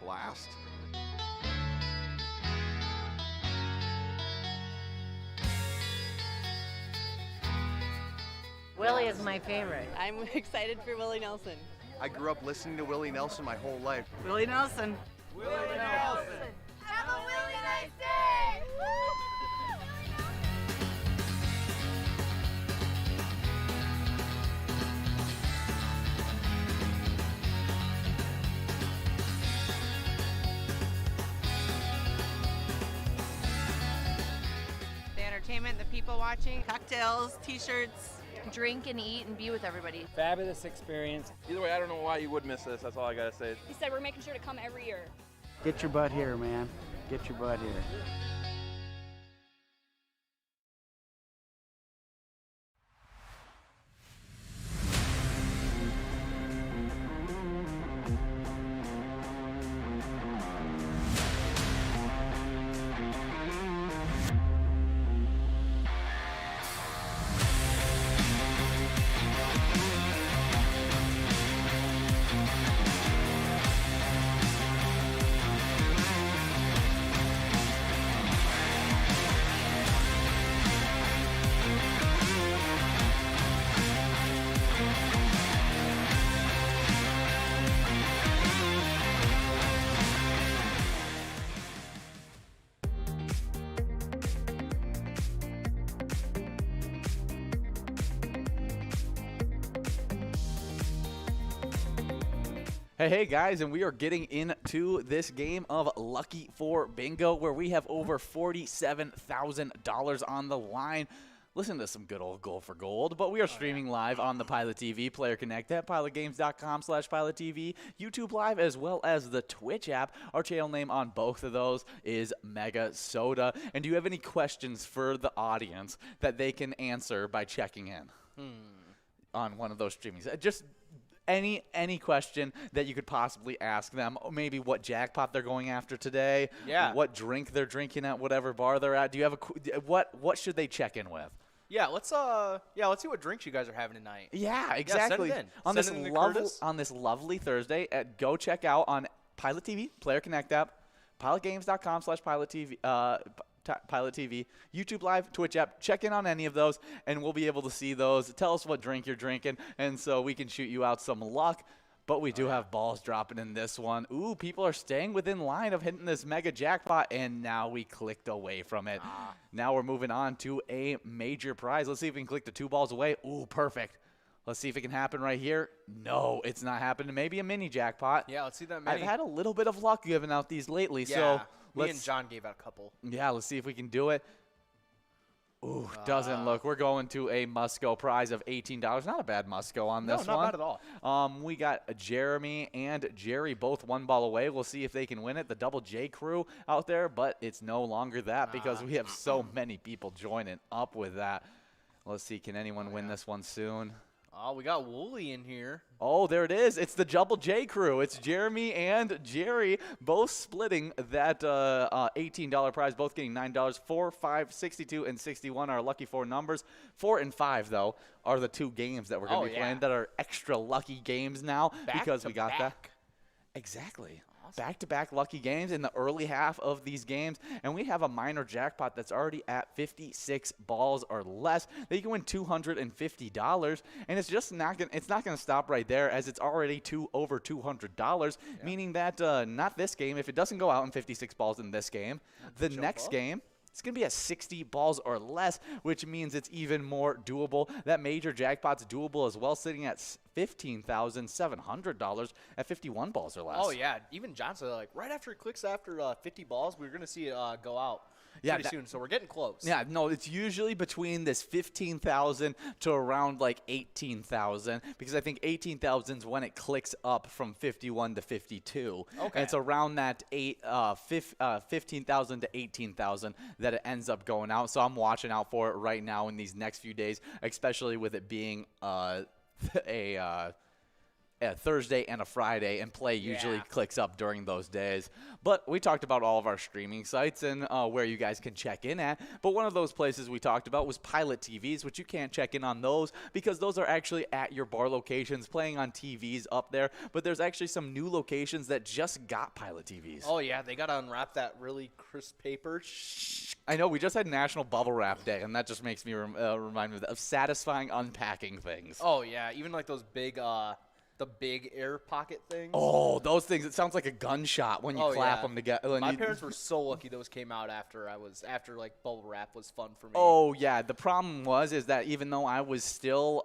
blast. Willie is my favorite. I'm excited for Willie Nelson. I grew up listening to Willie Nelson my whole life. Willie Nelson. Willie Nelson. Have a really nice day. The entertainment, the people watching, cocktails, t-shirts. Drink and eat and be with everybody. Fabulous experience. Either way, I don't know why you would miss this. That's all I gotta say. He said we're making sure to come every year. Get your butt here, man. Get your butt here. Hey guys, and we are getting into this game of Lucky 4 Bingo where we have over $47,000 on the line. Listen to some good old goal for gold, but we are streaming live on the Pilot TV, Player Connect at pilotgames.com/PilotTV, YouTube Live, as well as the Twitch app. Our channel name on both of those is MegaSota. And do you have any questions for the audience that they can answer by checking in on one of those streamings? Just any question that you could possibly ask them. Maybe what jackpot they're going after today. Yeah. What drink they're drinking at whatever bar they're at. Do you have what should they check in with? Yeah, let's see what drinks you guys are having tonight. Yeah, exactly. Yeah, send it in. On Send it in to this lovely Thursday, go check out on Pilot TV, Player Connect app, pilotgames.com/PilotTV. Pilot TV, YouTube Live, Twitch app. Check in on any of those, and we'll be able to see those. Tell us what drink you're drinking, and so we can shoot you out some luck. But we do have balls dropping in this one. Ooh, people are staying within line of hitting this mega jackpot, and now we clicked away from it. Now we're moving on to a major prize. Let's see if we can click the 2 balls away. Ooh, perfect. Let's see if it can happen right here. No, it's not happening. Maybe a mini jackpot. Yeah, let's see that mini. I've had a little bit of luck giving out these lately, Yeah, so me and John gave out a couple. Yeah, let's see if we can do it. Ooh, doesn't look. We're going to a Musco prize of $18. Not a bad Musco on this one. No, not bad at all. We got Jeremy and Jerry both 1 ball away. We'll see if they can win it. The Double J crew out there, but it's no longer that because we have so many people joining up with that. Let's see, can anyone win this one soon? Oh, we got Wooly in here. Oh, there it is. It's the Double J crew. It's Jeremy and Jerry both splitting that $18 prize, both getting $9. 4, 5, 62, and 61 are lucky 4 numbers. 4 and 5, though, are the 2 games that we're going to be playing that are extra lucky games now because we got that. Exactly. Awesome. Back-to-back lucky games in the early half of these games, and we have a minor jackpot that's already at 56 balls or less that you can win $250, and it's just not going to stop right there as it's already over $200, meaning that not this game. If it doesn't go out in 56 balls in this game, the next game, it's going to be at 60 balls or less, which means it's even more doable. That major jackpot's doable as well, sitting at $15,700 at 51 balls or less. Oh, yeah. Even John said, like, right after it clicks after 50 balls, we're going to see it go out pretty soon. So we're getting close. Yeah, no, it's usually between this 15,000 to around like 18,000 because I think 18,000 is when it clicks up from 51 to 52. Okay. And it's around that 15,000 to 18,000 that it ends up going out. So I'm watching out for it right now in these next few days, especially with it being a Thursday and a Friday, and play usually clicks up during those days. But we talked about all of our streaming sites and where you guys can check in at. But one of those places we talked about was PilotTVs, which you can't check in on those because those are actually at your bar locations playing on TVs up there. But there's actually some new locations that just got PilotTVs. Oh, yeah. They got to unwrap that really crisp paper. I know. We just had National Bubble Wrap Day, and that just makes me remind me of satisfying unpacking things. Oh, yeah. Even like those big the big air pocket things. Oh, those things. It sounds like a gunshot when you clap them together. My parents were so lucky those came out after like bubble wrap was fun for me. Oh, yeah. The problem is that even though I was still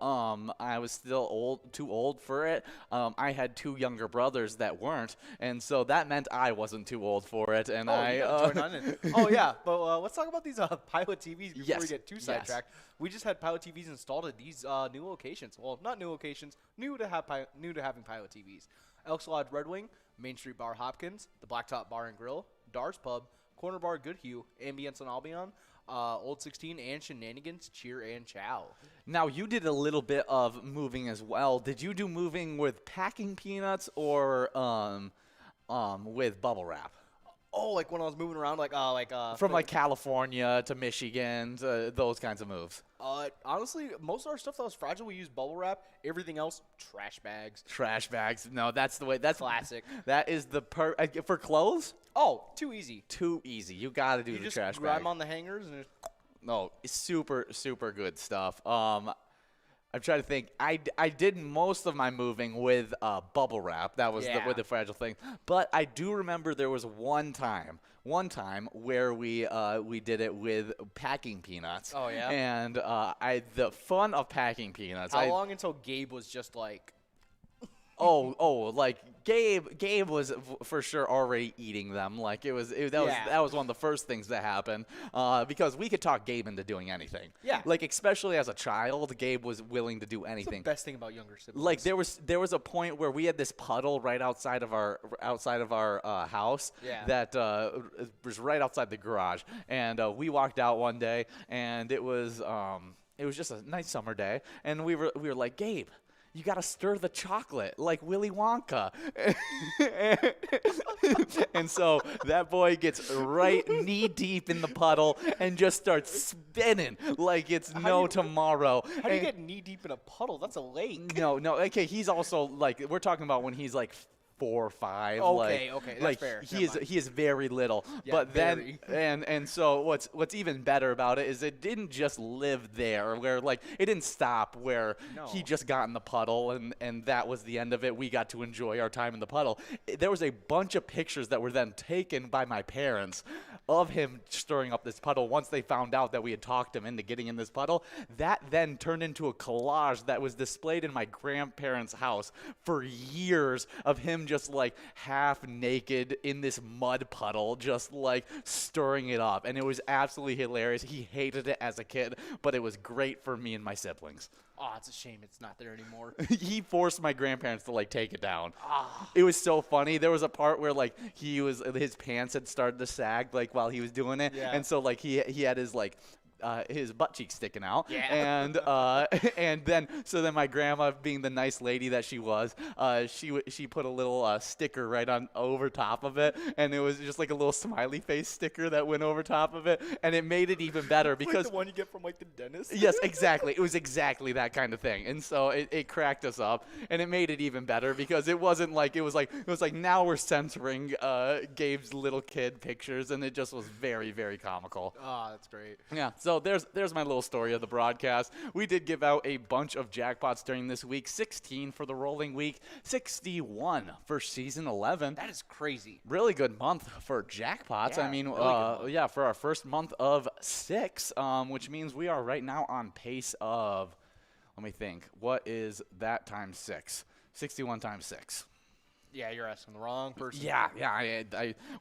too old for it, I had 2 younger brothers that weren't, and so that meant I wasn't too old for it. And oh, yeah. But let's talk about these PilotTVs before we get too sidetracked. We just had PilotTVs installed at these new locations. Well, not new locations, new to having PilotTVs. Elks Lodge Red Wing, Main Street Bar Hopkins, the Blacktop Bar and Grill, Dars Pub, Corner Bar Goodhue, Ambience on Albion, Old 16, and Shenanigans Cheer and Chow. Now, you did a little bit of moving as well. Did you do moving with packing peanuts or with bubble wrap? Oh, like when I was moving around, from like California to Michigan, to those kinds of moves. Honestly, most of our stuff that was fragile, we used bubble wrap. Everything else, trash bags. Trash bags. No, that's the way. That's classic. That is the for clothes. Oh, too easy. Too easy. You got to do the trash bag. You just grab them on the hangers and. No, it's super good stuff. I'm trying to think. I did most of my moving with bubble wrap. That was with the fragile thing. But I do remember there was one time where we did it with packing peanuts. Oh yeah. And the fun of packing peanuts. How long until Gabe was just like? Like Gabe was for sure already eating them. Like that was one of the first things that happened because we could talk Gabe into doing anything. Yeah. Like especially as a child, Gabe was willing to do anything. That's the best thing about younger siblings. Like there was a point where we had this puddle right outside of our house that was right outside the garage, and we walked out one day, and it was just a nice summer day, and we were like, Gabe, you got to stir the chocolate like Willy Wonka. And so that boy gets right knee deep in the puddle and just starts spinning like it's tomorrow. How do you get knee deep in a puddle? That's a lake. No. Okay, he's also like, we're talking about when he's like 4 or 5. Okay, that's fair. He is very little. Yeah, but then and so what's even better about it is it didn't just live there where like it didn't stop where he just got in the puddle and that was the end of it. We got to enjoy our time in the puddle. There was a bunch of pictures that were then taken by my parents of him stirring up this puddle once they found out that we had talked him into getting in this puddle. That then turned into a collage that was displayed in my grandparents' house for years of him just like half naked in this mud puddle, just like stirring it up. And it was absolutely hilarious. He hated it as a kid, but it was great for me and my siblings. Oh, it's a shame it's not there anymore. He forced my grandparents to like take it down. It was so funny. There was a part where like his pants had started to sag like while he was doing it, and so like he had his like his butt cheek sticking out, and then my grandma, being the nice lady that she was, she put a little sticker right on over top of it, and it was just like a little smiley face sticker that went over top of it, and it made it even better because like the one you get from like the dentist. Yes, exactly. It was exactly that kind of thing, and so it cracked us up, and it made it even better because it was like now we're censoring Gabe's little kid pictures, and it just was very, very comical. That's great. Yeah. So there's my little story of the broadcast. We did give out a bunch of jackpots during this week. 16 for the rolling week, 61 for season 11. That is crazy. Really good month for jackpots. Yeah, I mean, really for our first month of 6, which means we are right now on pace of, let me think, what is that times 6? 61 times 6. Yeah, you're asking the wrong person. Yeah.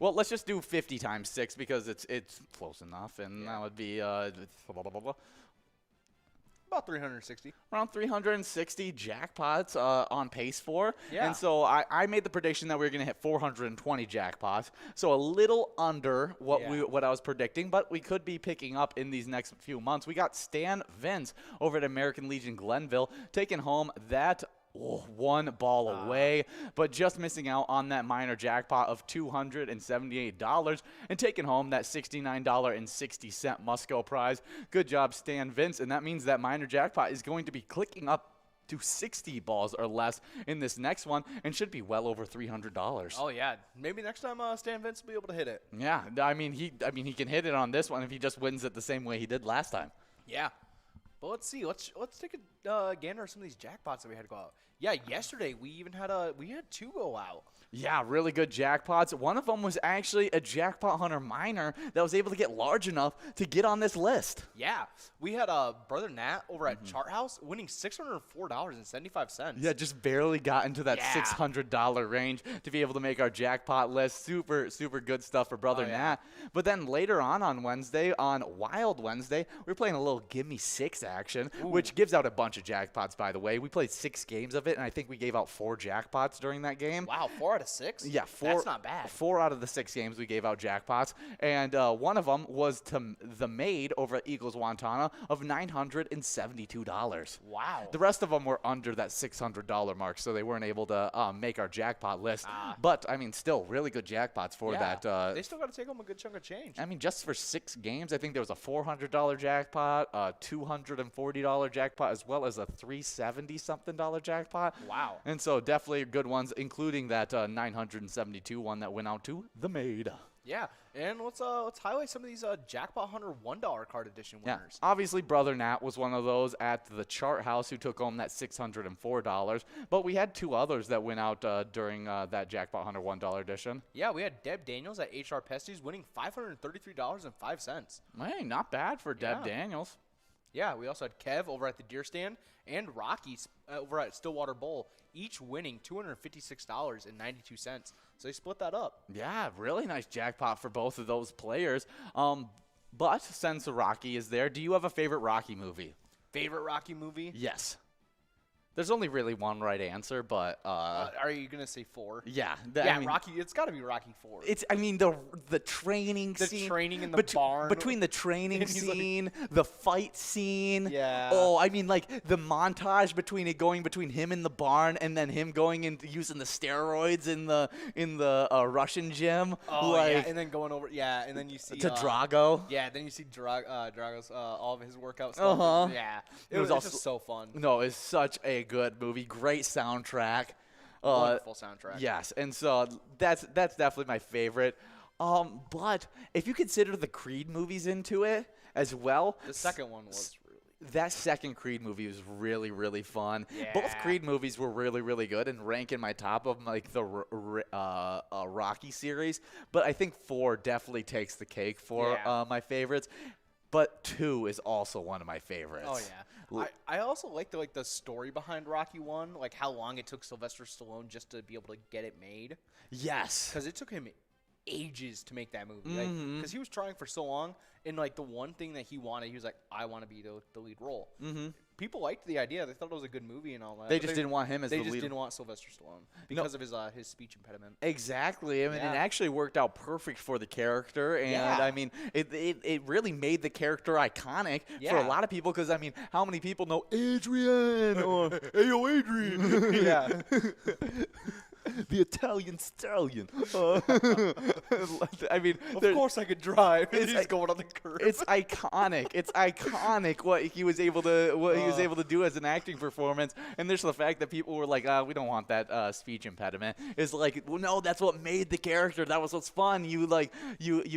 Well, let's just do 50 times 6 because it's close enough, and that would be about 360. Around 360 jackpots on pace for. Yeah. And so I made the prediction that we were going to hit 420 jackpots. So a little under what I was predicting, but we could be picking up in these next few months. We got Stan Vince over at American Legion Glenville taking home that one ball away, but just missing out on that minor jackpot of $278 and taking home that $69.60 Musco prize. Good job, Stan Vince, and that means that minor jackpot is going to be clicking up to 60 balls or less in this next one and should be well over $300. Oh yeah, maybe next time Stan Vince will be able to hit it. Yeah, I mean he can hit it on this one if he just wins it the same way he did last time. Yeah. But let's see. Let's take a gander at some of these jackpots that we had to go out. Yeah, yesterday we had 2 go out. Yeah, really good jackpots. One of them was actually a Jackpot Hunter minor that was able to get large enough to get on this list. Yeah, we had Brother Nat over at Chart House winning $604.75. Yeah, just barely got into that $600 range to be able to make our jackpot list. Super, super good stuff for Brother Nat. But then later on Wednesday, on Wild Wednesday, we were playing a little Gimme 6 action, which gives out a bunch of jackpots, by the way. We played 6 games of it, and I think we gave out 4 jackpots during that game. Wow, 4 out of 6? Yeah, 4. That's not bad. 4 out of the 6 games we gave out jackpots, and one of them was to the Maid over at Eagles Wantana of $972. Wow. The rest of them were under that $600 mark, so they weren't able to make our jackpot list. But, I mean, still really good jackpots for that. They still got to take home a good chunk of change. I mean, just for 6 games, I think there was a $400 jackpot, a $240 jackpot, as well as a $370-something jackpot. Wow. And so definitely good ones, including that 972 one that went out to the Maid. Yeah, and let's highlight some of these Jackpot Hunter $1 card edition winners. Yeah, obviously Brother Nat was one of those at the Chart House who took home that $604. But we had 2 others that went out during that Jackpot Hunter $1 edition. Yeah, we had Deb Daniels at HR Pesties winning $533.05. Hey, not bad for Deb Daniels. Yeah, we also had Kev over at the Deer Stand and Rocky over at Stillwater Bowl, each winning $256.92. So they split that up. Yeah, really nice jackpot for both of those players. But since Rocky is there, do you have a favorite Rocky movie? Favorite Rocky movie? Yes. There's only really one right answer, but are you gonna say 4? Yeah, I mean, Rocky. It's got to be Rocky 4. It's. I mean, the training scene, the training in the barn, between the training scene, the fight scene. Yeah. Oh, I mean, like the montage between him in the barn and then him going and using the steroids in the Russian gym. Oh, like, yeah, and then going over. Yeah, and then you see to Drago. Yeah, then you see Drago's all of his workout stuff. Yeah, it was also just so fun. No, it's such a good movie. Great soundtrack. Wonderful soundtrack. Yes, and so that's definitely my favorite. But if you consider the Creed movies into it as well, the second one was that second Creed movie was really, really fun. Yeah. Both Creed movies were really, really good and rank in my top of like the Rocky series. But I think 4 definitely takes the cake for my favorites. But 2 is also one of my favorites. Oh yeah, I also like the story behind Rocky 1, like how long it took Sylvester Stallone just to be able to get it made. Yes, because it took him ages to make that movie. Because he was trying for so long, and like the one thing that he wanted, he was like, I want to be the lead role. People liked the idea; they thought it was a good movie and all that. They just didn't want him as the lead. They just didn't want Sylvester Stallone because of his speech impediment. Exactly. I mean, it actually worked out perfect for the character, and I mean, it really made the character iconic for a lot of people. Because I mean, how many people know Adrian or Ayo Adrian? Yeah. The Italian stallion. I mean, of course I could drive. He's going on the curb. It's iconic. It's iconic what he was able to do as an acting performance. And there's the fact that people were like, we don't want that speech impediment. It's like, well, no, that's what made the character. That was what's fun. You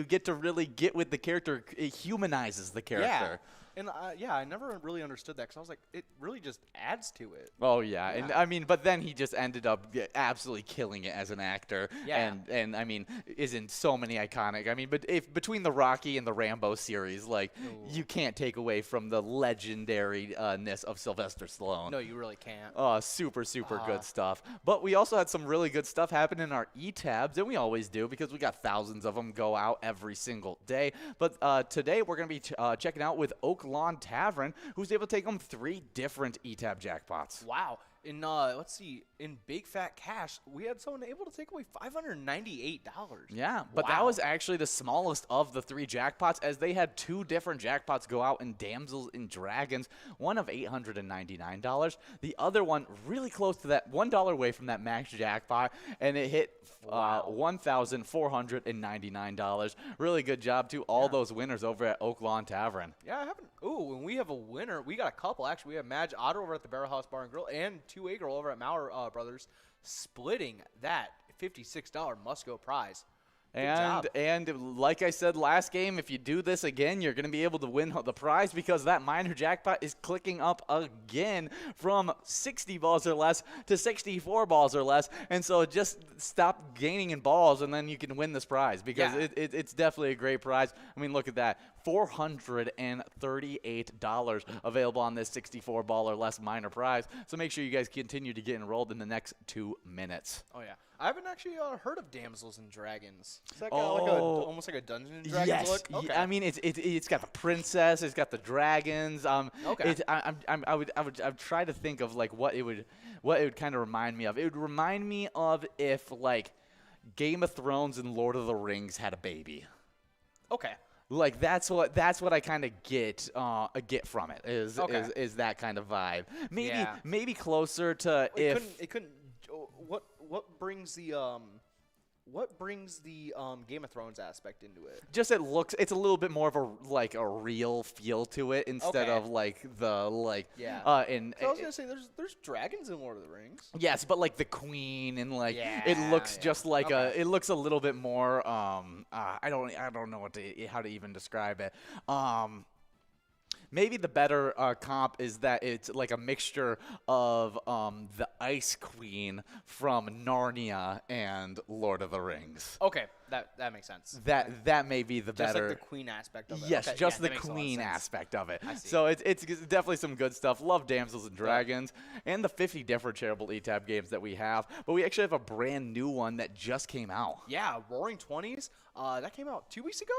get to really get with the character. It humanizes the character. Yeah. And I never really understood that because I was like, it really just adds to it. Oh yeah, and I mean, but then he just ended up absolutely killing it as an actor. Yeah. And I mean, is in so many iconic. I mean, but if between the Rocky and the Rambo series, like you can't take away from the legendaryness of Sylvester Stallone. No, you really can't. Super good stuff. But we also had some really good stuff happen in our e-tabs, and we always do because we got thousands of them go out every single day. But today we're gonna be checking out with Oak Lawn Tavern, who's able to take home 3 different E-Tab jackpots. Wow. let's see, in Big Fat Cash, we had someone able to take away $598. Yeah, but that was actually the smallest of the 3 jackpots, as they had 2 different jackpots go out in Damsels and Dragons, one of $899, the other one really close to that, $1 away from that max jackpot, and it hit $1,499. Really good job to all those winners over at Oak Lawn Tavern. Yeah, I haven't. Ooh, and we have a winner. We got a couple, actually. We have Madge Otter over at the Barrel House Bar and Grill and 2A Girl over at Maurer Brothers splitting that $56 must-go prize. And like I said last game, if you do this again, you're going to be able to win the prize, because that minor jackpot is clicking up again from 60 balls or less to 64 balls or less. And so just stop gaining in balls, and then you can win this prize, because it's definitely a great prize. I mean, look at that. $438 available on this 64 ball or less minor prize. So make sure you guys continue to get enrolled in the next 2 minutes. Oh, yeah. I haven't actually heard of Damsels and Dragons. Is that almost like a Dungeons and Dragons look? Okay. I mean, it's got the princess, it's got the dragons. Okay. I would try to think of like what it would kind of remind me of. It would remind me of if like Game of Thrones and Lord of the Rings had a baby. Okay. Like that's what I kind of get from it is that kind of vibe. Maybe closer to what brings the Game of Thrones aspect into it? Just it's a little bit more of a real feel to it instead of like the like I was gonna say there's dragons in Lord of the Rings. Yes, but like the queen and like it looks just like it looks a little bit more I don't know how to even describe it. Maybe the better comp is that it's like a mixture of the Ice Queen from Narnia and Lord of the Rings. Okay, that makes sense. That may be the better. Just like the queen aspect of it. Yes, okay, just the queen aspect of it. I see. So it's definitely some good stuff. Love Damsels and Dragons and the 50 different Charitable eTab games that we have. But we actually have a brand new one that just came out. Yeah, Roaring 20s. That came out 2 weeks ago.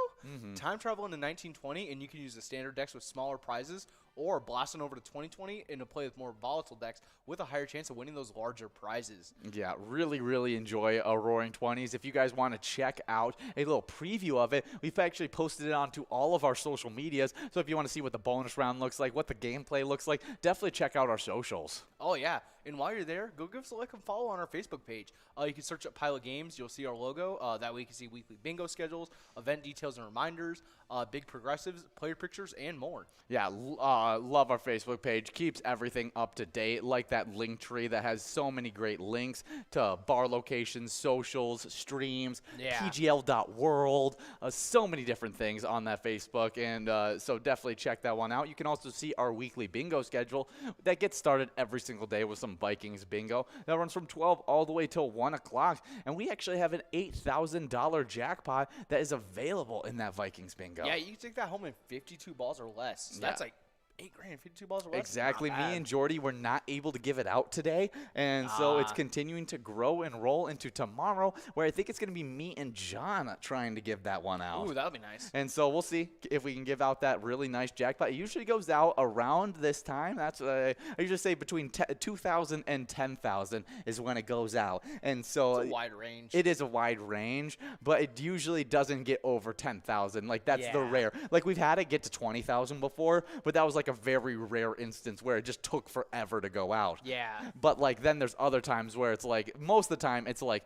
Time travel into 1920, and you can use the standard decks with smaller prizes, or blasting over to 2020 and to play with more volatile decks with a higher chance of winning those larger prizes. Yeah, really, really enjoy Roaring 20s. If you guys want to check out a little preview of it, we've actually posted it onto all of our social medias. So if you want to see what the bonus round looks like, what the gameplay looks like, definitely check out our socials. Oh, yeah. And while you're there, go give us a like and follow on our Facebook page. You can search up Pilot Games. You'll see our logo. That way you can see weekly bingo schedules, event details and reminders, big progressives, player pictures, and more. Yeah, love our Facebook page. Keeps everything up to date, like that link tree that has so many great links to bar locations, socials, streams, pgl.world, so many different things on that Facebook. And so definitely check that one out. You can also see our weekly bingo schedule that gets started every single day with some Vikings bingo that runs from 12 all the way till 1 o'clock. And we actually have an $8,000 jackpot that is available in that Vikings bingo. Yeah, you can take that home in 52 balls or less. So that's like $8 grand, 52 balls or less. Exactly. Me and Jordy were not able to give it out today, and so it's continuing to grow and roll into tomorrow, where I think it's going to be me and John trying to give that one out. Ooh, that'll be nice. And so we'll see if we can give out that really nice jackpot. It usually goes out around this time. That's I usually say between 2,000 and 10,000 is when it goes out. And so it's a wide range. It is a wide range, but it usually doesn't get over 10,000. Like that's the rare. Like we've had it get to 20,000 before, but that was like a very rare instance where it just took forever to go out. Yeah. But like then there's other times where it's like most of the time it's like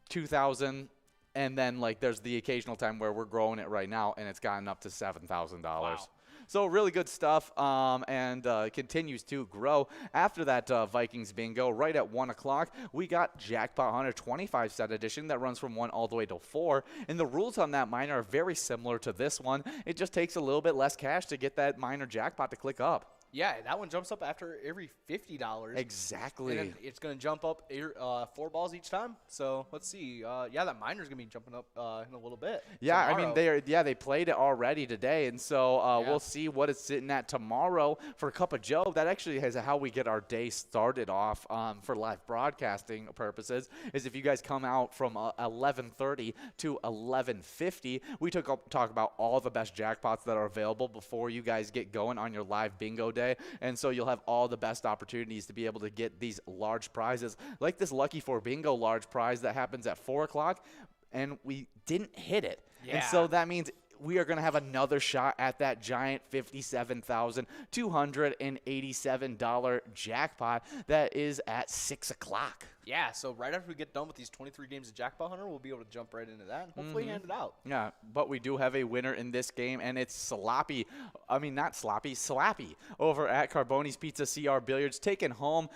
2,000, and then like there's the occasional time where we're growing it right now and it's gotten up to $7,000. Wow. So really good stuff, and continues to grow. After that Vikings bingo, right at 1 o'clock, we got Jackpot Hunter 25 set edition that runs from 1 all the way to 4. And the rules on that minor are very similar to this one. It just takes a little bit less cash to get that minor jackpot to click up. Yeah, that one jumps up after every $50. Exactly. And it's going to jump up 4 balls each time. So let's see. That minor's going to be jumping up in a little bit. Yeah, tomorrow. I mean, they played it already today. And so we'll see what it's sitting at tomorrow for a Cup of Joe. That actually is how we get our day started off for live broadcasting purposes, is if you guys come out from 11:30 to 11:50, we talk about all the best jackpots that are available before you guys get going on your live bingo day. day. And so you'll have all the best opportunities to be able to get these large prizes, like this Lucky 4 Bingo large prize that happens at 4 o'clock, and we didn't hit it. Yeah. And so that means we are going to have another shot at that giant $57,287 jackpot that is at 6 o'clock. Yeah, so right after we get done with these 23 games of Jackpot Hunter, we'll be able to jump right into that and hopefully hand it out. Yeah, but we do have a winner in this game, and it's Sloppy. I mean, not Sloppy, Slappy over at Carboni's Pizza CR Billiards, taking home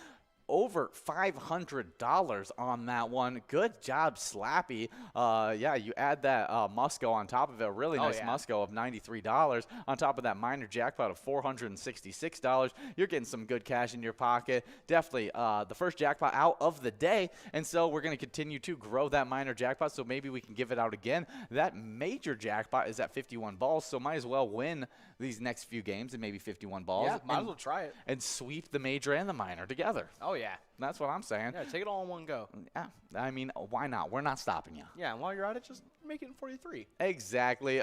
over $500 on that one. Good job, Slappy. Yeah, you add that Musco on top of it, a really nice Musco of $93. On top of that minor jackpot of $466, you're getting some good cash in your pocket. Definitely the first jackpot out of the day, and so we're going to continue to grow that minor jackpot, so maybe we can give it out again. That major jackpot is at 51 balls, so might as well win these next few games and maybe 51 balls. Yeah, might as well try it. And sweep the major and the minor together. Oh, yeah. That's what I'm saying. Yeah, take it all in one go. Yeah, I mean, why not? We're not stopping you. Yeah, and while you're at it, just make it in 43. Exactly.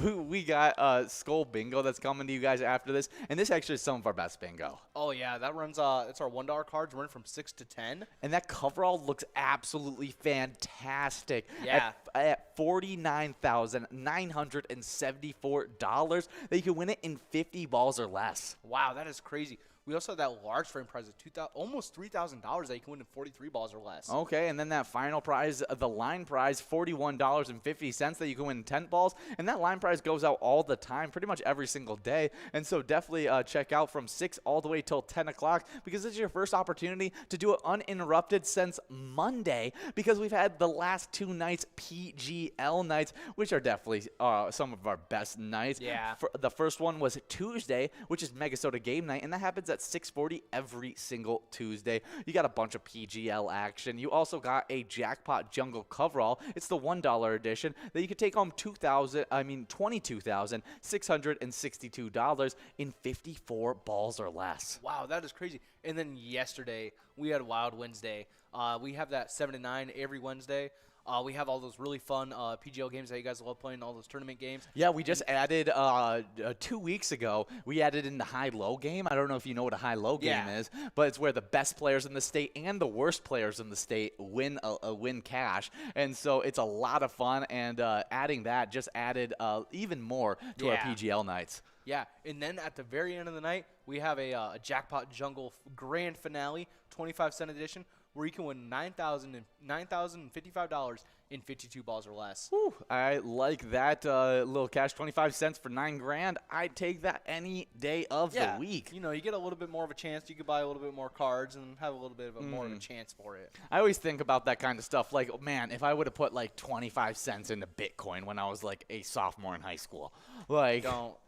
We got Skull Bingo that's coming to you guys after this, and this actually is some of our best bingo. Oh, yeah, that runs, it's our $1 cards running from 6 to 10. And that coverall looks absolutely fantastic. Yeah. At $49,974, that you can win it in 50 balls or less. Wow, that is crazy. We also have that large frame prize of almost $3,000 that you can win in 43 balls or less. Okay, and then that final prize, the line prize, $41.50 that you can win in 10 balls. And that line prize goes out all the time, pretty much every single day. And so definitely check out from 6 all the way till 10 o'clock, because this is your first opportunity to do it uninterrupted since Monday, because we've had the last 2 nights PGL nights, which are definitely some of our best nights. Yeah. The first one was Tuesday, which is MegaSota game night, and that happens at 6:40 every single Tuesday. You got a bunch of PGL action. You also got a Jackpot Jungle coverall. It's the $1 edition that you could take home $22,662 in 54 balls or less. Wow, that is crazy. And then yesterday, we had Wild Wednesday. We have that 7 to 9 every Wednesday. We have all those really fun PGL games that you guys love playing, all those tournament games. Yeah, we just added 2 weeks ago, we added in the high-low game. I don't know if you know what a high-low game is, but it's where the best players in the state and the worst players in the state win cash. And so it's a lot of fun, and adding that just added even more to our PGL nights. Yeah, and then at the very end of the night, we have a Jackpot Jungle grand finale, 25-cent edition, where you can win $9,055 in 52 balls or less. Whew, I like that little cash, 25 cents for $9,000. I'd take that any day of the week. You know, you get a little bit more of a chance. You could buy a little bit more cards and have a little bit of more of a chance for it. I always think about that kind of stuff. Like, oh, man, if I would have put like 25 cents into Bitcoin when I was like a sophomore in high school, like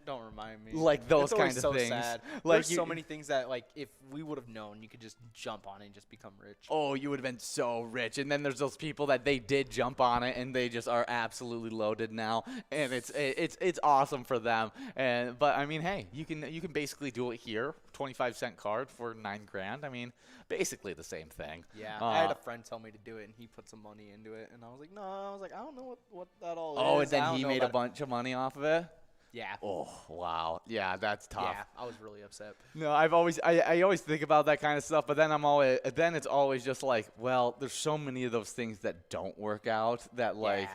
don't remind me. Like those kind of so things. Sad. Like There's so many things that like if we would have known, you could just jump on it and just become rich. Oh, you would have been so rich. And then there's those people that they did jump on it and they just are absolutely loaded now, and it's awesome for them. But I mean, hey, you can basically do it here. 25-cent card for $9,000. I mean, basically the same thing. Yeah, I had a friend tell me to do it, and he put some money into it, and I was like, no, I don't know what that all is. Oh, and then he made a bunch of money off of it. Yeah. Oh, wow. Yeah, that's tough. Yeah, I was really upset. No, I always think about that kind of stuff, but then it's always just like, well, there's so many of those things that don't work out that like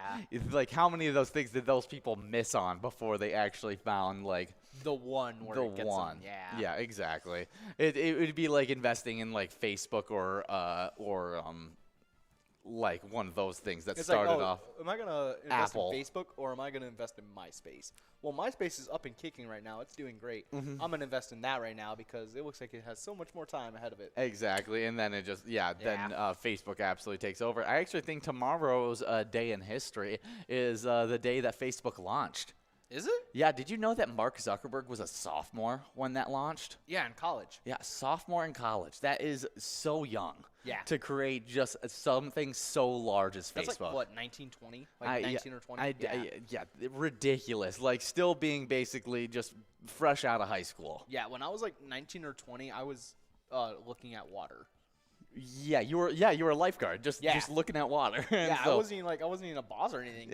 how many of those things did those people miss on before they actually found like the one where it gets them. Yeah, exactly. It would be like investing in like Facebook or like one of those things that started off. Am I gonna invest Apple. in Facebook or am I gonna invest in MySpace? Well, MySpace is up and kicking right now. It's doing great. I'm gonna invest in that right now because it looks like it has so much more time ahead of it. Exactly, and then it just Facebook absolutely takes over. I actually think tomorrow's day in history is the day that Facebook launched. Is it? Yeah, did you know that Mark Zuckerberg was a sophomore when that launched? Yeah, in college. Yeah, sophomore in college. That is so young. Yeah. To create just something so large as Facebook. That's like, what, 1920? Like 19 or 20? Yeah, ridiculous. Like, still being basically just fresh out of high school. Yeah, when I was like 19 or 20, I was looking at water. Yeah, you were a lifeguard, just looking at water. And Yeah, so, I wasn't even a boss or anything.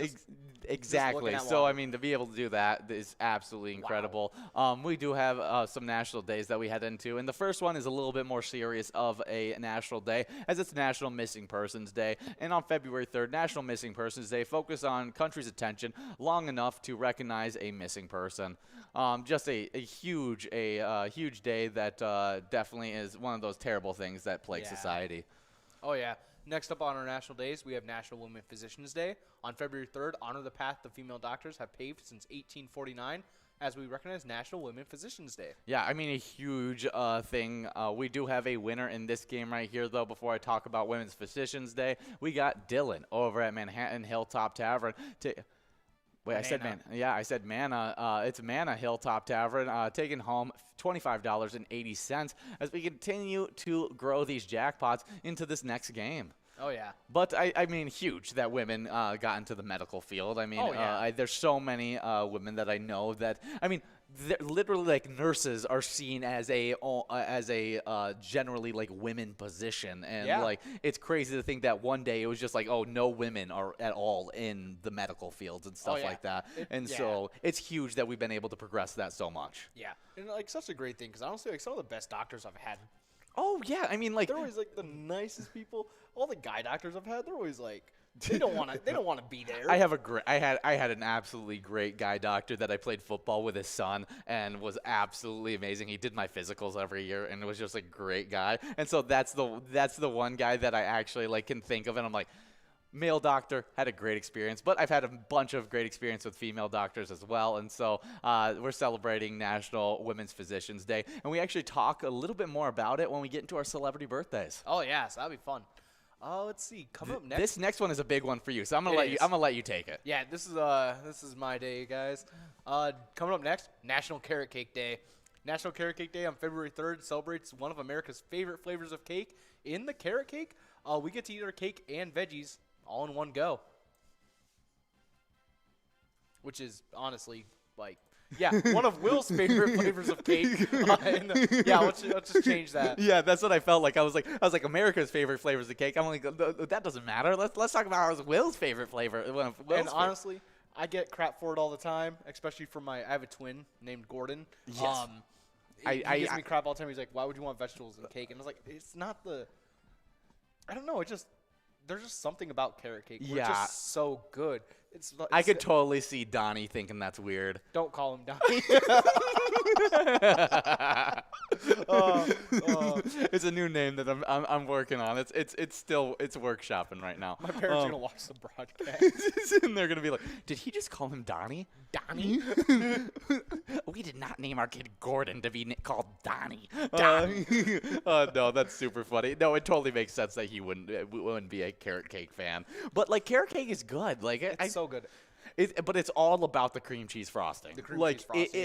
exactly. Just So water. I mean, to be able to do that is absolutely incredible. We do have some national days that we head into, and the first one is a little bit more serious of a national day, as it's National Missing Persons Day. And on February 3rd, National Missing Persons Day focus on country's attention long enough to recognize a missing person. Just a huge day that definitely is one of those terrible things that plague society. Oh, yeah. Next up on our national days, we have National Women Physicians Day. On February 3rd, honor the path the female doctors have paved since 1849 as we recognize National Women Physicians Day. Yeah, I mean, a huge thing. We do have a winner in this game right here, though, before I talk about Women's Physicians Day. We got Dylan over at Manhattan Hilltop Tavern. Wait, I said Manna. Yeah, I said Manna. It's Manna Hilltop Tavern, taking home $25.80 as we continue to grow these jackpots into this next game. Oh, yeah. But, I mean, huge that women got into the medical field. I mean, there's so many women that I know that, I mean, literally, like, nurses are seen as a generally, like, women position. And, like, it's crazy to think that one day it was just like, oh, no women are at all in the medical fields and stuff like that. So it's huge that we've been able to progress that so much. Yeah. And, like, such a great thing because honestly, like, some of the best doctors I've had. Oh, yeah. I mean, like, they're always, like, the nicest people. All the guy doctors I've had, they're always, like, they don't want to be there. I had an absolutely great guy doctor that I played football with his son and was absolutely amazing. He did my physicals every year and was just a great guy. And so that's the one guy that I actually like can think of, and I'm like, male doctor, had a great experience, but I've had a bunch of great experience with female doctors as well. And so we're celebrating National Women's Physicians Day, and we actually talk a little bit more about it when we get into our celebrity birthdays. Oh yeah, so that'll be fun. Let's see. Coming up next. This next one is a big one for you, so I'm gonna let you take it. Yeah, this is my day, guys. Coming up next, National Carrot Cake Day. National Carrot Cake Day on February 3rd celebrates one of America's favorite flavors of cake. In the carrot cake, we get to eat our cake and veggies all in one go, which is honestly like. Yeah, one of Will's favorite flavors of cake. Let's just change that. Yeah, that's what I felt like. I was like America's favorite flavors of cake. I'm like, that doesn't matter. Let's talk about Will's favorite flavor. Honestly, I get crap for it all the time, especially from I have a twin named Gordon. Yes. He gives me crap all the time. He's like, why would you want vegetables in cake? And I was like, it's not the. I don't know. There's just something about carrot cake. It's just so good. I could totally see Donnie thinking that's weird. Don't call him Donnie. It's a new name that I'm working on. It's workshopping right now. My parents are gonna watch the broadcast and they're gonna be like, "Did he just call him Donnie? Donnie? We did not name our kid Gordon to be called Donnie." No, that's super funny. No, it totally makes sense that he wouldn't be a carrot cake fan. But like, carrot cake is good. Like, it's so good. But it's all about the cream cheese frosting. The cream cheese frosting.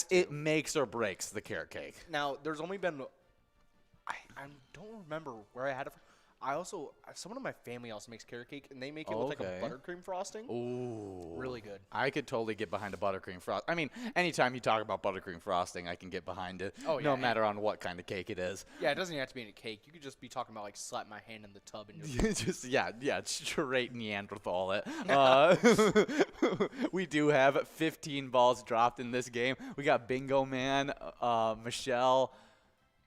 It makes or breaks the carrot cake. Now, there's only been I don't remember where I had it from. Someone in my family also makes carrot cake, and they make it with like a buttercream frosting. Ooh. Really good. I could totally get behind a buttercream frosting. I mean, anytime you talk about buttercream frosting, I can get behind it. Oh, yeah. No matter on what kind of cake it is. Yeah, it doesn't even have to be in a cake. You could just be talking about like slap my hand in the tub and just straight Neanderthal it. We do have 15 balls dropped in this game. We got Bingo Man, Michelle,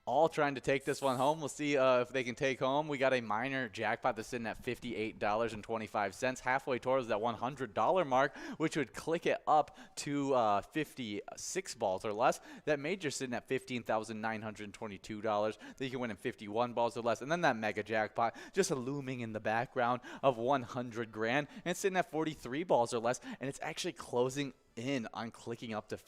all trying to take this one home. We'll see if they can take home. We got a minor jackpot that's sitting at $58.25, halfway towards that $100 mark, which would click it up to 56 balls or less. That major sitting at $15,922. Then you can win in 51 balls or less. And then that mega jackpot just looming in the background of 100 grand. And it's sitting at 43 balls or less. And it's actually closing in on clicking up to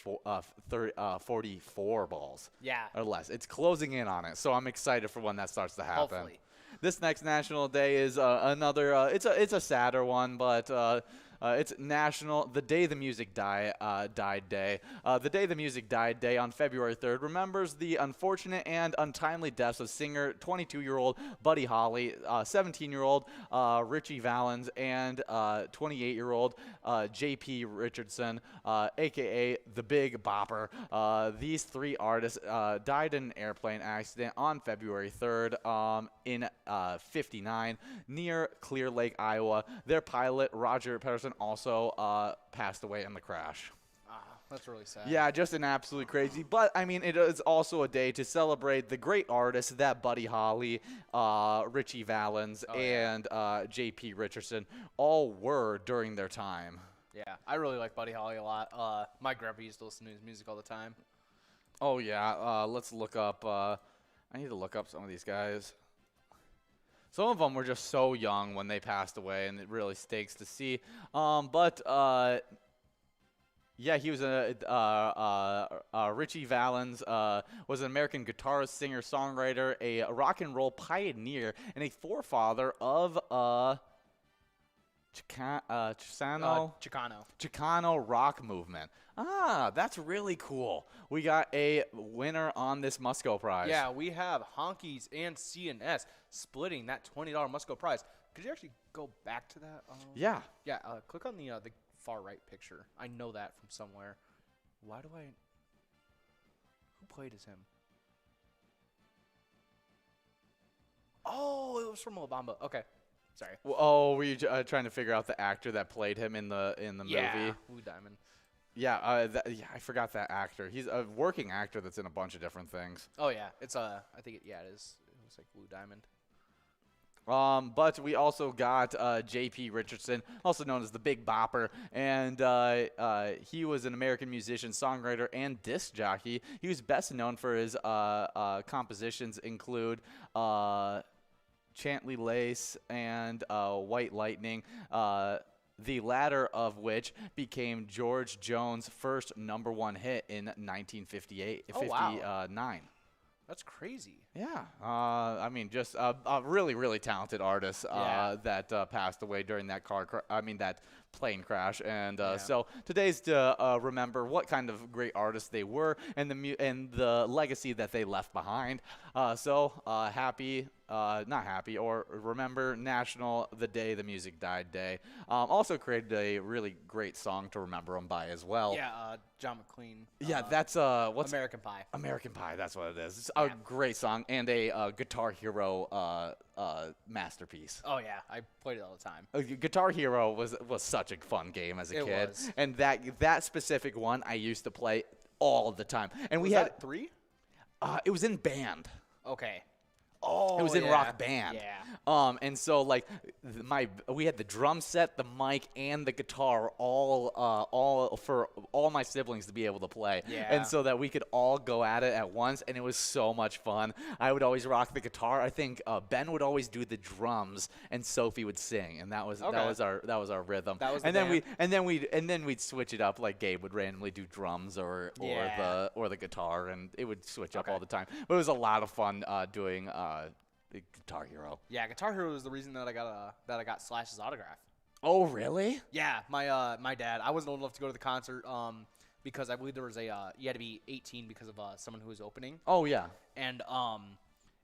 44 balls or less. It's closing in on it, so I'm excited for when that starts to happen. Hopefully. This next national day is another it's a sadder one, but It's National The Day the Music Died Day. The Day the Music Died Day on February 3rd remembers the unfortunate and untimely deaths of singer 22-year-old Buddy Holly, 17-year-old Richie Valens, and 28-year-old J.P. Richardson, a.k.a. the Big Bopper. These three artists died in an airplane accident on February 3rd in 59 near Clear Lake, Iowa. Their pilot, Roger Patterson, also passed away in the crash. That's really sad. Yeah, just an absolutely crazy. But, I mean, it is also a day to celebrate the great artists that Buddy Holly, Richie Valens, and J.P. Richardson all were during their time. Yeah, I really like Buddy Holly a lot. My grandpa used to listen to his music all the time. Oh, yeah. Let's look up. I need to look up some of these guys. Some of them were just so young when they passed away, and it really stinks to see. Yeah, he was Richie Valens was an American guitarist, singer, songwriter, a rock and roll pioneer, and a forefather of Chicano rock movement. That's really cool. We got a winner on this Musco Prize. Yeah, we have Honkies and CNS splitting that $20 Musco Prize. Could you actually go back to that? Yeah. Yeah, click on the far right picture. I know that from somewhere. Who played as him? Oh, it was from Obama. Okay. Sorry. Well, were you trying to figure out the actor that played him in the movie? Blue Diamond. Yeah, I forgot that actor. He's a working actor that's in a bunch of different things. Oh yeah, it's I think it is. It was like Blue Diamond. But we also got J.P. Richardson, also known as the Big Bopper, and he was an American musician, songwriter, and disc jockey. He was best known for his compositions include Chantley Lace and White Lightning, the latter of which became George Jones' first #1 hit in 1959. That's crazy. Yeah, I mean, just a really, really talented artist that passed away during that that plane crash, and so today's to remember what kind of great artists they were and the legacy that they left behind. Remember National The Day the Music Died Day. Also created a really great song to remember them by as well. Yeah, John McLean. Yeah, that's what's American Pie. American Pie, that's what it is. It's a great song and a Guitar Hero masterpiece. Oh yeah, I played it all the time. Guitar Hero was such a fun game as a kid. It was. And that specific one I used to play all the time. And was we had that 3? It was in band. Okay. Oh, it was in Rock Band. Yeah. And so like we had the drum set, the mic, and the guitar all for all my siblings to be able to play. Yeah. And so that we could all go at it at once, and it was so much fun. I would always rock the guitar. I think Ben would always do the drums, and Sophie would sing, and that was our rhythm. That was and then we'd switch it up. Like Gabe would randomly do drums or the guitar, and it would switch up all the time. But it was a lot of fun doing. Guitar Hero. Yeah, Guitar Hero was the reason that I got Slash's autograph. Oh, really? Yeah, my dad. I wasn't old enough to go to the concert because I believe there was you had to be 18 because of someone who was opening. Oh yeah. And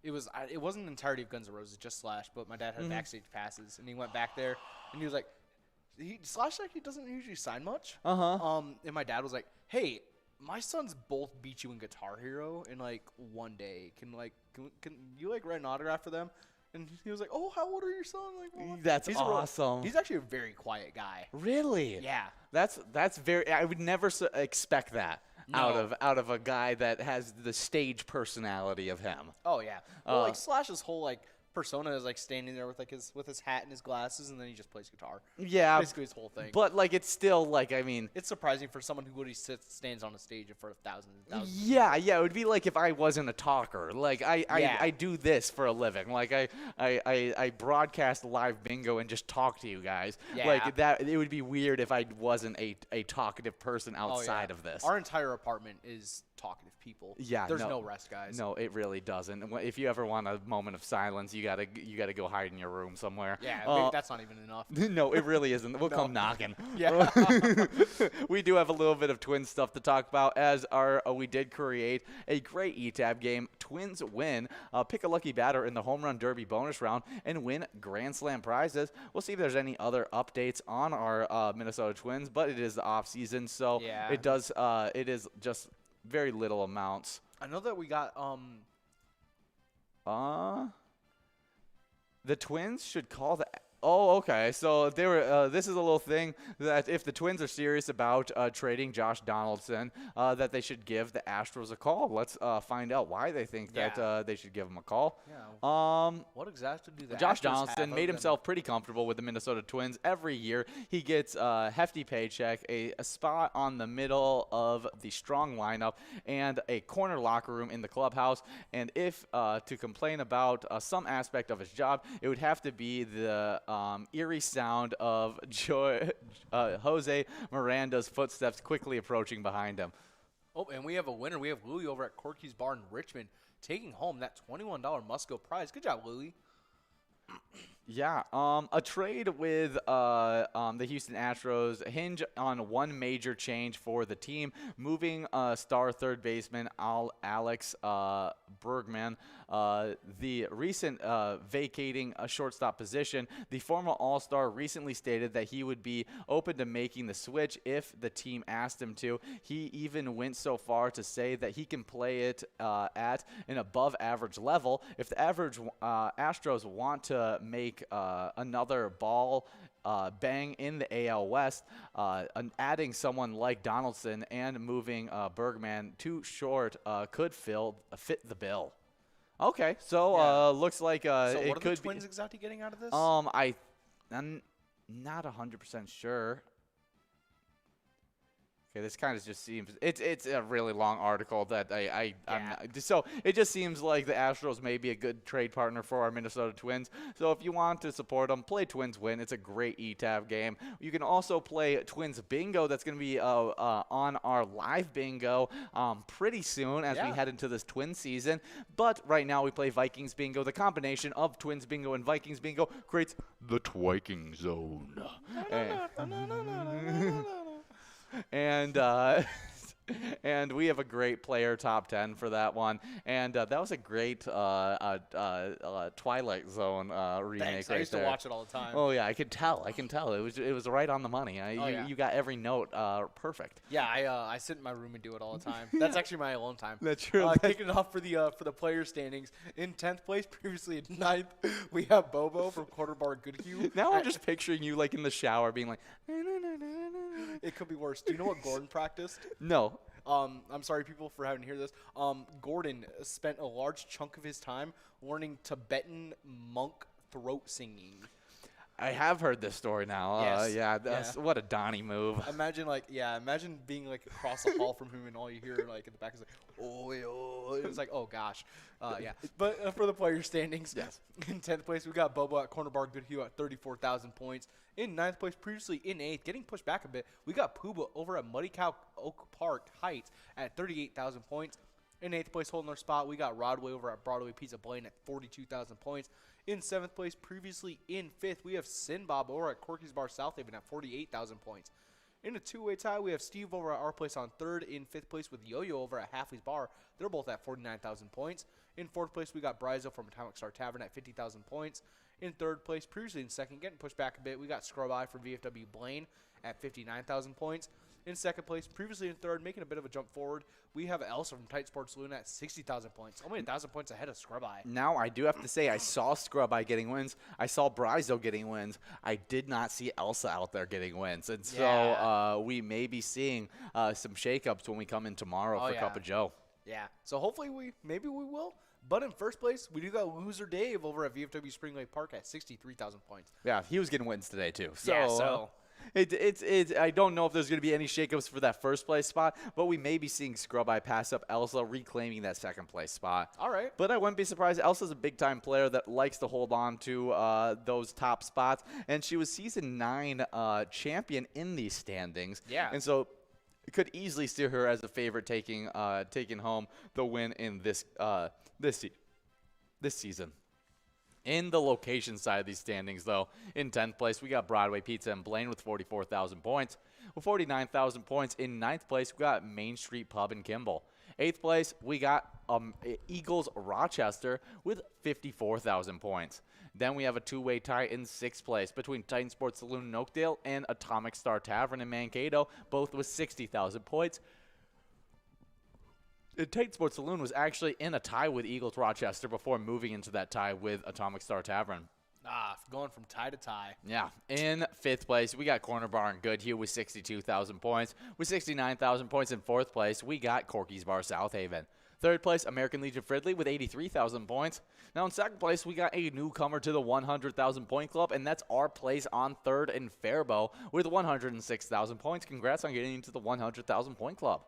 it wasn't the entirety of Guns N' Roses, just Slash. But my dad had backstage passes, and he went back there, and he was like, Slash like he doesn't usually sign much. And my dad was like, hey, my sons both beat you in Guitar Hero in like one day. Can you like write an autograph for them? And he was like, "Oh, how old are your sons?" Like, what? That's awesome. He's actually a very quiet guy. Really? Yeah. That's very. I would never expect that out of a guy that has the stage personality of him. Oh yeah. Well, like Slash's whole like persona is like standing there with like his hat and his glasses, and then he just plays guitar. Yeah, basically his whole thing. But like, it's still like, I mean, it's surprising for someone who literally stands on a stage for thousands and thousands. Yeah, it would be like if I wasn't a talker. Like I do this for a living. Like I broadcast live bingo and just talk to you guys. Yeah. Like that, it would be weird if I wasn't a talkative person outside of this. Our entire apartment is talkative people. Yeah, There's no rest, guys. No, it really doesn't. If you ever want a moment of silence, you gotta go hide in your room somewhere. Yeah, maybe that's not even enough. No, it really isn't. We'll come knocking. Yeah. We do have a little bit of Twins stuff to talk about, as we did create a great ETAB game. Twins win. Pick a lucky batter in the Home Run Derby bonus round and win Grand Slam prizes. We'll see if there's any other updates on our Minnesota Twins, but it is the off season, so Yeah. it is just very little amounts. I know that we got the Twins should call the. Oh, okay. So they were. This is a little thing that if the Twins are serious about trading Josh Donaldson, that they should give the Astros a call. Let's find out why they think that they should give him a call. Yeah. What exactly do the Josh Astros Donaldson have made of himself pretty comfortable with the Minnesota Twins. Every year he gets a hefty paycheck, a spot on the middle of the strong lineup, and a corner locker room in the clubhouse. And if to complain about some aspect of his job, it would have to be the eerie sound of Jose Miranda's footsteps quickly approaching behind him. Oh, and we have a winner. We have Louie over at Corky's Bar in Richmond taking home that $21 Musco prize. Good job, Louie. Yeah, a trade with the Houston Astros hinge on one major change for the team, moving star third baseman Alex Bergman. The recent vacating a shortstop position, the former All-Star recently stated that he would be open to making the switch if the team asked him to. He even went so far to say that he can play it at an above-average level. If the average Astros want to make another ball bang in the AL West, adding someone like Donaldson and moving Bergman too short could fit the bill. Okay, so looks like So it what are could the Twins exactly getting out of this? I'm not 100% sure. Okay, this kind of just seems it's a really long article that I'm not, so it just seems like the Astros may be a good trade partner for our Minnesota Twins. So if you want to support them, play Twins Win. It's a great ETAB game. You can also play Twins Bingo. That's going to be on our live bingo pretty soon as we head into this Twin season. But right now we play Vikings Bingo. The combination of Twins Bingo and Vikings Bingo creates the Twiking Zone. And we have a great player top 10 for that one. And that was a great Twilight Zone remake. Thanks. Right I used there. to watch it all the time. Oh yeah, I could tell. It was right on the money. You got every note perfect. Yeah, I sit in my room and do it all the time. That's actually my alone time. That's true. Kicking it off for the player standings. In 10th place, previously in 9th, we have Bobo from Quarter Bar Goodhue. Now I'm just picturing you like in the shower being like. It could be worse. Do you know what Gordon practiced? No. I'm sorry, people, for having to hear this. Gordon spent a large chunk of his time learning Tibetan monk throat singing. I have heard this story now. Yes. What a Donnie move. Imagine being like across the hall from him and all you hear like in the back is like, oh, it's like, oh gosh. But for the player standings, in 10th place, we got Bobo at Corner Bar Goodhue at 34,000 points. In 9th place, previously in 8th, getting pushed back a bit, we got Pooba over at Muddy Cow Oak Park Heights at 38,000 points. In 8th place, holding our spot, we got Rodway over at Broadway Pizza Blaine at 42,000 points. In 7th place, previously in 5th, we have Sin Bob over at Corky's Bar Southaven at 48,000 points. In a two-way tie, we have Steve over at our place on 3rd. In 5th place with Yo-Yo over at Halfley's Bar. They're both at 49,000 points. In 4th place, we got Brizo from Atomic Star Tavern at 50,000 points. In 3rd place, previously in 2nd, getting pushed back a bit, we got Scrub Eye from VFW Blaine at 59,000 points. In 2nd place, previously in 3rd, making a bit of a jump forward, we have Elsa from Tight Sports Luna at 60,000 points. Only 1,000 points ahead of Scrub Eye. Now, I do have to say, I saw Scrub Eye getting wins. I saw Brizo getting wins. I did not see Elsa out there getting wins. And so we may be seeing some shakeups when we come in tomorrow for Cup of Joe. Yeah. So hopefully maybe we will. But in first place, we do got Loser Dave over at VFW Spring Lake Park at 63,000 points. Yeah, he was getting wins today, too. So, I don't know if there's going to be any shakeups for that first place spot, but we may be seeing Scrub Eye pass up Elsa, reclaiming that second place spot. All right. But I wouldn't be surprised. Elsa's a big-time player that likes to hold on to those top spots, and she was Season 9 champion in these standings. Yeah. And so could easily steer her as a favorite taking home the win in this season. In the location side of these standings, though, in 10th place, we got Broadway Pizza and Blaine with 44,000 points. With 49,000 points in 9th place, we got Main Street Pub in Kimball. 8th place, we got Eagles Rochester with 54,000 points. Then we have a two-way tie in 6th place between Titan Sports Saloon in Oakdale and Atomic Star Tavern in Mankato, both with 60,000 points. Titan Sports Saloon was actually in a tie with Eagles Rochester before moving into that tie with Atomic Star Tavern. Going from tie to tie. Yeah. In 5th place, we got Corner Bar and Goodhue with 62,000 points. With 69,000 points in 4th place, we got Corky's Bar South Haven. 3rd place, American Legion Fridley with 83,000 points. Now in 2nd place, we got a newcomer to the 100,000 point club, and that's our place on 3rd in Faribault with 106,000 points. Congrats on getting into the 100,000 point club.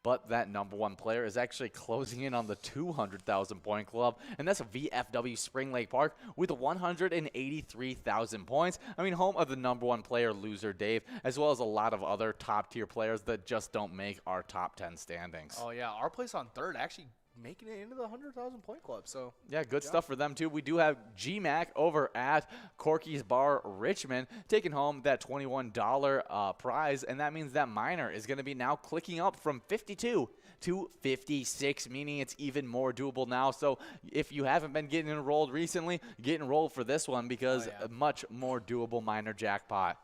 But that number 1 player is actually closing in on the 200,000 point club, and that's VFW Spring Lake Park with 183,000 points. I mean, home of the number 1 player, Loser Dave, as well as a lot of other top-tier players that just don't make our top 10 standings. Oh, yeah. Our place on 3rd actually making it into the 100,000 point club. So yeah, good stuff for them, too. We do have GMAC over at Corky's Bar Richmond taking home that $21 prize, and that means that minor is going to be now clicking up from 52 to 56, meaning it's even more doable now. So if you haven't been getting enrolled recently, get enrolled for this one because a much more doable minor jackpot.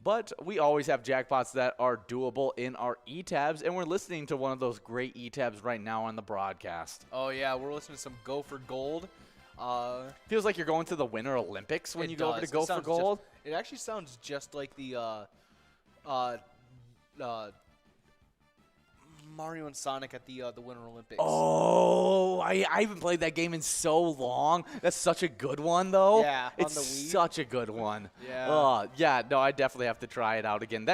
But we always have jackpots that are doable in our E-tabs, and we're listening to one of those great E-tabs right now on the broadcast. Oh, yeah, we're listening to some Go for Gold. Feels like you're going to the Winter Olympics when you go over to Go for Gold. It actually sounds just like the Mario and Sonic at the Winter Olympics. Oh, I haven't played that game in so long. That's such a good one, though. Yeah, it's on the Wii. Such a good one. Yeah. Yeah. No, I definitely have to try it out again.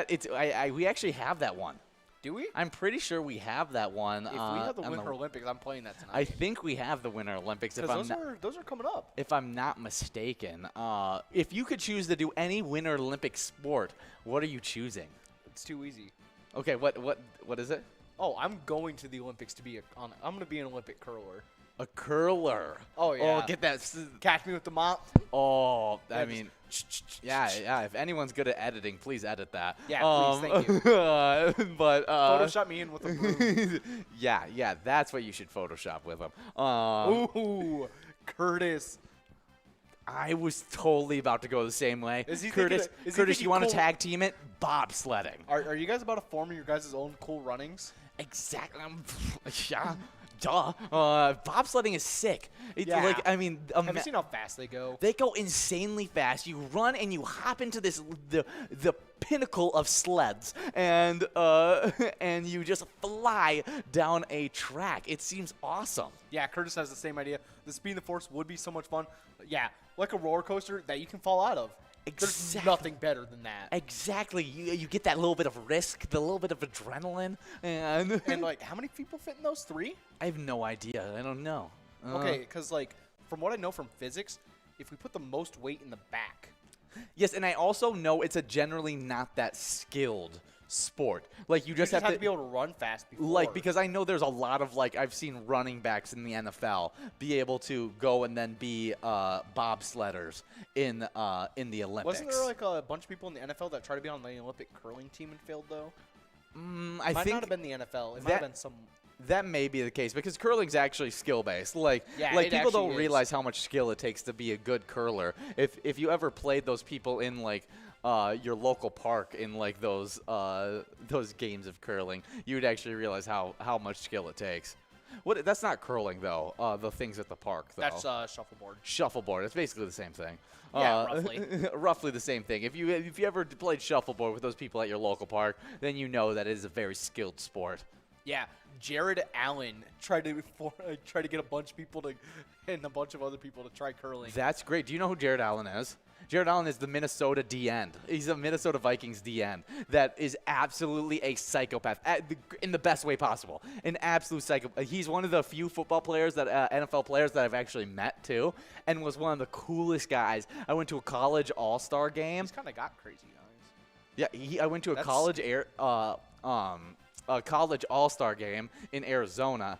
We actually have that one. Do we? I'm pretty sure we have that one. If we have the Winter Olympics, I'm playing that tonight. I think we have the Winter Olympics. Because those are coming up. If I'm not mistaken. If you could choose to do any Winter Olympic sport, what are you choosing? It's too easy. Okay, what is it? Oh, I'm going to the Olympics to be I'm going to be an Olympic curler. A curler. Oh, yeah. Oh, get that. Catch me with the mop. Oh, I mean, yeah. If anyone's good at editing, please edit that. Yeah, please, thank you. But Photoshop me in with a broom. yeah, that's what you should Photoshop with them. Ooh, Curtis. I was totally about to go the same way. Curtis, you want to tag team it? Bobsledding. Are you guys about to form your guys' own cool runnings? Exactly. Yeah. Duh. Bobsledding is sick. It's like, I mean, have you seen how fast they go? They go insanely fast. You run and you hop into the pinnacle of sleds, and you just fly down a track. It seems awesome. Yeah, Curtis has the same idea. The Speed and the Force would be so much fun. Yeah, like a roller coaster that you can fall out of. Exactly. There's nothing better than that. Exactly. You get that little bit of risk, the little bit of adrenaline, and like, how many people fit in those 3? I have no idea. I don't know. Okay, because like from what I know from physics, if we put the most weight in the back. Yes, and I also know it's a generally not that skilled sport. Like you just have to be able to run fast before. Like, because I know there's a lot of, like, I've seen running backs in the NFL be able to go and then be bobsledders in the Olympics. Wasn't there like a bunch of people in the NFL that tried to be on the Olympic curling team and failed though? I think might not have been the NFL. It might have been some. That may be the case because curling's actually skill-based. Like people don't realize how much skill it takes to be a good curler. If you ever played those people in like your local park in like those games of curling, you would actually realize how much skill it takes. That's not curling though. The things at the park though. That's shuffleboard. Shuffleboard. It's basically the same thing. Yeah, roughly. Roughly the same thing. If you ever played shuffleboard with those people at your local park, then you know that it is a very skilled sport. Yeah, Jared Allen tried to get a bunch of people and a bunch of other people to try curling. That's great. Do you know who Jared Allen is? Jared Allen is the Minnesota D-end. He's a Minnesota Vikings D-end that is absolutely a psychopath in the best way possible. An absolute psychopath. He's one of the few football players NFL players that I've actually met too, and was one of the coolest guys. I went to a college all-star game. He's kind of got crazy eyes. Yeah, I went to a college a college all-star game in Arizona.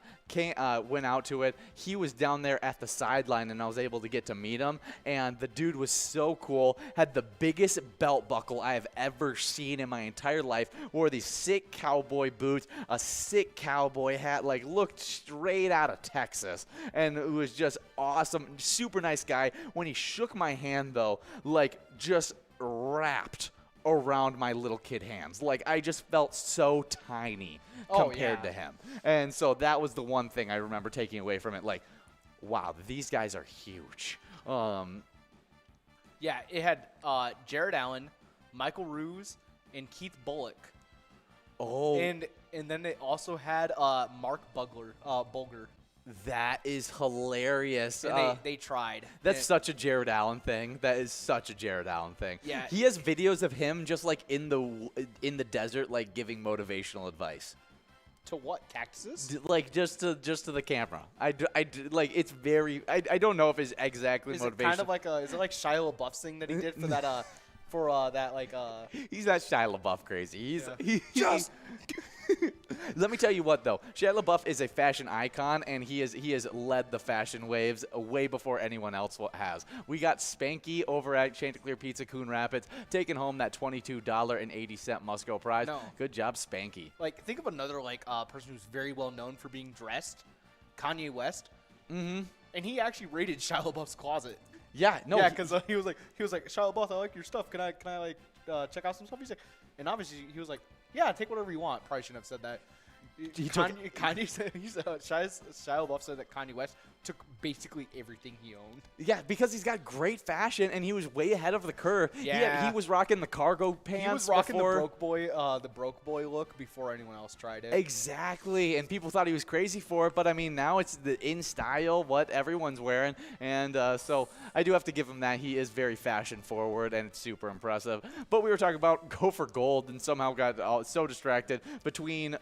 Went out to it. He was down there at the sideline, and I was able to get to meet him. And the dude was so cool. Had the biggest belt buckle I have ever seen in my entire life. Wore these sick cowboy boots, a sick cowboy hat, like looked straight out of Texas. And it was just awesome. Super nice guy. When he shook my hand, though, like just wrapped around my little kid hands. Like I just felt so tiny compared to him. And so that was the one thing I remember taking away from it. Like, wow, these guys are huge. Yeah, it had Jared Allen, Michael Ruse, and Keith Bullock. Oh. And then they also had Mark Bulger. That is hilarious. And they tried. That's such a Jared Allen thing. That is such a Jared Allen thing. Yeah. He has videos of him just like in the desert, like giving motivational advice. To what, cactuses? Like just to the camera. Like it's very. I don't know if it's exactly Is motivational. it kind of like is it like Shia LaBeouf's thing that he did for that He's not Shia LaBeouf crazy. Just Let me tell you what though, Shia LaBeouf is a fashion icon, and he has led the fashion waves way before anyone else has. We got Spanky over at Chanticleer Pizza, Coon Rapids, taking home that $22.80 must-go prize. No. Good job, Spanky. Like, think of another person who's very well known for being dressed, Kanye West. Mm-hmm. And he actually raided Shia LaBeouf's closet. Yeah, no. Yeah, because he was like, Shia LaBeouf, I like your stuff. Can I like check out some stuff? He's like, and obviously he was like, yeah, take whatever you want. Probably shouldn't have said that. Kanye said, Shia LaBeouf said that Kanye West took basically everything he owned. Yeah, because he's got great fashion, and he was way ahead of the curve. Yeah. He was rocking the cargo pants. He was rocking before. the broke boy look before anyone else tried it. Exactly, and people thought he was crazy for it, but I mean, now it's the in style, what everyone's wearing, and so I do have to give him that. He is very fashion forward, and it's super impressive. But we were talking about go for gold, and somehow got so distracted between.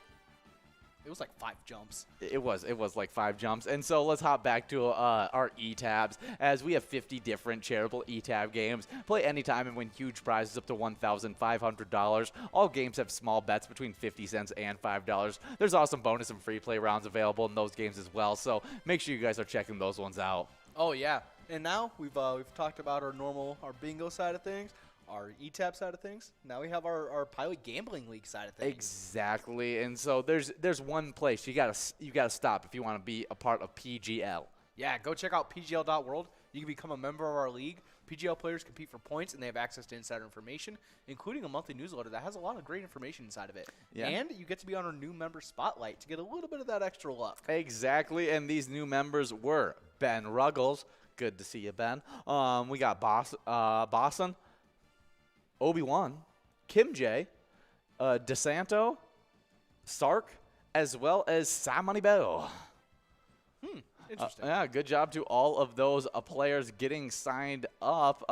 It was like 5 jumps. It was like 5 jumps. And so let's hop back to our E-tabs, as we have 50 different charitable E-tab games. Play anytime and win huge prizes up to $1,500. All games have small bets between 50 cents and $5. There's also bonus and free play rounds available in those games as well. So make sure you guys are checking those ones out. Oh yeah. And now we've talked about our bingo side of things, our E-tab side of things. Now we have our Pilot Gambling League side of things. Exactly. And so there's one place you gotta stop if you want to be a part of PGL. Yeah, go check out pgl.world. You can become a member of our league. PGL players compete for points, and they have access to insider information, including a monthly newsletter that has a lot of great information inside of it. Yeah. And you get to be on our new member spotlight to get a little bit of that extra luck. Exactly. And these new members were Ben Ruggles. Good to see you, Ben. We got Boston, Obi-Wan, Kim J, DeSanto, Sark, as well as Samani Bell. Interesting. Yeah, good job to all of those players getting signed up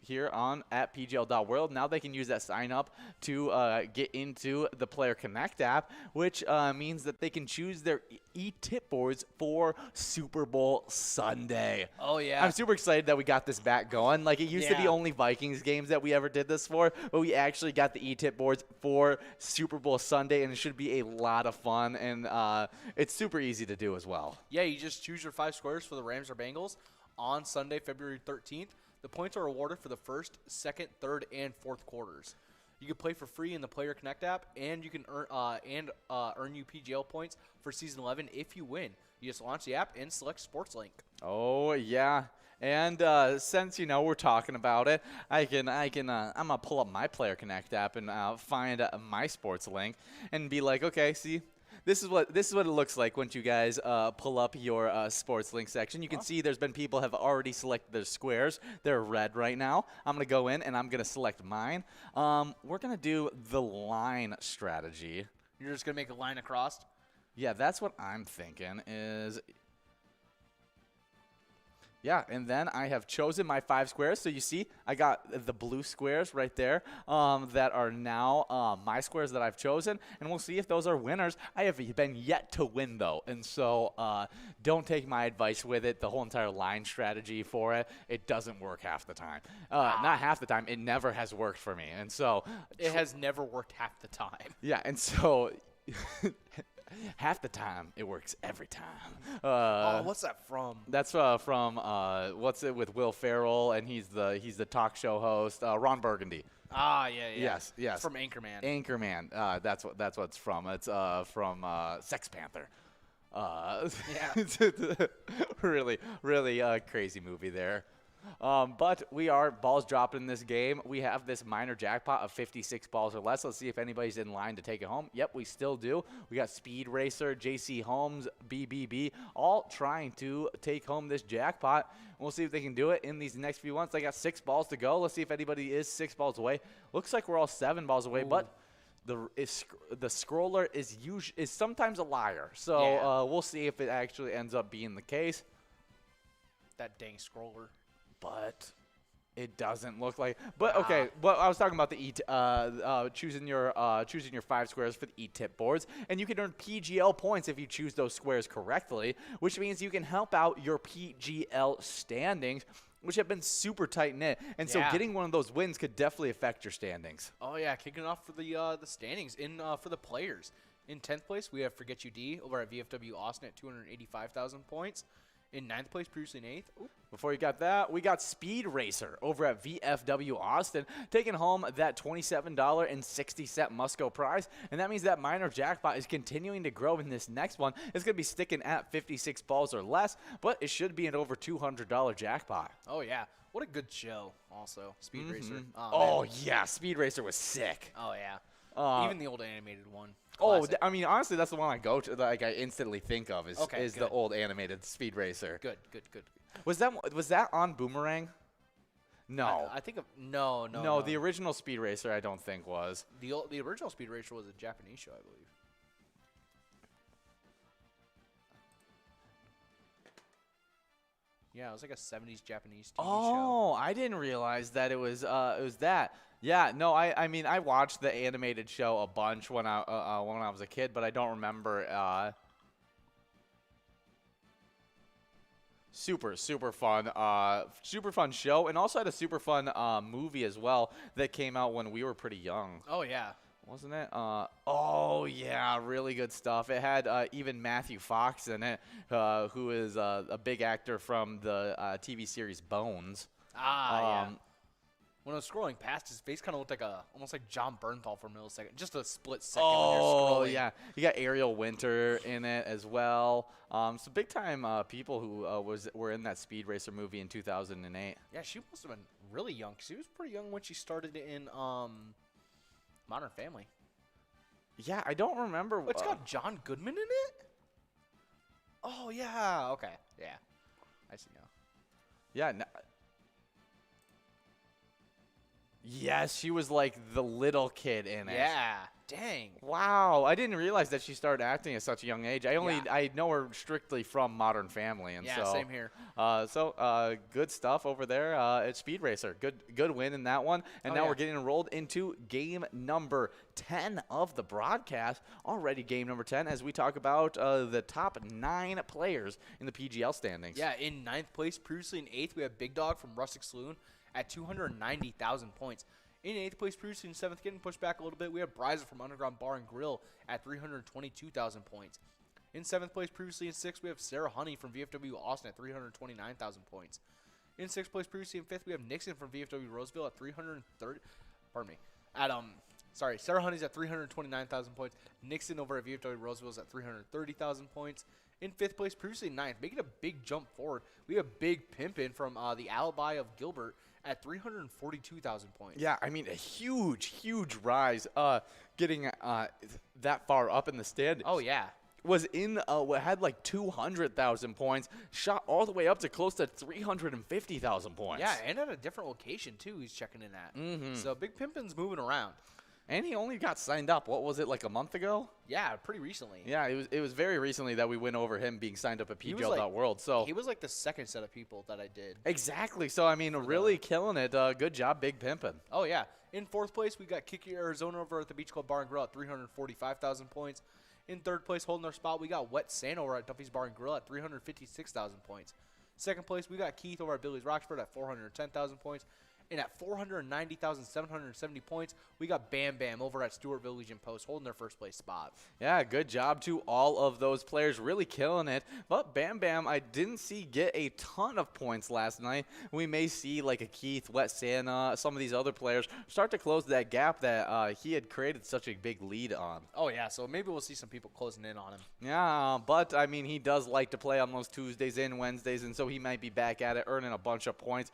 here at PGL.world. Now they can use that sign up to get into the Player Connect app, which means that they can choose their e-tip boards for Super Bowl Sunday. Oh, yeah. I'm super excited that we got this back going. Like, it used to be only Vikings games that we ever did this for, but we actually got the e-tip boards for Super Bowl Sunday, and it should be a lot of fun, and it's super easy to do as well. Yeah, you just choose your 5 squares for the Rams or Bengals on Sunday, February 13th. The points are awarded for the first, second, third, and fourth quarters. You can play for free in the Player Connect app, and you can earn you PGL points for Season 11 if you win. You just launch the app and select Sports Link. Oh yeah, and since we're talking about it, I'm gonna pull up my Player Connect app and find my Sports Link and be like, okay, see. This is what it looks like once you guys pull up your Sports Link section. You can see there's been people have already selected their squares. They're red right now. I'm going to go in and I'm going to select mine. We're going to do the line strategy. You're just going to make a line across? Yeah, that's what I'm thinking is... Yeah, and then I have chosen my 5 squares. So you see, I got the blue squares right there that are now my squares that I've chosen, and we'll see if those are winners. I have been yet to win, though, and so don't take my advice with it. The whole entire line strategy for it doesn't work half the time. Not half the time. It never has worked for me, and so it has never worked half the time. Yeah, and so half the time it works every time. What's that from? That's from what's it with Will Ferrell, and he's the talk show host, Ron Burgundy. Yeah. Yes. It's from Anchorman. Anchorman. That's what it's from. It's from Sex Panther. Yeah. Really crazy movie there. But we are balls dropping in this game. We have this minor jackpot of 56 balls or less. Let's see if anybody's in line to take it home. Yep, we still do. We got Speed Racer, JC Holmes, BBB, all trying to take home this jackpot. We'll see if they can do it in these next few ones. They got 6 balls to go. Let's see if anybody is 6 balls away. Looks like we're all 7 balls away, but the scroller is sometimes a liar. So we'll see if it actually ends up being the case. That dang scroller. But it doesn't look like. But okay, well, I was talking about the choosing your 5 squares for the E-tip boards, and you can earn PGL points if you choose those squares correctly, which means you can help out your PGL standings, which have been super tight knit, and so getting one of those wins could definitely affect your standings. Oh yeah, kicking off for the standings for the players. In 10th place, we have Forget You D over at VFW Austin at 285,000 points. In 9th place, previously in 8th. Before you got that, we got Speed Racer over at VFW Austin, taking home that $27.60 Musco prize. And that means that minor jackpot is continuing to grow in this next one. It's going to be sticking at 56 balls or less, but it should be an over $200 jackpot. Oh, yeah. What a good show, also. Speed Racer. Yeah. Speed Racer was sick. Oh, yeah. Even the old animated one. Classic. I mean, honestly, that's the one I go to. Like, I instantly think of is good. the old animated Speed Racer. Good. Was that on Boomerang? No. I think no. The original Speed Racer, I don't think was. The original Speed Racer was a Japanese show, I believe. Yeah, it was like a 70s Japanese TV show. Oh, I didn't realize that it was that. Yeah, no, I mean, I watched the animated show a bunch when I was a kid, but I don't remember. Super fun show, and also had a super fun movie as well that came out when we were pretty young. Oh yeah, wasn't it? Oh yeah, really good stuff. It had even Matthew Fox in it, who is a big actor from the TV series Bones. Yeah. When I was scrolling past, his face kind of looked like almost like John Bernthal for a millisecond, just a split second. When you're scrolling. Yeah, you got Ariel Winter in it as well. So big time people who were in that Speed Racer movie in 2008. Yeah, she must have been really young. She was pretty young when she started in Modern Family. Yeah, I don't remember. It's got John Goodman in it. Oh yeah, okay, yeah, I see now. Yeah. Yes, she was like the little kid in it. Yeah, dang. Wow, I didn't realize that she started acting at such a young age. I know her strictly from Modern Family, and yeah, same here. Good stuff over there at Speed Racer. Good win in that one, and now we're getting enrolled into game number 10 of the broadcast. Already game number 10 as we talk about the top 9 players in the PGL standings. Yeah, in 9th place, previously in 8th, we have Big Dog from Rustic Saloon at 290,000 points. In 8th place, previously in 7th, getting pushed back a little bit, we have Bryza from Underground Bar and Grill at 322,000 points. In 7th place, previously in 6th, we have Sarah Honey from VFW Austin at 329,000 points. In 6th place, previously in 5th, we have Nixon from VFW Roseville at 330. Pardon me. Sarah Honey's at 329,000 points. Nixon over at VFW Roseville is at 330,000 points. In 5th place, previously in 9th, making a big jump forward, we have Big Pimpin' from the Alibi of Gilbert at 342,000 points. Yeah, I mean, a huge rise getting that far up in the stand. Oh, yeah. Was in had like 200,000 points, shot all the way up to close to 350,000 points. Yeah, and at a different location, too, he's checking in at. Mm-hmm. So Big Pimpin's moving around. And he only got signed up, what was it, like a month ago? Yeah, pretty recently. Yeah, it was very recently that we went over him being signed up at PGL.World. So he was like the second set of people that I did. Exactly. So, I mean, really killing it. Good job, Big Pimpin'. Oh, yeah. In fourth place, we got Kiki Arizona over at the Beach Club Bar and Grill at 345,000 points. In third place, holding our spot, we got Wet Sand over at Duffy's Bar and Grill at 356,000 points. Second place, we got Keith over at Billy's Roxford at 410,000 points. And at 490,770 points, we got Bam Bam over at Stewartville Legion Post holding their first place spot. Yeah, good job to all of those players, really killing it. But Bam Bam, I didn't see get a ton of points last night. We may see like a Keith, Wet Santa, some of these other players start to close that gap that he had created such a big lead on. Oh, yeah, so maybe we'll see some people closing in on him. Yeah, but, I mean, he does like to play on those Tuesdays and Wednesdays, and so he might be back at it, earning a bunch of points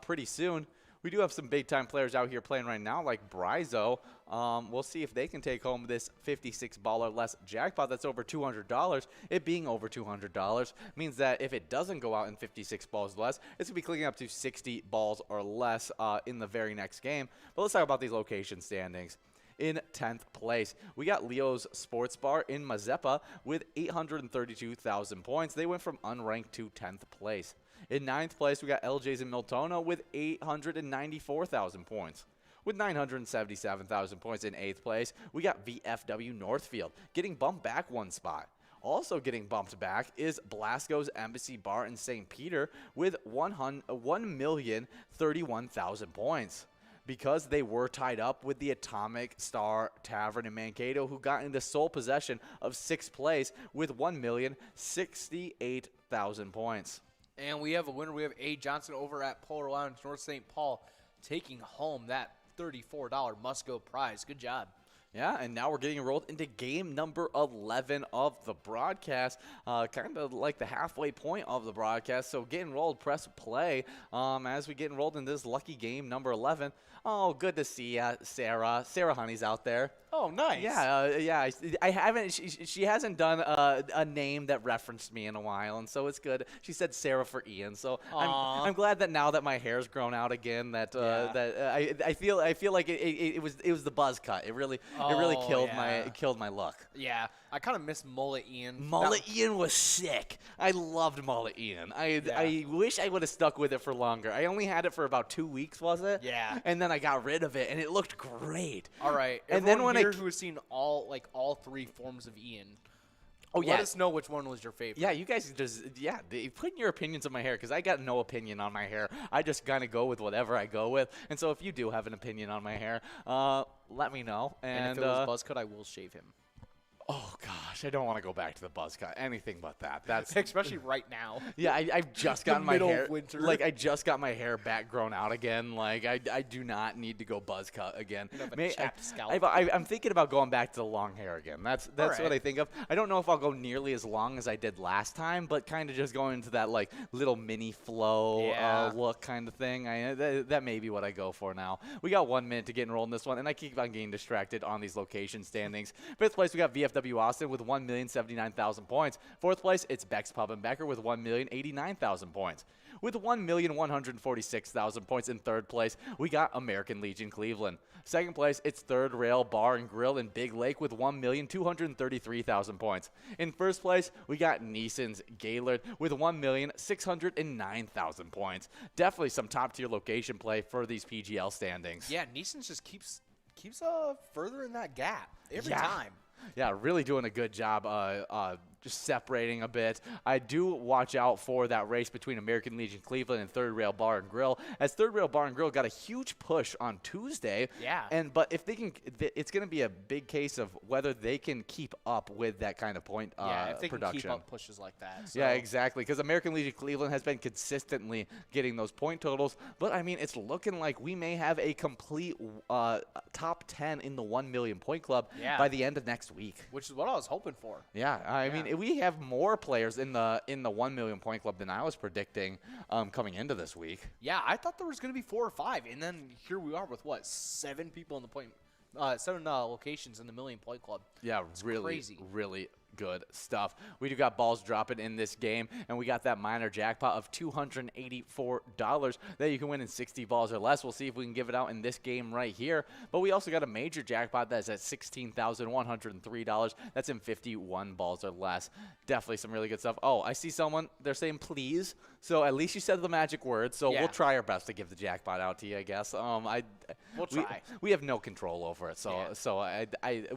pretty soon. We do have some big-time players out here playing right now, like Bryzo. We'll see if they can take home this 56 ball or less jackpot that's over $200. It being over $200 means that if it doesn't go out in 56 balls or less, it's going to be clicking up to 60 balls or less in the very next game. But let's talk about these location standings. In 10th place, we got Leo's Sports Bar in Mazeppa with 832,000 points. They went from unranked to 10th place. In 9th place, we got LJ's in Miltona with 894,000 points. With 977,000 points in 8th place, we got VFW Northfield getting bumped back one spot. Also getting bumped back is Blasco's Embassy Bar in St. Peter with 1,031,000 points. Because they were tied up with the Atomic Star Tavern in Mankato, who got into sole possession of 6th place with 1,068,000 points. And we have a winner. We have A. Johnson over at Polar Lounge, North St. Paul, taking home that $34 must-go prize. Good job. Yeah, and now we're getting enrolled into game number 11 of the broadcast, kind of like the halfway point of the broadcast. So get enrolled, press play as we get enrolled in this lucky game number 11. Oh, good to see ya, Sarah. Sarah Honey's out there. Oh, nice. Yeah, I haven't. She hasn't done a name that referenced me in a while, and so it's good. She said Sarah for Ian, so I'm glad that now that my hair's grown out again, that I feel like it was the buzz cut. It really killed my look. Yeah, I kind of miss Mullet Ian. Mullet Ian was sick. I loved Mullet Ian. I wish I would have stuck with it for longer. I only had it for about 2 weeks, was it? Yeah. And then I got rid of it, and it looked great. All right. And then when who has seen all three forms of Ian. Let us know which one was your favorite. Yeah, you guys just put in your opinions on my hair, because I got no opinion on my hair. I just kind of go with whatever I go with. And so if you do have an opinion on my hair, let me know. And if it was buzz cut, I will shave him. Oh gosh, I don't want to go back to the buzz cut. Anything but that. That's especially right now. Yeah, I've just gotten my hair. Of winter. Like I just got my hair back grown out again. Like I do not need to go buzz cut again. I'm thinking about going back to the long hair again. That's right. What I think of. I don't know if I'll go nearly as long as I did last time, but kind of just going into that like little mini flow look kind of thing. That may be what I go for now. We got 1 minute to get enrolled in this one, and I keep on getting distracted on these location standings. 5th place, we got VFW Austin with 1,079,000 points. 4th place, it's Beck's Pub and Becker with 1,089,000 points. With 1,146,000 points in 3rd place, we got American Legion Cleveland. 2nd place, it's Third Rail Bar and Grill in Big Lake with 1,233,000 points. In 1st place, we got Neeson's Gaylord with 1,609,000 points. Definitely some top-tier location play for these PGL standings. Yeah, Neeson's just keeps further in that gap every time. Yeah, really doing a good job just separating a bit. I do watch out for that race between American Legion Cleveland and Third Rail Bar and Grill, as Third Rail Bar and Grill got a huge push on Tuesday. Yeah. But if they can, it's going to be a big case of whether they can keep up with that kind of point if they production. Can keep up pushes like that. So. Yeah, exactly, because American Legion Cleveland has been consistently getting those point totals. But, I mean, it's looking like we may have a complete top 10 in the 1 million point club by the end of next week. Which is what I was hoping for. Yeah, I mean, we have more players in the 1 million point club than I was predicting coming into this week. Yeah, I thought there was going to be 4 or 5, and then here we are with 7 people in the point, 7 locations in the million point club. Yeah, it's really, crazy. really good stuff. We do got balls dropping in this game, and we got that minor jackpot of $284 that you can win in 60 balls or less. We'll see if we can give it out in this game right here. But we also got a major jackpot that's at $16,103. That's in 51 balls or less. Definitely some really good stuff. Oh, I see someone. They're saying please. So at least you said the magic word. So we'll try our best to give the jackpot out to you, I guess. We'll try. We have no control over it, so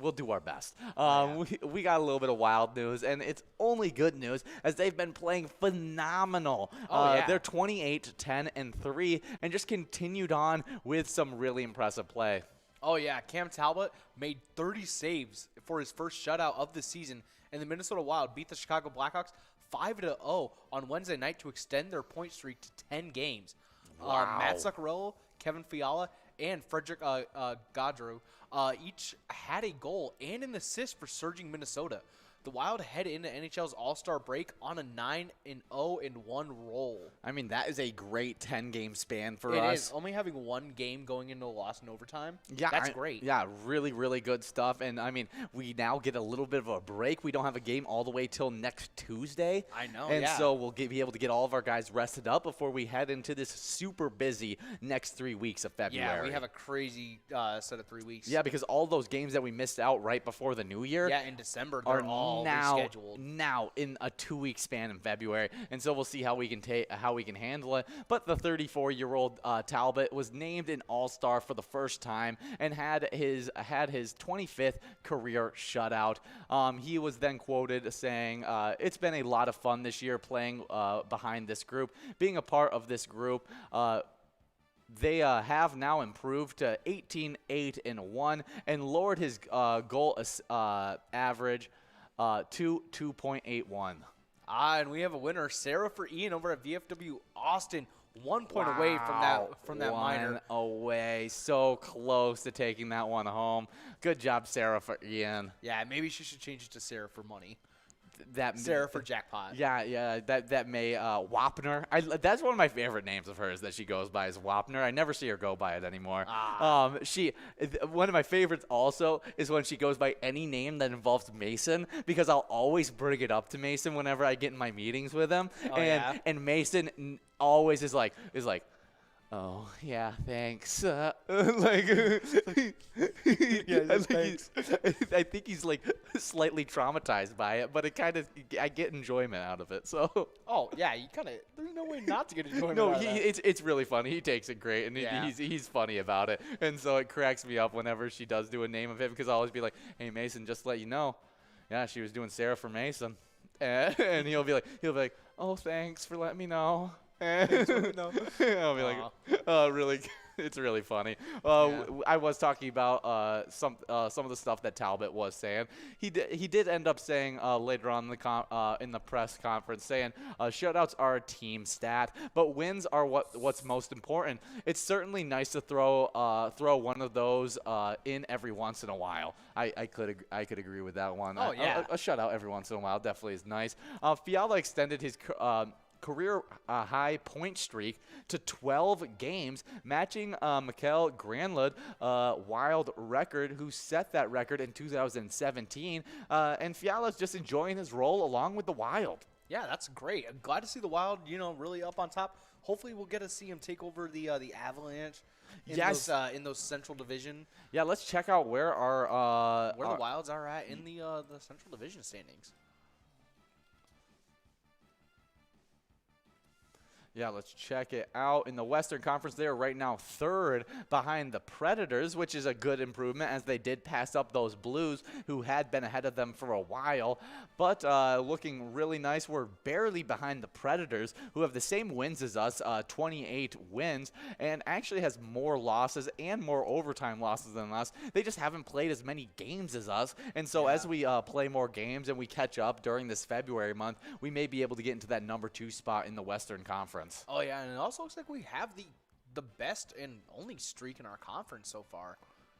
we'll do our best. Yeah. We got a little bit of wild news, and it's only good news as they've been playing phenomenal. They're 28-10-3, and just continued on with some really impressive play. Oh, yeah. Cam Talbot made 30 saves for his first shutout of the season, and the Minnesota Wild beat the Chicago Blackhawks 5-0 on Wednesday night to extend their point streak to 10 games. Wow. Matt Zuccarello, Kevin Fiala, and Frederick Gaudreau each had a goal and an assist for surging Minnesota. The Wild head into NHL's All-Star break on a 9-0-1 roll. I mean, that is a great 10-game span for us. It is. Only having one game going into a loss in overtime, yeah, that's great. Yeah, really, really good stuff. And, I mean, we now get a little bit of a break. We don't have a game all the way till next Tuesday. I know, And so we'll be able to get all of our guys rested up before we head into this super busy next 3 weeks of February. Yeah, we have a crazy set of 3 weeks. Yeah, because all those games that we missed out right before the new year in December, they're all rescheduled. Now in a 2-week span in February, and so we'll see how we can handle it. But the 34-year-old Talbot was named an All-Star for the first time and had his 25th career shutout. He was then quoted saying, "It's been a lot of fun this year playing behind this group, being a part of this group." They have now improved to 18-8-1 and lowered his goal average to 2.81. And we have a winner, Sarah for Ian over at VFW Austin, 1 point away from that minor. 1 away, so close to taking that one home. Good job, Sarah for Ian. Yeah, maybe she should change it to Sarah for money. That Sarah for jackpot. Yeah, that may Wapner. That's one of my favorite names of hers that she goes by is Wapner. I never see her go by it anymore. One of my favorites also is when she goes by any name that involves Mason, because I'll always bring it up to Mason whenever I get in my meetings with him, and Mason always is like, "Oh, yeah, thanks." I think he's like slightly traumatized by it, but I get enjoyment out of it. So. Oh yeah, there's no way not to get enjoyment. No, out of that. it's really funny. He takes it great, and he's funny about it, and so it cracks me up whenever she does do a name of it, because I'll always be like, "Hey Mason, just to let you know, yeah, she was doing Sarah for Mason," and he'll be like, "Oh, thanks for letting me know." I'll be like, "Oh, really?" It's really funny. I was talking about some of the stuff that Talbot was saying. He did end up saying later on in the press conference, saying shutouts are a team stat, but wins are what's most important. It's certainly nice to throw one of those in every once in a while. I could agree with that one. Oh yeah, a shutout every once in a while definitely is nice. Fiala extended his career high point streak to 12 games, matching Mikael Granlund Wild record, who set that record in 2017. And Fiala's just enjoying his role along with the Wild. Yeah, that's great. I'm glad to see the Wild, really up on top. Hopefully, we'll get to see him take over the Avalanche in those Central Division. Yeah, let's check out where the Wilds are at in the Central Division standings. Yeah, let's check it out. In the Western Conference, they are right now third behind the Predators, which is a good improvement as they did pass up those Blues, who had been ahead of them for a while. But looking really nice, we're barely behind the Predators, who have the same wins as us, 28 wins, and actually has more losses and more overtime losses than us. They just haven't played as many games as us. And so as we play more games and we catch up during this February month, we may be able to get into that number 2 spot in the Western Conference. Oh yeah, and it also looks like we have the best and only streak in our conference so far.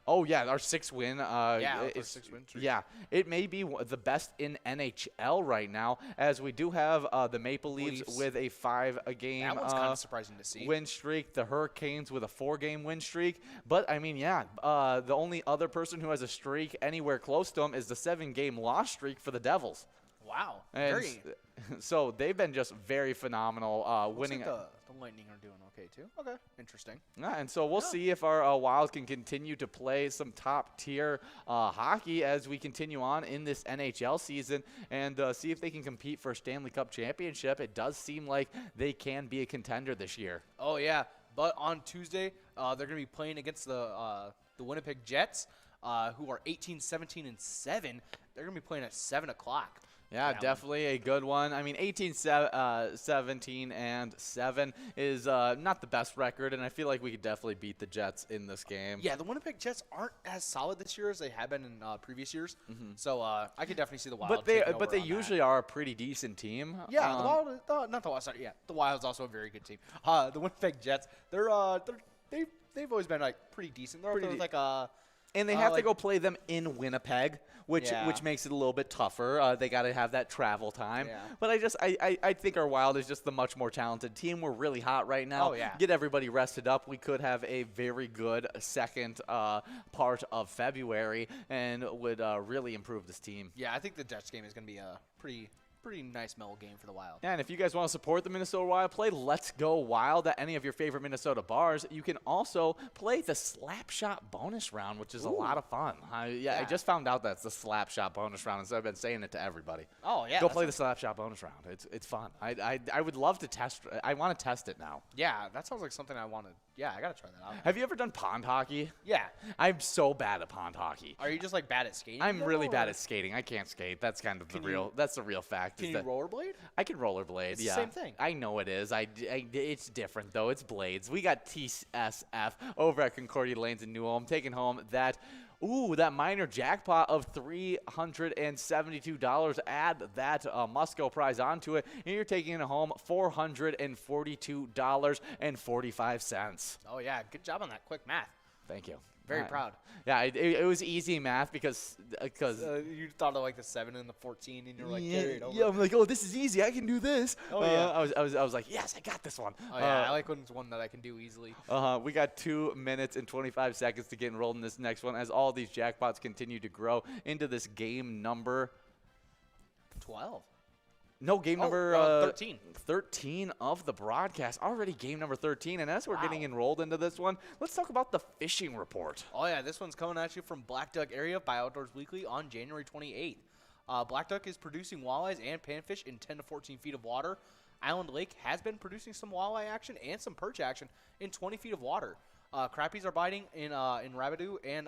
Oh yeah, our 6-win. Yeah, it's 6-win streak. Yeah, it may be the best in NHL right now, as we do have the Maple Leafs with a 5-game That one's kind of surprising to see. win streak. The Hurricanes with a 4-game win streak. But I mean, yeah, the only other person who has a streak anywhere close to them is the 7-game loss streak for the Devils. Wow. And so they've been just very phenomenal, winning. Like the Lightning are doing okay too. Okay, interesting. Yeah, and so we'll see if our Wild can continue to play some top-tier hockey as we continue on in this NHL season and see if they can compete for a Stanley Cup championship. It does seem like they can be a contender this year. Oh yeah, but on Tuesday they're going to be playing against the Winnipeg Jets, who are 18, 17, and 7. They're going to be playing at 7 o'clock. Yeah, definitely a good one. I mean, 18, 17, and 7 is not the best record, and I feel like we could definitely beat the Jets in this game. Yeah, the Winnipeg Jets aren't as solid this year as they have been in previous years, so I could definitely see the Wild. But they usually are a pretty decent team. Yeah, the Wild, not the Wild. Sorry, yeah, the Wild's also a very good team. The Winnipeg Jets, they've always been like pretty decent. They're pretty like and they have to go play them in Winnipeg, which makes it a little bit tougher. They got to have that travel time. Yeah. But I think our Wild is just the much more talented team. We're really hot right now. Oh, yeah. Get everybody rested up. We could have a very good second part of February and would really improve this team. Yeah, I think the Jets game is going to be a pretty nice mellow game for the Wild. And if you guys want to support the Minnesota Wild, play Let's Go Wild at any of your favorite Minnesota bars. You can also play the Slap Shot bonus round, which is a lot of fun. I just found out that's the Slap Shot bonus round, and so I've been saying it to everybody. Oh, yeah. Go play the Slap Shot bonus round. It's fun. I would love to test. I want to test it now. Yeah, that sounds like something I want to. Yeah, I got to try that out. Have you ever done pond hockey? Yeah. I'm so bad at pond hockey. Are you just like bad at skating? I'm really bad at skating. I can't skate. That's kind of that's the real fact. Can you rollerblade? I can rollerblade. It's the same thing. I know it is. It's different though. It's blades. We got TSF over at Concordia Lanes in New Ulm taking home that minor jackpot of $372. Add that Musco prize onto it, and you're taking it home $442.45. Oh yeah, good job on that quick math. Thank you. Very proud. Yeah, it was easy math because you thought of like the 7 and the 14, and you're like, carry it over. Yeah, I'm like, oh, this is easy. I can do this. Oh yeah. I was like, yes, I got this one. Oh yeah, I like when it's one that I can do easily. We got 2 minutes and 25 seconds to get enrolled in this next one as all these jackpots continue to grow into this game number 12. No, game number 13. 13 of the broadcast. Already game number 13. And as we're getting enrolled into this one, let's talk about the fishing report. Oh, yeah. This one's coming at you from Black Duck area by Outdoors Weekly on January 28th. Black Duck is producing walleyes and panfish in 10 to 14 feet of water. Island Lake has been producing some walleye action and some perch action in 20 feet of water. Crappies are biting in Rabidou and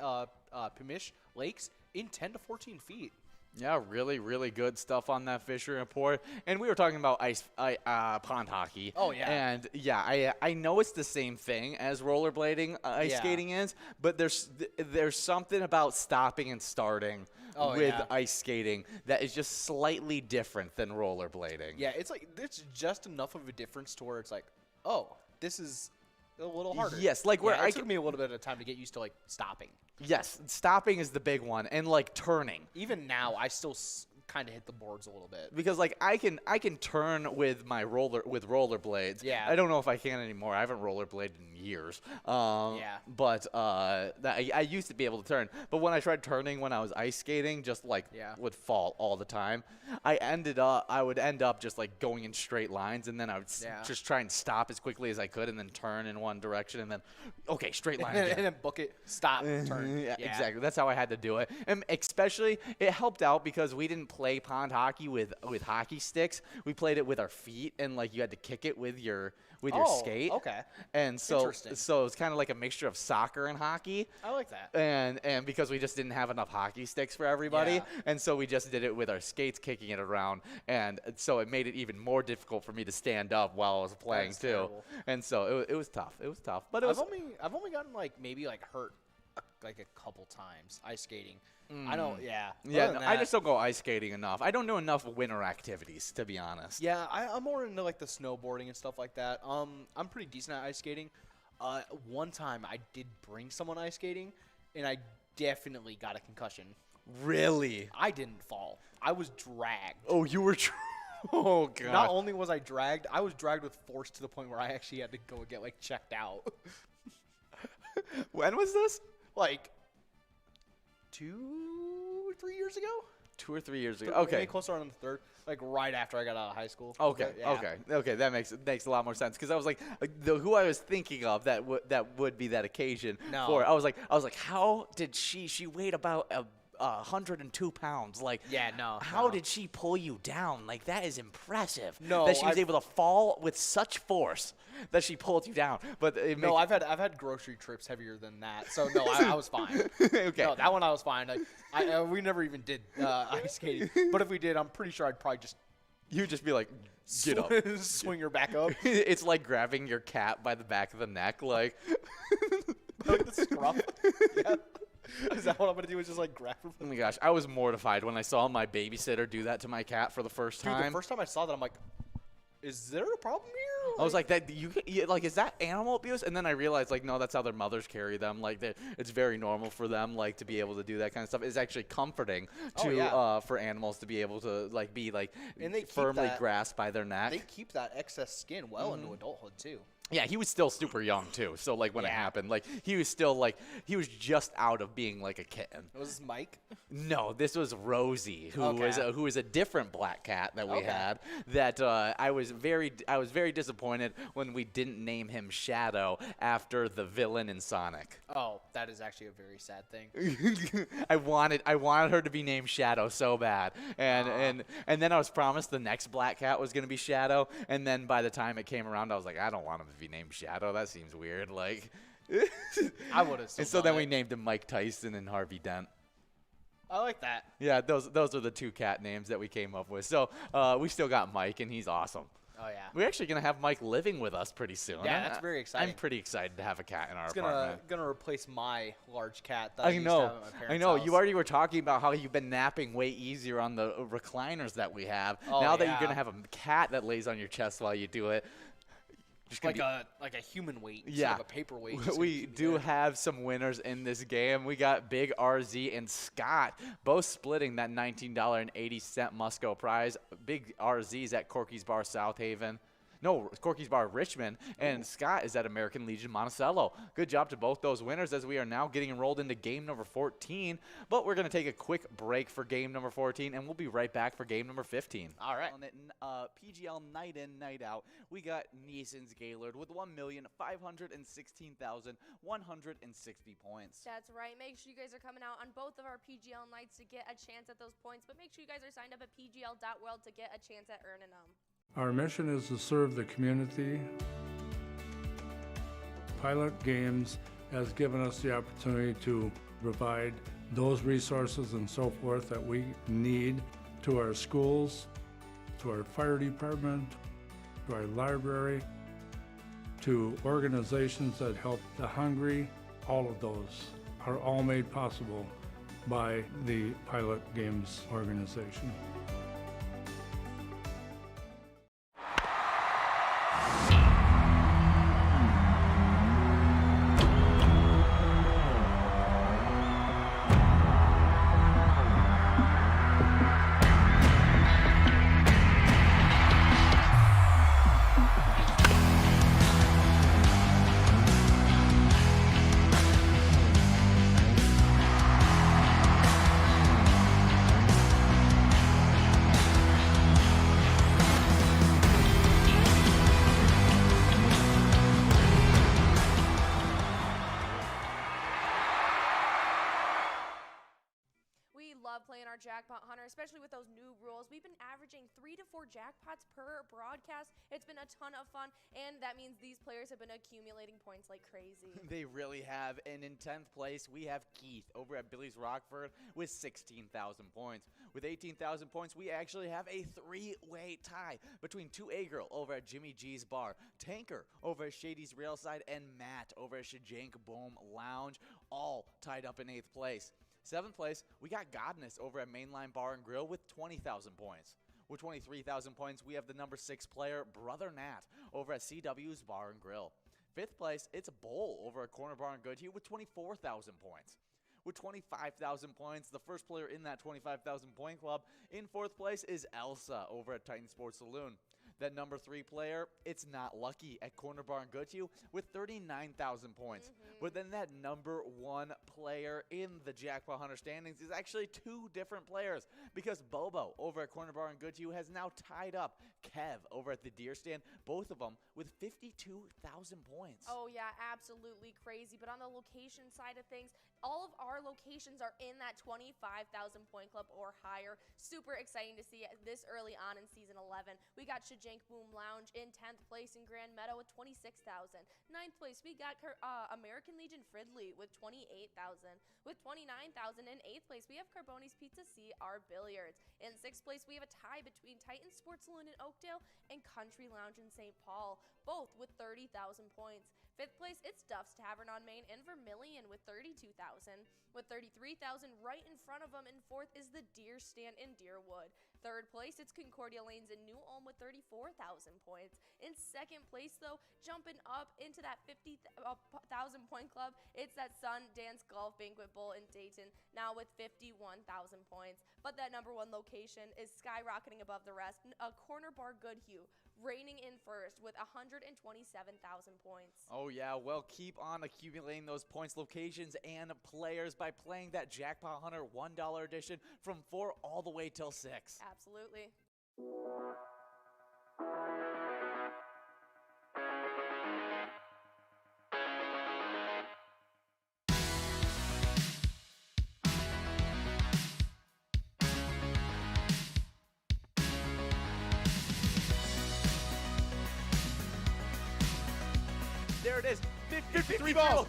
Pimish lakes in 10 to 14 feet. Yeah, really, really good stuff on that fishing report. And we were talking about pond hockey. Oh, yeah. And, yeah, I know it's the same thing as rollerblading, ice skating is, but there's something about stopping and starting with ice skating that is just slightly different than rollerblading. Yeah, it's like there's just enough of a difference to where it's like, oh, this is a little harder. Yes, like where it took me a little bit of time to get used to like stopping. Yes, stopping is the big one, and like turning. Even now, I still kind of hit the boards a little bit because like I can turn with my rollerblades. Yeah. I don't know if I can anymore. I haven't rollerbladed in years. But I used to be able to turn. But when I tried turning when I was ice skating, just like would fall all the time. I would end up just like going in straight lines, and then I would just try and stop as quickly as I could, and then turn in one direction, and then straight line again. And then book it, stop, turn. Yeah, exactly. That's how I had to do it. And especially it helped out because we didn't play pond hockey with hockey sticks. We played it with our feet, and like you had to kick it with your skate. Okay. And so it's kind of like a mixture of soccer and hockey. I like that. And because we just didn't have enough hockey sticks for everybody, and so we just did it with our skates kicking it around, and so it made it even more difficult for me to stand up while I was playing too. Terrible. And so it was tough. It was tough. But I've only gotten maybe hurt like a couple times ice skating. I don't. Yeah. Yeah. I just don't go ice skating enough. I don't know enough winter activities, to be honest. Yeah, I'm more into like the snowboarding and stuff like that. I'm pretty decent at ice skating. One time I did bring someone ice skating, and I definitely got a concussion. Really? I didn't fall. I was dragged. Oh, you were. Oh god. Not only was I was dragged with force to the point where I actually had to go and get like checked out. When was this? Like 2 or 3 years ago. 2 or 3 years ago. Maybe Okay. closer on the third, like right after I got out of high school. Okay. But, yeah. Okay. That makes a lot more sense because I was like who I was thinking of that would be that occasion No. for. I was like, how did she weighed about 102 pounds? Like, Yeah, no. how no. did she pull you down? Like, that is impressive. No, that she was I've- able to fall with such force that she pulled you down. But it No, I've had grocery trips heavier than that, so no, I was fine. okay. No, that one I was fine. Like, we never even did ice skating, but if we did, I'm pretty sure I'd probably just You'd just be like, get up. swing her back up. It's like grabbing your cat by the back of the neck, like. Like the scruff. Yeah. Is that what I'm gonna do? Is just like grab her? Oh my gosh, I was mortified when I saw my babysitter do that to my cat for the first Dude, time. the first time I saw that, I'm like, is there a problem here? I was like, that like, is that animal abuse? And then I realized, like, no, that's how their mothers carry them. Like, it's very normal for them, like, to be able to do that kind of stuff. It's actually comforting to for animals to be able to like be like And they keep firmly that- grasped by their neck. They keep that excess skin well into adulthood too. Yeah, he was still super young too. So like when it Yeah. happened, like he was still like he was just out of being like a kitten. Was this Mike? No, this was Rosie, who Okay. was a different black cat that we Okay. had. That I was very disappointed when we didn't name him Shadow after the villain in Sonic. Oh, that is actually a very sad thing. I wanted her to be named Shadow so bad, and then I was promised the next black cat was gonna be Shadow, and then by the time it came around, I was like, I don't want him to be named Shadow. That seems weird. Like, I would have. and so then we named him Mike Tyson and Harvey Dent. I like that. Yeah, those are the two cat names that we came up with. So we still got Mike, and he's awesome. Oh yeah. We're actually gonna have Mike living with us pretty soon. Yeah, that's very exciting. I'm pretty excited to have a cat in our It's apartment. gonna replace my large cat that I I used to know. have at my parents' I know. house. You already were talking about how you've been napping way easier on the recliners that we have. Oh, Now that you're yeah. gonna have a cat that lays on your chest while you do it. Just gonna like a human weight, Yeah. instead of a paperweight. just gonna we keep me do there. have some winners in this game. We got Big RZ and Scott both splitting that $19.80 Musco prize. Big RZ's at Corky's Bar South Haven. No, Corky's Bar Richmond, and Scott is at American Legion Monticello. Good job to both those winners as we are now getting enrolled into game number 14. But we're going to take a quick break for game number 14, and we'll be right back for game number 15. All right. On it, PGL Night In, Night Out, we got Neeson's Gaylord with 1,516,160 points. That's right. Make sure you guys are coming out on both of our PGL nights to get a chance at those points. But make sure you guys are signed up at pgl.world to get a chance at earning them. Our mission is to serve the community. Pilot Games has given us the opportunity to provide those resources and so forth that we need to our schools, to our fire department, to our library, to organizations that help the hungry. All of those are all made possible by the Pilot Games organization. We love playing our Jackpot Hunter, especially with those new rules. We've been averaging 3 to 4 jackpots per broadcast. It's been a ton of fun, and that means these players have been accumulating points like crazy. They really have. And in 10th place, we have Keith over at Billy's Rockford with 16,000 points. With 18,000 points, we actually have a three-way tie between 2A Girl over at Jimmy G's Bar, Tanker over at Shady's Railside, and Matt over at Shajank Boom Lounge, all tied up in 8th place. 7th place, we got Godness over at Mainline Bar and Grill with 20,000 points. With 23,000 points, we have the number 6 player, Brother Nat, over at CW's Bar and Grill. 5th place, it's Bowl over at Corner Bar and Goodhue with 24,000 points. with 25,000 points. The first player in that 25,000 point club. In fourth place is Elsa over at Titan Sports Saloon. That number 3 player, it's not Lucky at Corner Bar and Goodhue with 39,000 points. But then that number 1 player in the Jackpot Hunter standings is actually 2 different players, because Bobo over at Corner Bar and Goodhue has now tied up Kev over at the Deer Stand, both of them with 52,000 points. Oh yeah, absolutely crazy. But on the location side of things, all of our locations are in that 25,000 point club or higher. Super exciting to see this early on in season 11. We got Shajank Boom Lounge in 10th place in Grand Meadow with 26,000. 9th place, we got American Legion Fridley with 28,000. With 29,000 in 8th place, we have Carboni's Pizza CR Billiards. In 6th place, we have a tie between Titan Sports Saloon in Oakdale and Country Lounge in St. Paul, both with 30,000 points. 5th place, it's Duff's Tavern on Main in Vermilion with 32,000. With 33,000 right in front of them. In 4th is the Deer Stand in Deerwood. 3rd place, it's Concordia Lanes in New Ulm with 34,000 points. In 2nd place, though, jumping up into that 50,000 point club, it's that Sundance Golf Banquet Bowl in Dayton, now with 51,000 points. But that number 1 location is skyrocketing above the rest. A Corner Bar Goodhue reigning in first with 127,000 points. Oh yeah, well, keep on accumulating those points, locations, and players by playing that Jackpot Hunter $1 edition from 4 all the way till 6. Absolutely. There it is, 53 balls.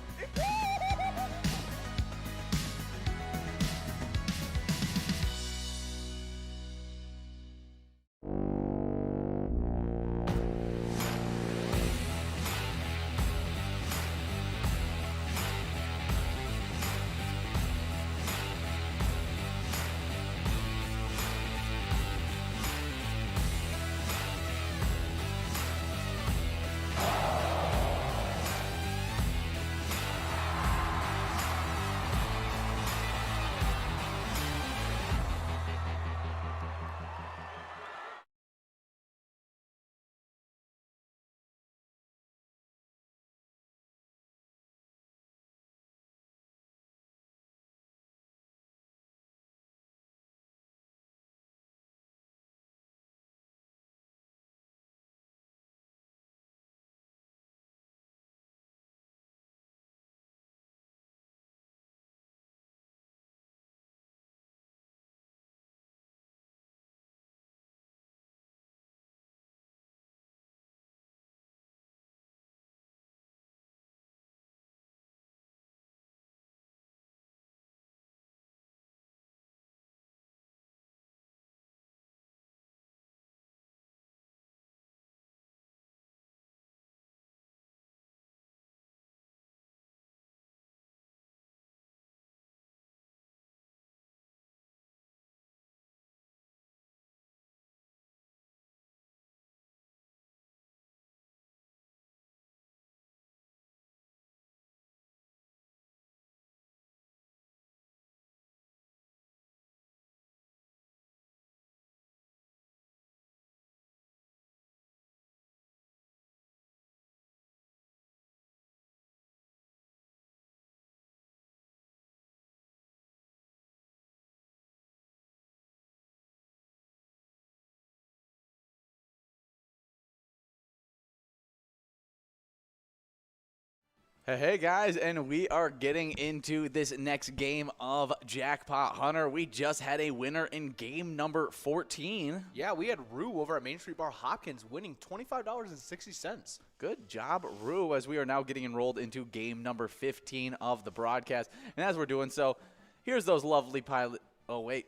Hey guys, and we are getting into this next game of Jackpot Hunter. We just had a winner in game number 14. Yeah, we had Rue over at Main Street Bar Hopkins winning $25.60. Good job, Rue, as we are now getting enrolled into game number 15 of the broadcast. And as we're doing so, here's those lovely pilot. Oh, wait.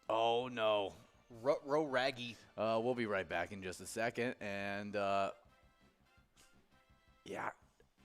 Oh, no. Row Raggy. We'll be right back in just a second. And, yeah.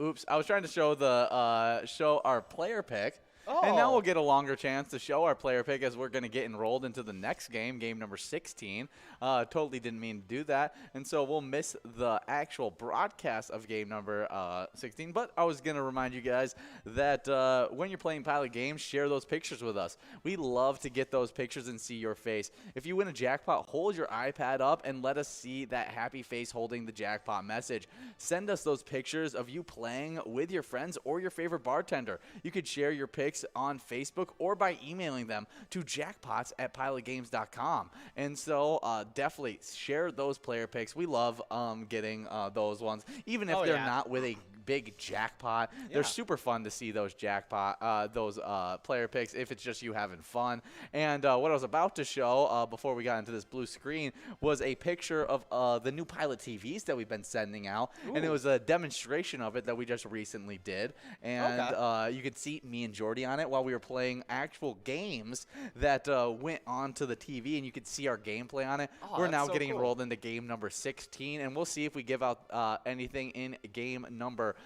Oops, I was trying to show the show our player pick, And now Oh. we'll get a longer chance to show our player pick as we're going to get enrolled into the next game, game number 16. Totally didn't mean to do that. And so we'll miss the actual broadcast of game number 16. But I was going to remind you guys that when you're playing Pilot games, share those pictures with us. We love to get those pictures and see your face. If you win a jackpot, hold your iPad up and let us see that happy face holding the jackpot message. Send us those pictures of you playing with your friends or your favorite bartender. You could share your pics on Facebook or by emailing them to jackpots@pilotgames.com. And so definitely share those player picks. We love getting those ones, even if they're not with a big jackpot. They're super fun to see those those player picks if it's just you having fun. And what I was about to show before we got into this blue screen was a picture of the new Pilot TVs that we've been sending out. Ooh. And it was a demonstration of it that we just recently did. And you could see me and Jordy on it while we were playing actual games that went onto the TV, and you could see our gameplay on it. We're now getting enrolled into game number 16, and we'll see if we give out anything in game number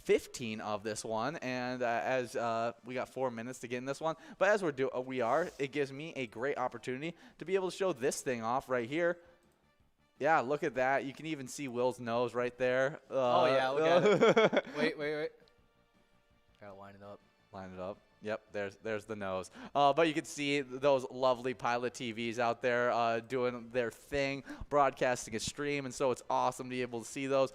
15 of this one. And as we got 4 minutes to get in this one, but as it gives me a great opportunity to be able to show this thing off right here. Yeah, look at that. You can even see Will's nose right there. Look at it. Wait. Gotta line it up. Line it up. Yep, there's the nose. But you can see those lovely Pilot TVs out there doing their thing, broadcasting a stream, and so it's awesome to be able to see those.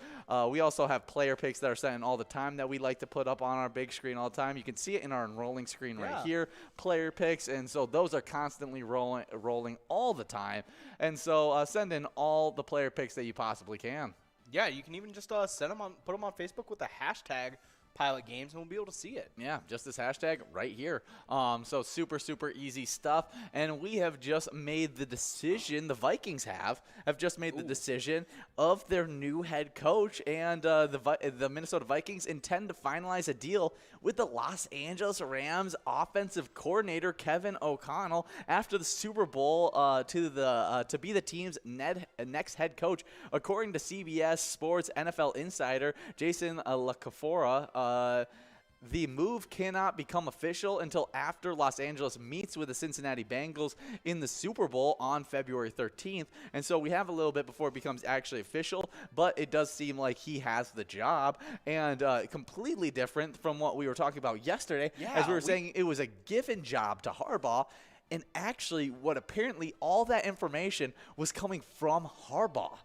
We also have player picks that are sent in all the time that we like to put up on our big screen all the time. You can see it in our enrolling screen right here, player picks, and so those are constantly rolling all the time. And so send in all the player picks that you possibly can. Yeah, you can even just put them on Facebook with the hashtag Pilot Games, and we'll be able to see it. Yeah, just this hashtag right here. So super easy stuff. And we have just made the decision, the Vikings have just made the decision of their new head coach. And the Minnesota Vikings intend to finalize a deal with the Los Angeles Rams offensive coordinator Kevin O'Connell after the Super Bowl to be the team's next head coach. According to CBS Sports NFL insider Jason LaCafora, the move cannot become official until after Los Angeles meets with the Cincinnati Bengals in the Super Bowl on February 13th. And so we have a little bit before it becomes actually official, but it does seem like he has the job. And completely different from what we were talking about yesterday, as we were saying it was a given job to Harbaugh. And actually what apparently all that information was coming from Harbaugh.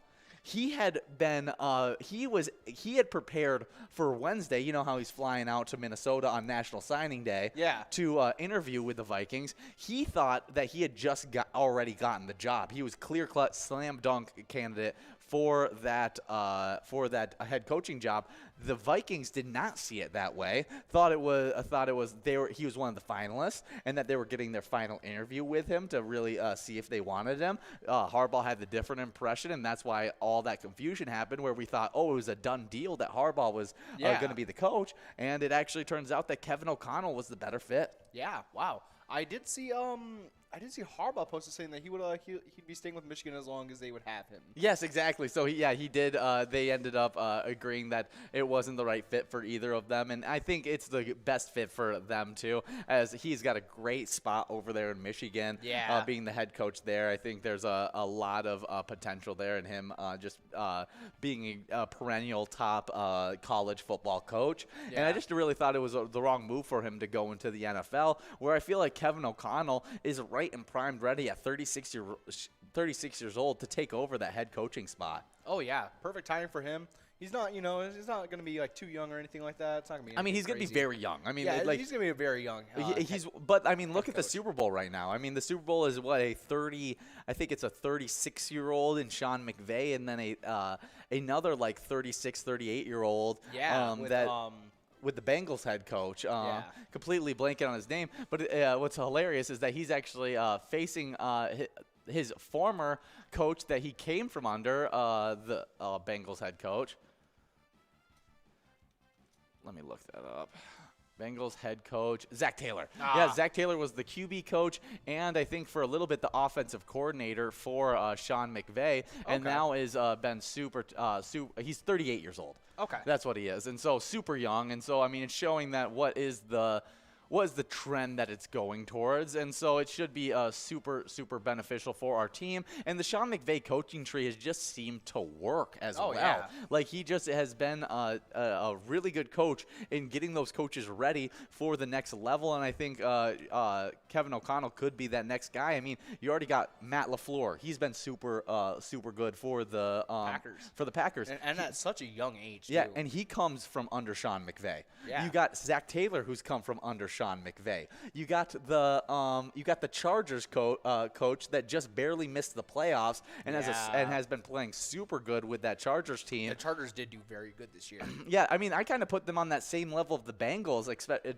He had been he had prepared for Wednesday. You know how he's flying out to Minnesota on National Signing Day to interview with the Vikings. He thought that he had just already gotten the job. He was clear-cut slam dunk candidate for that head coaching job. The Vikings did not see it that way. He was one of the finalists, and that they were getting their final interview with him to really see if they wanted him. Harbaugh had the different impression, and that's why all that confusion happened, where we thought, it was a done deal that Harbaugh was going to be the coach, and it actually turns out that Kevin O'Connell was the better fit. Yeah, wow. I did see Harbaugh posted saying that he'd be staying with Michigan as long as they would have him. Yes, exactly. So he did. They ended up agreeing that it wasn't the right fit for either of them, and I think it's the best fit for them too, as he's got a great spot over there in Michigan. Yeah. Being the head coach there, I think there's a lot of potential there in him just being a perennial top college football coach. Yeah. And I just really thought it was the wrong move for him to go into the NFL, where I feel like Kevin O'Connell is right and primed ready at 36 years old to take over that head coaching spot. Oh yeah, perfect timing for him. He's not going to be like too young or anything like that. It's not going to be. He's going to be very young. He's going to be a very young. Look at the Super Bowl right now. The Super Bowl is I think it's a 36-year-old in Sean McVay, and then another like 36, 38-year-old. Yeah. With the Bengals head coach, completely blanking on his name. But what's hilarious is that he's actually facing his former coach that he came from under, the Bengals head coach. Let me look that up. Bengals head coach, Zach Taylor. Yeah, Zach Taylor was the QB coach, and I think for a little bit the offensive coordinator for Sean McVay, and now is been he's 38 years old. Okay. That's what he is, and so super young, and so it's showing that what is the was the trend that it's going towards, and so it should be super, super beneficial for our team. And the Sean McVay coaching tree has just seemed to work as well. Yeah. Like, he just has been a really good coach in getting those coaches ready for the next level, and I think Kevin O'Connell could be that next guy. I mean, you already got Matt LaFleur. He's been super good for the Packers. For the Packers. And at such a young age, Yeah, too. and he comes from under Sean McVay. Yeah. You got Zach Taylor, who's come from under Sean McVay. You got the Chargers coach that just barely missed the playoffs and has been playing super good with that Chargers team. The Chargers did do very good this year. Yeah, I mean, I kind of put them on that same level of the Bengals,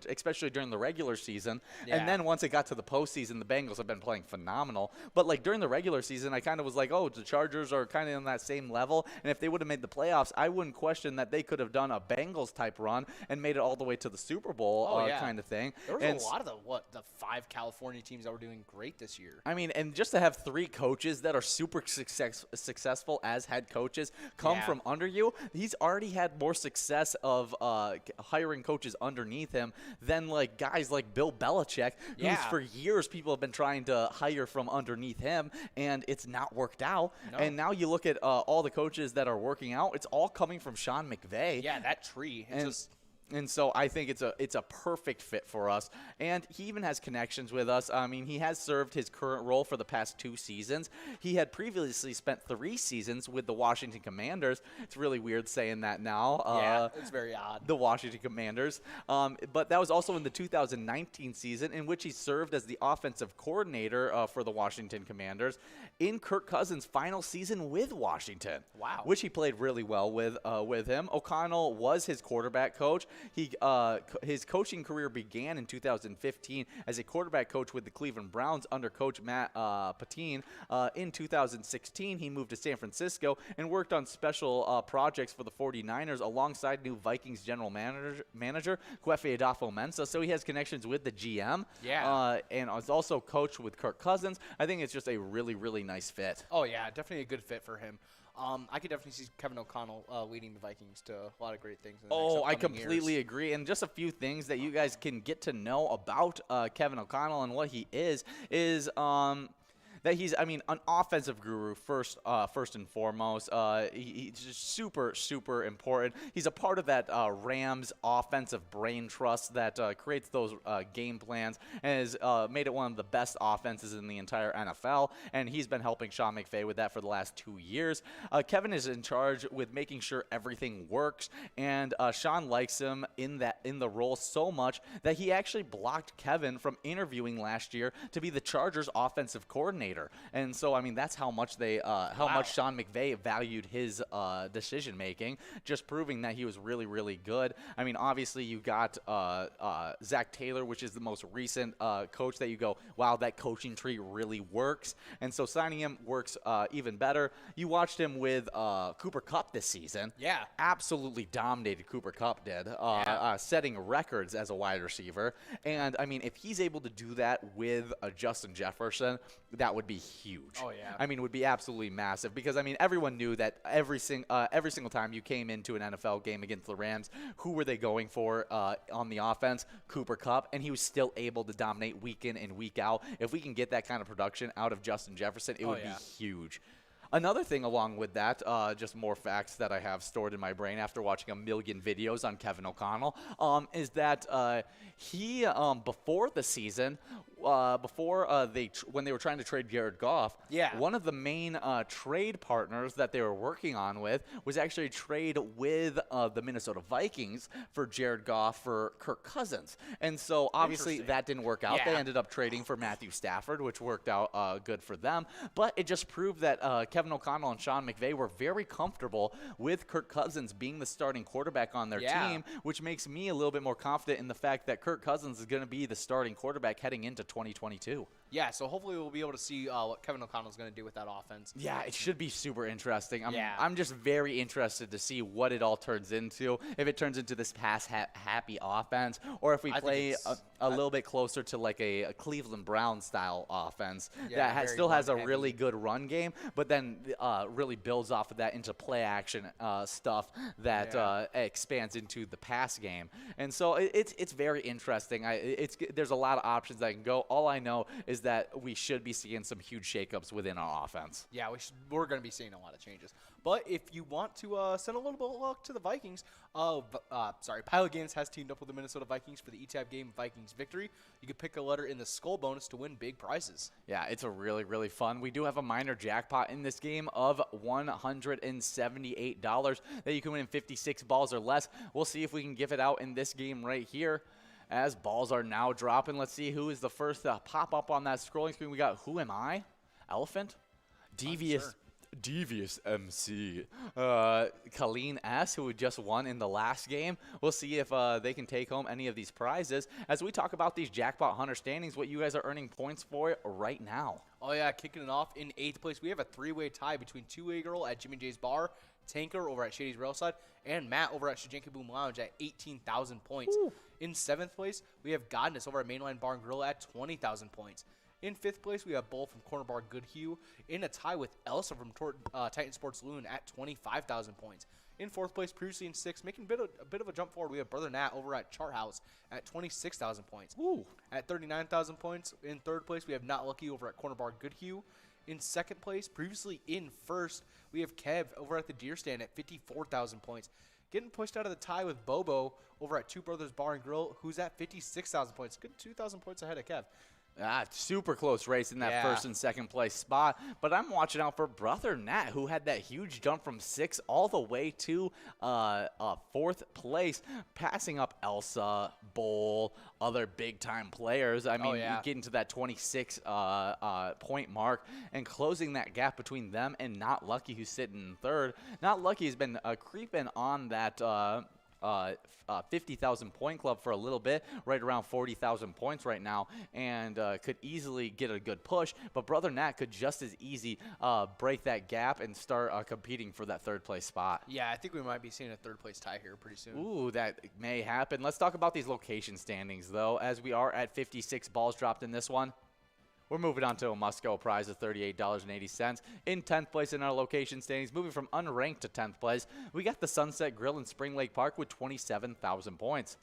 especially during the regular season. Yeah. And then once it got to the postseason, the Bengals have been playing phenomenal. But like during the regular season, I kind of was like, oh, the Chargers are kind of on that same level. And if they would have made the playoffs, I wouldn't question that they could have done a Bengals type run and made it all the way to the Super Bowl kind of thing. There was a lot of the 5 California teams that were doing great this year. I mean, and just to have 3 coaches that are super successful as head coaches come from under you, he's already had more success of hiring coaches underneath him than like guys like Bill Belichick, who's for years people have been trying to hire from underneath him, and it's not worked out. No. And now you look at all the coaches that are working out; it's all coming from Sean McVay. Yeah, that tree. And so I think it's a perfect fit for us. And he even has connections with us. I mean, he has served his current role for the past 2 seasons. He had previously spent 3 seasons with the Washington Commanders. It's really weird saying that now. Yeah, it's very odd. The Washington Commanders. But that was also in the 2019 season, in which he served as the offensive coordinator for the Washington Commanders in Kirk Cousins' final season with Washington. Wow. Which he played really well with him. O'Connell was his quarterback coach. His coaching career began in 2015 as a quarterback coach with the Cleveland Browns under Coach Matt Patine. In 2016, he moved to San Francisco and worked on special projects for the 49ers alongside new Vikings general manager Kwefe Adafo-Mensah. So he has connections with the GM. Yeah. And was also coached with Kirk Cousins. I think it's just a really, really nice fit. Oh, yeah, definitely a good fit for him. I could definitely see Kevin O'Connell leading the Vikings to a lot of great things in the next I upcoming completely years. agree. And just a few things that you guys can get to know about Kevin O'Connell and what he is that he's, I mean, an offensive guru first and foremost. He's just super, super important. He's a part of that Rams offensive brain trust that creates those game plans and has made it one of the best offenses in the entire NFL. And he's been helping Sean McVay with that for the last 2 years. Kevin is in charge with making sure everything works, and Sean likes him in the role so much that he actually blocked Kevin from interviewing last year to be the Chargers offensive coordinator. And so, I mean, that's how much much Sean McVay valued his decision making, just proving that he was really, really good. I mean, obviously you got Zach Taylor, which is the most recent coach that you go, wow, that coaching tree really works. And so signing him works even better. You watched him with Cooper Kupp this season. Yeah. Absolutely dominated Cooper Kupp did, setting records as a wide receiver. And, I mean, if he's able to do that with Justin Jefferson, that would be huge. Oh, yeah. I mean, it would be absolutely massive because, I mean, everyone knew that every single time you came into an NFL game against the Rams, who were they going for on the offense? Cooper Kupp, and he was still able to dominate week in and week out. If we can get that kind of production out of Justin Jefferson, it would be huge. Another thing along with that, just more facts that I have stored in my brain after watching a million videos on Kevin O'Connell, is that he, before the season, when they were trying to trade Jared Goff, one of the main trade partners that they were working on with was actually a trade with the Minnesota Vikings for Jared Goff for Kirk Cousins. And so obviously that didn't work out. They ended up trading for Matthew Stafford, which worked out good for them. But it just proved that Kevin O'Connell and Sean McVay were very comfortable with Kirk Cousins being the starting quarterback on their team, which makes me a little bit more confident in the fact that Kirk Cousins is going to be the starting quarterback heading into 2022. Yeah, so hopefully we'll be able to see what Kevin O'Connell's going to do with that offense. Yeah, it should be super interesting. Yeah. I'm just very interested to see what it all turns into. If it turns into this pass-happy offense, or if we play a little bit closer to like a Cleveland Brown style offense that still has a really good run game, but then really builds off of that into play action stuff that expands into the pass game. And so it's very interesting. There's a lot of options that can go. All I know is that we should be seeing some huge shakeups within our offense. Yeah, we're going to be seeing a lot of changes. But if you want to send a little bit of luck to the Vikings, Pilot Games has teamed up with the Minnesota Vikings for the E-Type game Vikings victory. You can pick a letter in the skull bonus to win big prizes. Yeah, it's a really, really fun. We do have a minor jackpot in this game of $178 that you can win in 56 balls or less. We'll see if we can give it out in this game right here. As balls are now dropping, let's see who is the first to pop up on that scrolling screen. We got Who Am I? Elephant? Devious MC. Colleen S., who just won in the last game. We'll see if they can take home any of these prizes. As we talk about these Jackpot Hunter standings, what you guys are earning points for right now. Oh, yeah, kicking it off in 8th place. We have a 3-way tie between Two-Way Girl at Jimmy J's Bar, Tanker over at Shady's Railside, and Matt over at Shajanka Boom Lounge at 18,000 points. Ooh. In 7th place, we have Godness over at Mainline Bar and Grill at 20,000 points. In 5th place, we have Bull from Corner Bar Good Hue in a tie with Elsa from Titan Sports Saloon at 25,000 points. In 4th place, previously in 6th, making a bit of a jump forward, we have Brother Nat over at Chart House at 26,000 points. Ooh. At 39,000 points. In 3rd place, we have Not Lucky over at Corner Bar Good Hue. In 2nd place, previously in 1st, we have Kev over at the Deer Stand at 54,000 points. Getting pushed out of the tie with Bobo over at Two Brothers Bar and Grill, who's at 56,000 points. Good 2,000 points ahead of Kev. Super close race in that 1st and 2nd place spot. But I'm watching out for Brother Nat, who had that huge jump from 6th all the way to 4th place, passing up Elsa, Bowl, other big-time players. I mean, you get into that 26 point mark and closing that gap between them and Not Lucky, who's sitting in 3rd. Not Lucky has been creeping on that 50,000 point club for a little bit, right around 40,000 points right now, and could easily get a good push, but Brother Nat could just as easy break that gap and start competing for that 3rd place spot. Yeah, I think we might be seeing a 3rd place tie here pretty soon. Ooh, that may happen. Let's talk about these location standings, though, as we are at 56 balls dropped in this one. We're moving on to a must-go prize of $38.80. In 10th place in our location standings, moving from unranked to 10th place, we got the Sunset Grill in Spring Lake Park with 27,000 points.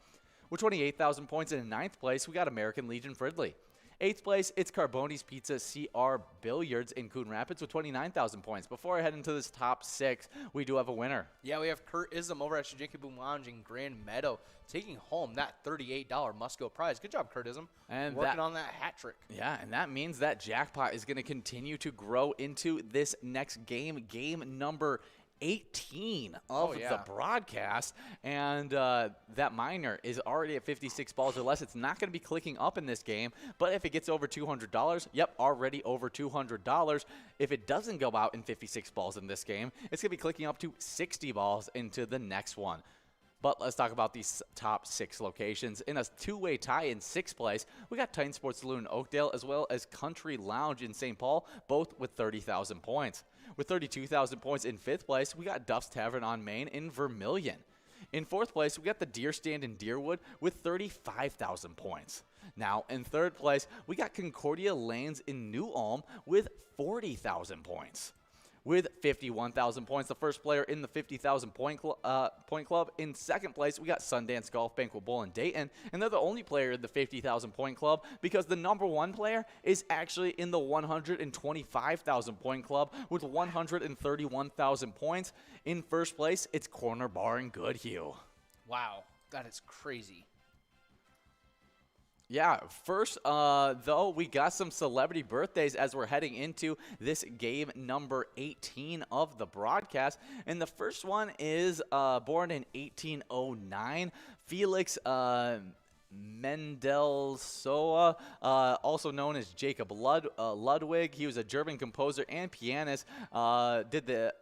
With 28,000 points in 9th place, we got American Legion Fridley. 8th place, it's Carboni's Pizza CR Billiards in Coon Rapids with 29,000 points. Before I head into this top 6, we do have a winner. Yeah, we have Kurt Ism over at Shajanka Boom Lounge in Grand Meadow taking home that $38 must-go prize. Good job, Kurt Ism. And working on that hat trick. Yeah, and that means that jackpot is going to continue to grow into this next game, game number 18 of the broadcast, and that minor is already at 56 balls or less. It's not going to be clicking up in this game, but if it gets over $200, already over $200. If it doesn't go out in 56 balls in this game, it's going to be clicking up to 60 balls into the next one. But let's talk about these top 6 locations. In a 2-way tie in 6th place, we got Titan Sports Saloon in Oakdale, as well as Country Lounge in St. Paul, both with 30,000 points. With 32,000 points in 5th place, we got Duff's Tavern on Main in Vermilion. In 4th place, we got the Deer Stand in Deerwood with 35,000 points. Now, in 3rd place, we got Concordia Lanes in New Ulm with 40,000 points. With 51,000 points, the first player in the 50,000 point club. In 2nd place, we got Sundance Golf Banquet Bowl in Dayton, and they're the only player in the 50,000 point club because the number 1 player is actually in the 125,000 point club with 131,000 points. In 1st place, it's Corner Bar in Goodhue. Wow, that is crazy. Yeah, first, though, we got some celebrity birthdays as we're heading into this game number 18 of the broadcast. And the first one is born in 1809, Felix Mendelssohn, also known as Jacob Ludwig. He was a German composer and pianist, did the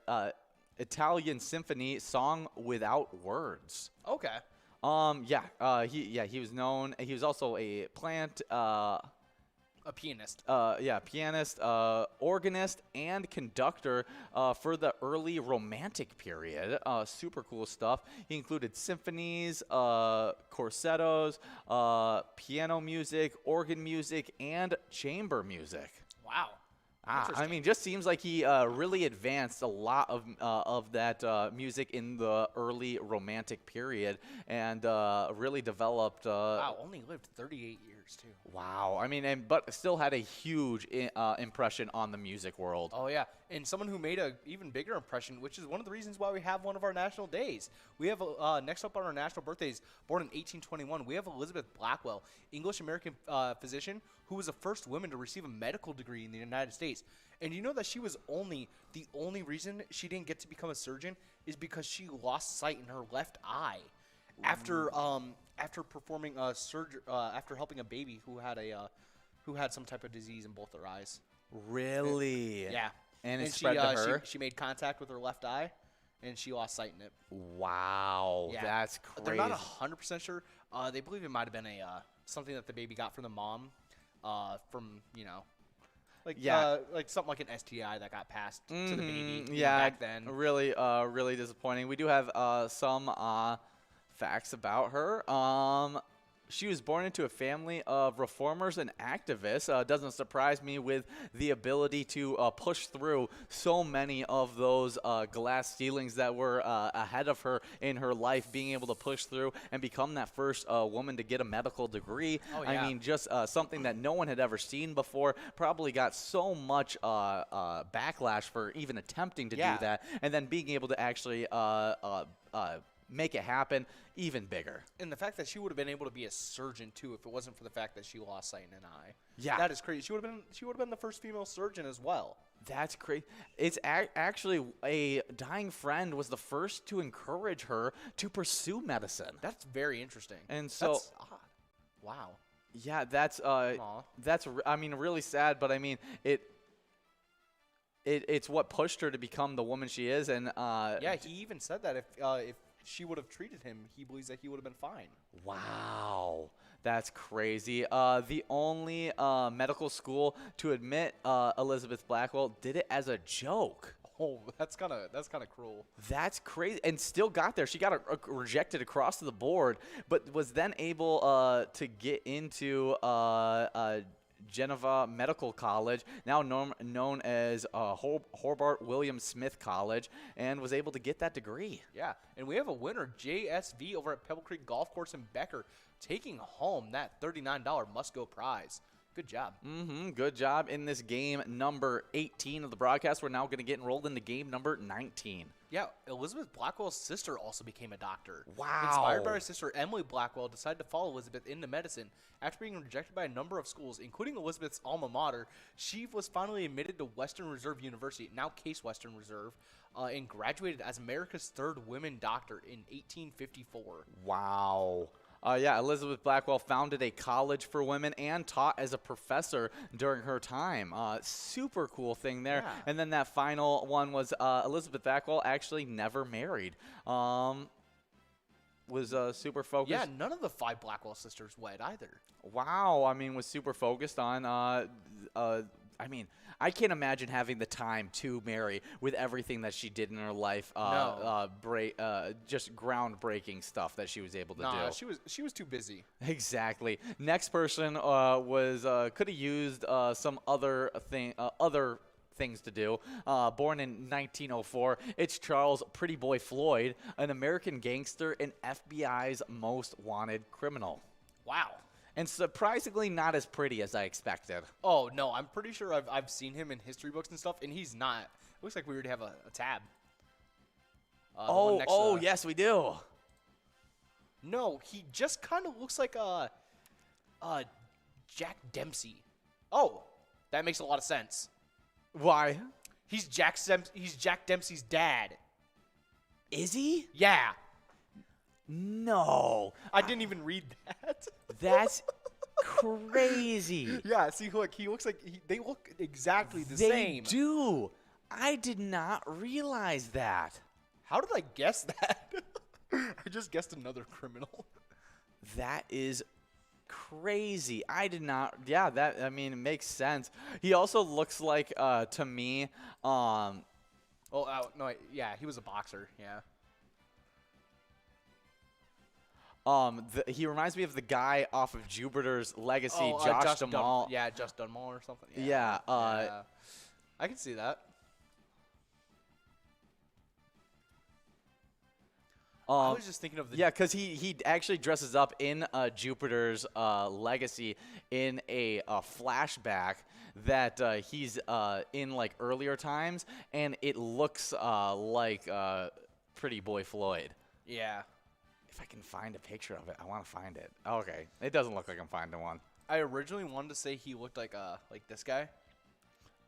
Italian symphony Song Without Words. Okay. He was known. He was also a plant A pianist. Pianist, organist, and conductor for the early Romantic period. Super cool stuff. He included symphonies, corsettos, piano music, organ music, and chamber music. Wow. I mean, just seems like he really advanced a lot of that music in the early Romantic period, and really developed. Wow, only lived 38 years too. Wow, I mean, but still had a huge impression on the music world. Oh yeah, and someone who made an even bigger impression, which is one of the reasons why we have one of our national days. We have next up on our national birthdays, born in 1821. We have Elizabeth Blackwell, English-American physician, who was the first woman to receive a medical degree in the United States. And you know that she was the only reason she didn't get to become a surgeon is because she lost sight in her left eye after performing a after helping a baby who had some type of disease in both their eyes. Really? Yeah. And it spread to her? She made contact with her left eye, and she lost sight in it. Wow, Yeah. that's crazy. They're not 100% sure. They believe it might have been something that the baby got from the mom, from like something like an STI that got passed to the baby. Back then. Really, really disappointing. We do have some facts about her. She was born into a family of reformers and activists. Doesn't surprise me with the ability to push through so many of those glass ceilings that were ahead of her in her life, being able to push through and become that first woman to get a medical degree. Oh, yeah. I mean, just something that no one had ever seen before. Probably got so much backlash for even attempting to do that, and then being able to actually make it happen even bigger. And the fact that she would have been able to be a surgeon too if it wasn't for the fact that she lost sight in an eye. Yeah. That is crazy. She would have been the first female surgeon as well. That's crazy. It's actually a dying friend was the first to encourage her to pursue medicine. That's very interesting. And so that's odd. Wow. Yeah, that's I mean, really sad, but I mean it's what pushed her to become the woman she is. And yeah, he even said that if she would have treated him, he believes that he would have been fine. Wow, that's crazy. The only medical school to admit Elizabeth Blackwell did it as a joke. Oh, that's kind of cruel. That's crazy, and still got there. She got rejected across the board, but was then able to get into Geneva Medical College, now known as Hobart William Smith College, and was able to get that degree. Yeah, and we have a winner, JSV, over at Pebble Creek Golf Course in Becker, taking home that $39 must-go prize. Good job. Good job in this game number 18 of the broadcast. We're now going to get enrolled into game number 19. Yeah, Elizabeth Blackwell's sister also became a doctor. Wow. Inspired by her sister, Emily Blackwell decided to follow Elizabeth into medicine. After being rejected by a number of schools, including Elizabeth's alma mater, she was finally admitted to Western Reserve University, now Case Western Reserve, and graduated as America's third woman doctor in 1854. Wow. Yeah, Elizabeth Blackwell founded a college for women and taught as a professor during her time. Super cool thing there. Yeah. And then that final one was Elizabeth Blackwell actually never married. Was super focused. Yeah, none of the 5 Blackwell sisters wed either. Wow. I mean, was super focused on I mean, I can't imagine having the time to marry with everything that she did in her life. Just groundbreaking stuff that she was able to do. She was too busy. Exactly. Next person could have used some other things to do. Born in 1904, it's Charles Pretty Boy Floyd, an American gangster and FBI's most wanted criminal. Wow. And surprisingly not as pretty as I expected. Oh, no, I'm pretty sure I've seen him in history books and stuff, and he's not. It looks like we already have a tab. Yes, we do. No, he just kind of looks like Jack Dempsey. Oh, that makes a lot of sense. Why? He's Jack Dempsey's dad. Is he? Yeah. No. I didn't even read that. That's crazy. Yeah, see, look, he looks like they look exactly the same. They do. I did not realize that. How did I guess that? I just guessed another criminal. That is crazy. I did not. Yeah, I mean, it makes sense. He also looks like, to me, no, yeah, he was a boxer. Yeah. He reminds me of the guy off of Jupiter's Legacy, Josh Duhamel. Josh Duhamel or something. Yeah. I can see that. I was just thinking of the. Yeah, because he actually dresses up in Jupiter's Legacy in a flashback that he's in like earlier times, and it looks like Pretty Boy Floyd. Yeah. If I can find a picture of it, I want to find it. Okay, it doesn't look like I'm finding one. I originally wanted to say he looked like this guy.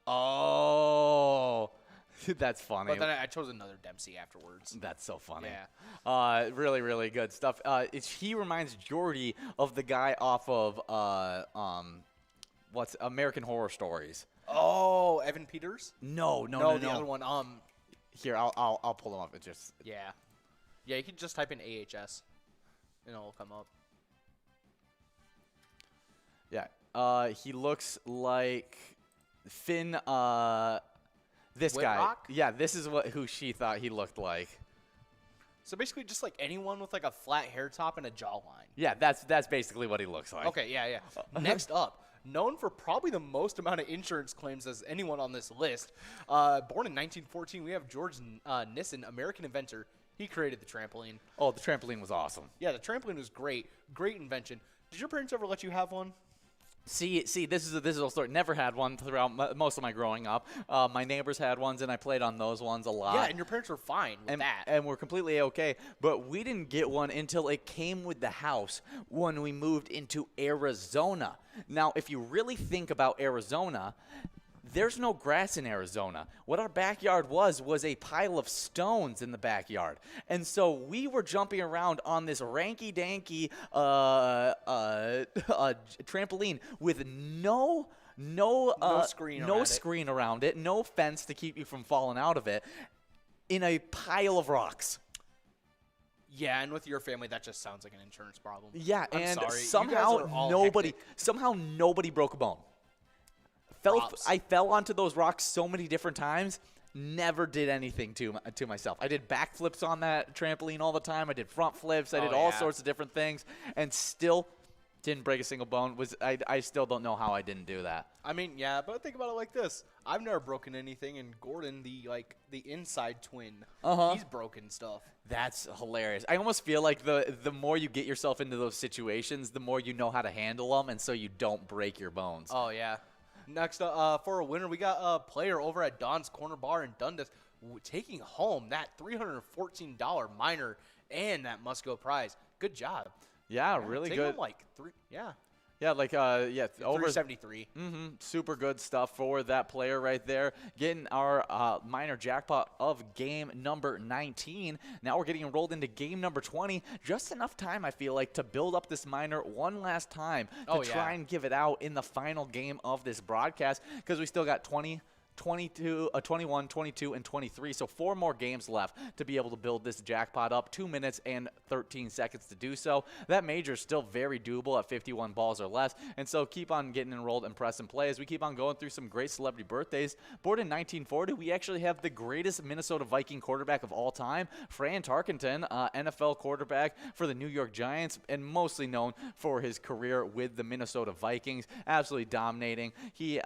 Oh, that's funny. But then I chose another Dempsey afterwards. That's so funny. Yeah. Really, really good stuff. He reminds Jordy of the guy off of what's American Horror Stories. Oh, Evan Peters? No, the other one. Here, I'll pull him up. It just. Yeah. Yeah, you can just type in AHS, and it'll come up. Yeah. He looks like Finn. This Whitrock? guy. Yeah, this is who she thought he looked like. So basically, just like anyone with like a flat hair top and a jawline. Yeah, that's basically what he looks like. Okay, yeah. Next up, known for probably the most amount of insurance claims as anyone on this list, born in 1914, we have George Nissen, American inventor. He created the trampoline. Oh, the trampoline was awesome. Yeah, the trampoline was great. Great invention. Did your parents ever let you have one? See, this is a story. Never had one throughout most of my growing up. My neighbors had ones, and I played on those ones a lot. Yeah, and your parents were fine with that. And we're completely okay. But we didn't get one until it came with the house when we moved into Arizona. Now, if you really think about Arizona, there's no grass in Arizona. What our backyard was a pile of stones in the backyard. And so we were jumping around on this ranky-danky trampoline with no screen around it, no fence to keep you from falling out of it, in a pile of rocks. Yeah, and with your family, that just sounds like an insurance problem. Yeah, I'm and sorry. somehow nobody broke a bone. I fell onto those rocks so many different times, never did anything to myself. I did backflips on that trampoline all the time. I did front flips. I did all sorts of different things, and still didn't break a single bone. I still don't know how I didn't do that. I mean, yeah, but think about it like this. I've never broken anything, and Gordon, the inside twin, he's broken stuff. That's hilarious. I almost feel like the more you get yourself into those situations, the more you know how to handle them, and so you don't break your bones. Oh, yeah. Next, for a winner, we got a player over at Don's Corner Bar in Dundas taking home that $314 minor and that must-go prize. Good job. Yeah, really good. Home like three. Yeah. Yeah, like over 373. Super good stuff for that player right there. Getting our minor jackpot of game number 19. Now we're getting enrolled into game number 20. Just enough time, I feel like, to build up this minor one last time to try and give it out in the final game of this broadcast, because we still got 21, 22, and 23. So 4 more games left to be able to build this jackpot up. 2 minutes and 13 seconds to do so. That major is still very doable at 51 balls or less. And so keep on getting enrolled and press and play as we keep on going through some great celebrity birthdays. Born in 1940, we actually have the greatest Minnesota Viking quarterback of all time, Fran Tarkenton, NFL quarterback for the New York Giants, and mostly known for his career with the Minnesota Vikings. Absolutely dominating. He's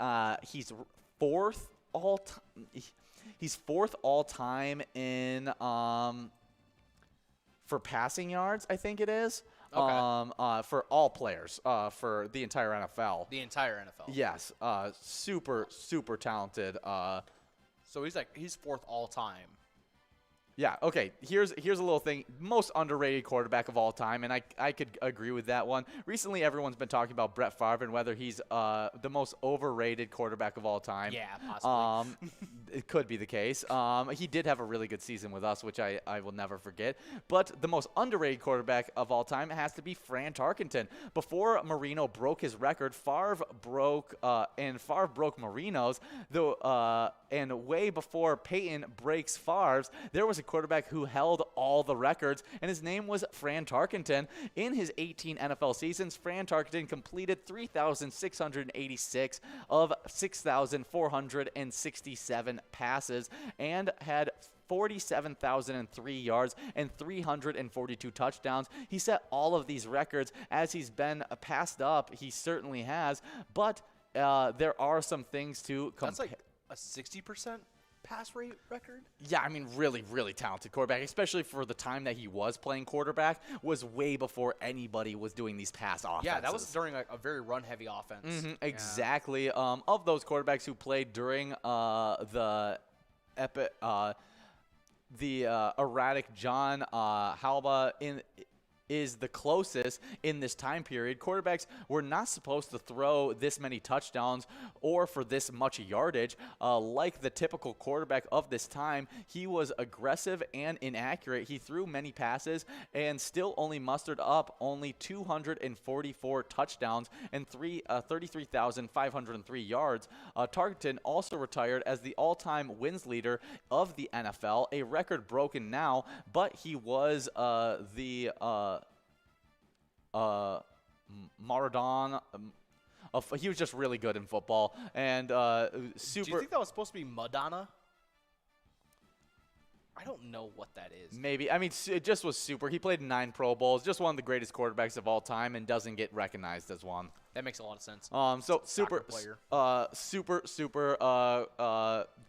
fourth all time in for passing yards, I think it is. Okay. For all players, for the entire NFL. The entire NFL. Yes. Super talented. So he's fourth all time. Yeah, okay, here's a little thing. Most underrated quarterback of all time, and I could agree with that one. Recently, everyone's been talking about Brett Favre and whether he's the most overrated quarterback of all time. Yeah, possibly. It could be the case. He did have a really good season with us, which I will never forget. But the most underrated quarterback of all time has to be Fran Tarkenton. Before Marino broke his record, Favre broke Marino's, and way before Peyton breaks Favre's, there was a quarterback who held all the records, and his name was Fran Tarkenton. In his 18 NFL seasons, Fran Tarkenton completed 3,686 of 6,467 passes and had 47,003 yards and 342 touchdowns. He set all of these records. As he's been passed up, he certainly has, but there are some things to compare. That's like a 60% pass rate record? Yeah, I mean, really, really talented quarterback, especially for the time that he was playing quarterback, was way before anybody was doing these pass offenses. Yeah, that was during a very run-heavy offense. Exactly. Of those quarterbacks who played during the erratic John Halba is the closest in this time period. Quarterbacks were not supposed to throw this many touchdowns or for this much yardage. Like the typical quarterback of this time, he was aggressive and inaccurate. He threw many passes and still only mustered up only 244 touchdowns and 33,503 yards. Tarkenton also retired as the all-time wins leader of the NFL, a record broken now, but he was the Maradona. He was just really good in football and super. Do you think that was supposed to be Madonna? I don't know what that is. Maybe. I mean, it just was super. He played in 9 Pro Bowls. Just one of the greatest quarterbacks of all time, and doesn't get recognized as one. That makes a lot of sense. So super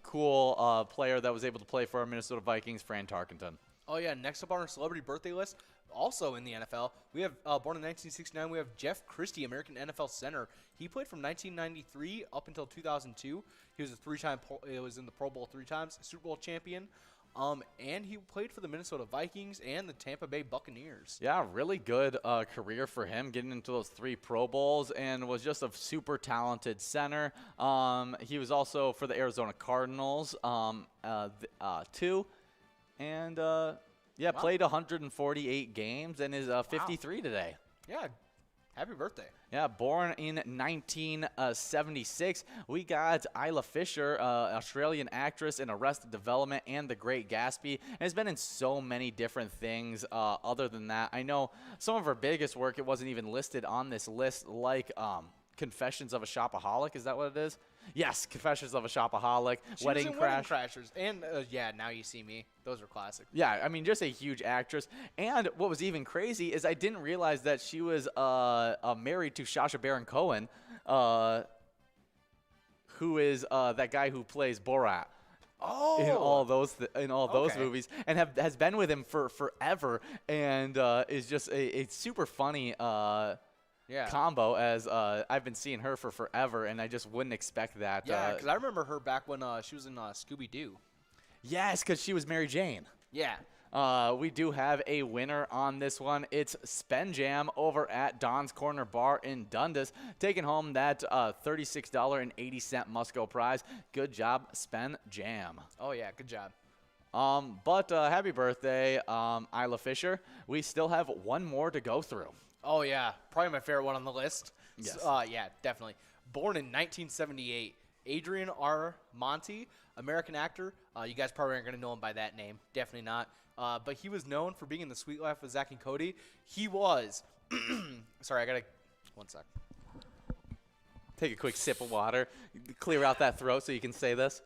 cool player that was able to play for our Minnesota Vikings, Fran Tarkenton. Oh yeah. Next up on our celebrity birthday list, also in the NFL, we have born in 1969. We have Jeff Christie, American NFL center. He played from 1993 up until 2002. He was a 3-time. He was in the Pro Bowl 3 times, Super Bowl champion. And he played for the Minnesota Vikings and the Tampa Bay Buccaneers. Yeah, really good career for him, getting into those 3 Pro Bowls, and was just a super talented center. He was also for the Arizona Cardinals, too. And, yeah, wow. Played 148 games and is 53 today. Yeah, happy birthday. Yeah, born in 1976. We got Isla Fisher, Australian actress in Arrested Development and The Great Gatsby, and has been in so many different things. Other than that, I know some of her biggest work, it wasn't even listed on this list, like Confessions of a Shopaholic. Is that what it is? Yes, Confessions of a Shopaholic, Wedding Crashers, and yeah, Now You See Me. Those are classic. Yeah, I mean, just a huge actress. And what was even crazy is I didn't realize that she was married to Sacha Baron Cohen, who is that guy who plays Borat. Oh, in all those movies, and has been with him for forever, and is just a super funny combo, as I've been seeing her for forever, and I just wouldn't expect that. Yeah, because I remember her back when she was in Scooby-Doo. Yes, because she was Mary Jane. Yeah. We do have a winner on this one. It's Spen Jam over at Don's Corner Bar in Dundas, taking home that $36.80 Musco prize. Good job, Spen Jam. Oh, yeah, good job. But happy birthday, Isla Fisher. We still have one more to go through. Oh, yeah. Probably my favorite one on the list. Yes. Yeah, definitely. Born in 1978, Adrian R. Monti, American actor. You guys probably aren't going to know him by that name. Definitely not. But he was known for being in The Sweet Life of Zack and Cody. He was – sorry, I got to – one sec. Take a quick sip of water. Clear out that throat so you can say this.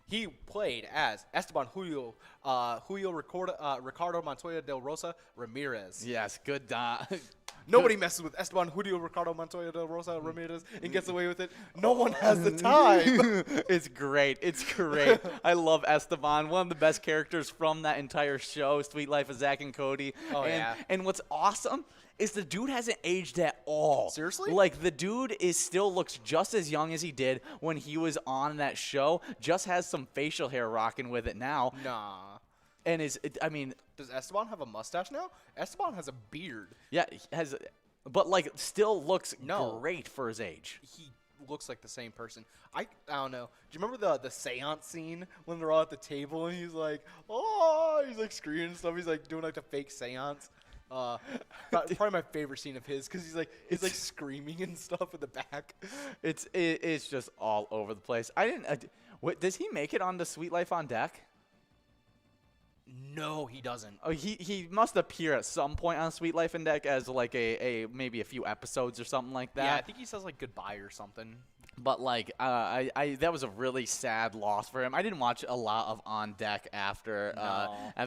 He played as Esteban Julio Ricardo Montoya del Rosa Ramirez. Yes, good. Nobody messes with Esteban Julio Ricardo Montoya del Rosa Ramirez and gets away with it. No one has the time. It's great. It's great. I love Esteban. One of the best characters from that entire show, Sweet Life of Zack and Cody. Oh, yeah. And what's awesome is the dude hasn't aged at all. Seriously? Like, the dude still looks just as young as he did when he was on that show. Just has some facial hair rocking with it now. Nah. And does Esteban have a mustache now? Esteban has a beard. Yeah, he has, but like still looks great for his age. He looks like the same person. I don't know. Do you remember the seance scene when they're all at the table and he's like, oh, he's like screaming and stuff. He's like doing like the fake seance. Probably my favorite scene of his because he's like screaming and stuff in the back. It's just all over the place. Does he make it on the Sweet Life on Deck? No, he doesn't. Oh, he must appear at some point on Sweet Life and Deck as like a maybe a few episodes or something like that. Yeah, I think he says like goodbye or something. But like I that was a really sad loss for him. I didn't watch a lot of On Deck after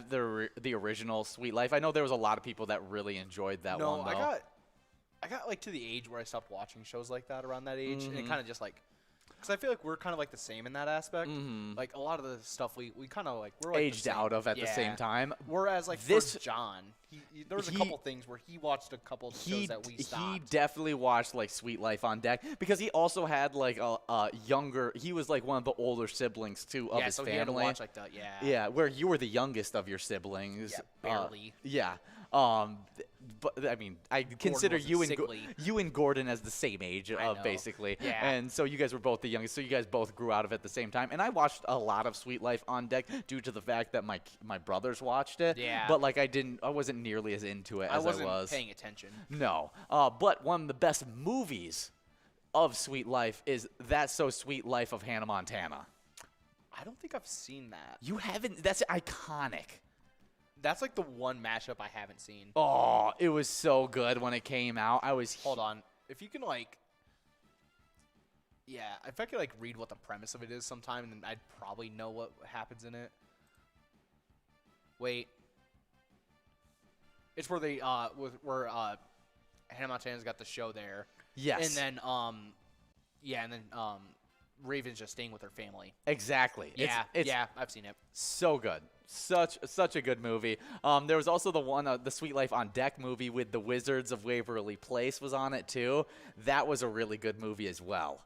the original Sweet Life. I know there was a lot of people that really enjoyed that one. No, I got like to the age where I stopped watching shows like that around that age, and it kind of just like. Because I feel like we're kind of like the same in that aspect. Like a lot of the stuff we kind of like we're like aged out of at the same time. Whereas like for John, there was a couple things where he watched a couple shows that we stopped. He definitely watched like Sweet Life on Deck because he also had like a younger. He was like one of the older siblings too of his so family. He had to watch like that. Yeah, where you were the youngest of your siblings. Yeah, barely. But I mean, I consider you and Gordon as the same age, basically. Yeah. And so you guys were both the youngest, so you guys both grew out of it at the same time. And I watched a lot of Sweet Life on Deck due to the fact that my brothers watched it. Yeah. But like I wasn't nearly as into it as I was. I wasn't paying attention. No. But one of the best movies of Sweet Life is That's So Sweet Life of Hannah Montana. I don't think I've seen that. You haven't? That's iconic. That's like the one mashup I haven't seen. Oh, it was so good when it came out. Hold on. If you can like, yeah, if I could like read what the premise of it is sometime, then I'd probably know what happens in it. Wait. It's where they where Hannah Montana's got the show there. Yes. And then Raven's just staying with her family. Exactly. Yeah, I've seen it. So good. Such a good movie. There was also the one, the Sweet Life on Deck movie with the Wizards of Waverly Place was on it too. That was a really good movie as well.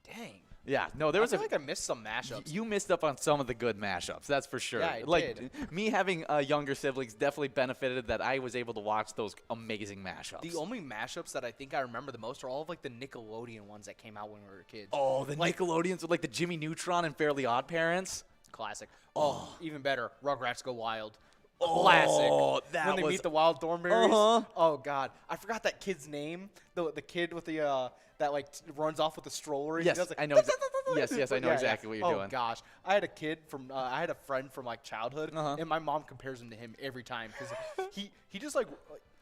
Dang. Yeah, no, there was I feel like I missed some mashups. You missed up on some of the good mashups, that's for sure. Yeah, I did. Me having younger siblings definitely benefited that I was able to watch those amazing mashups. The only mashups that I think I remember the most are all of like the Nickelodeon ones that came out when we were kids. Oh, the Nickelodeons with like the Jimmy Neutron and Fairly Odd Parents. Classic. Oh, even better. Rugrats Go Wild. Classic. That when they meet the wild thornberries. Oh God, I forgot that kid's name. The kid with the that like runs off with the stroller. Yes, does, like, I know. Yes, I know exactly what you're doing. Oh gosh, I had a friend from like childhood, and my mom compares him to him every time because he just like.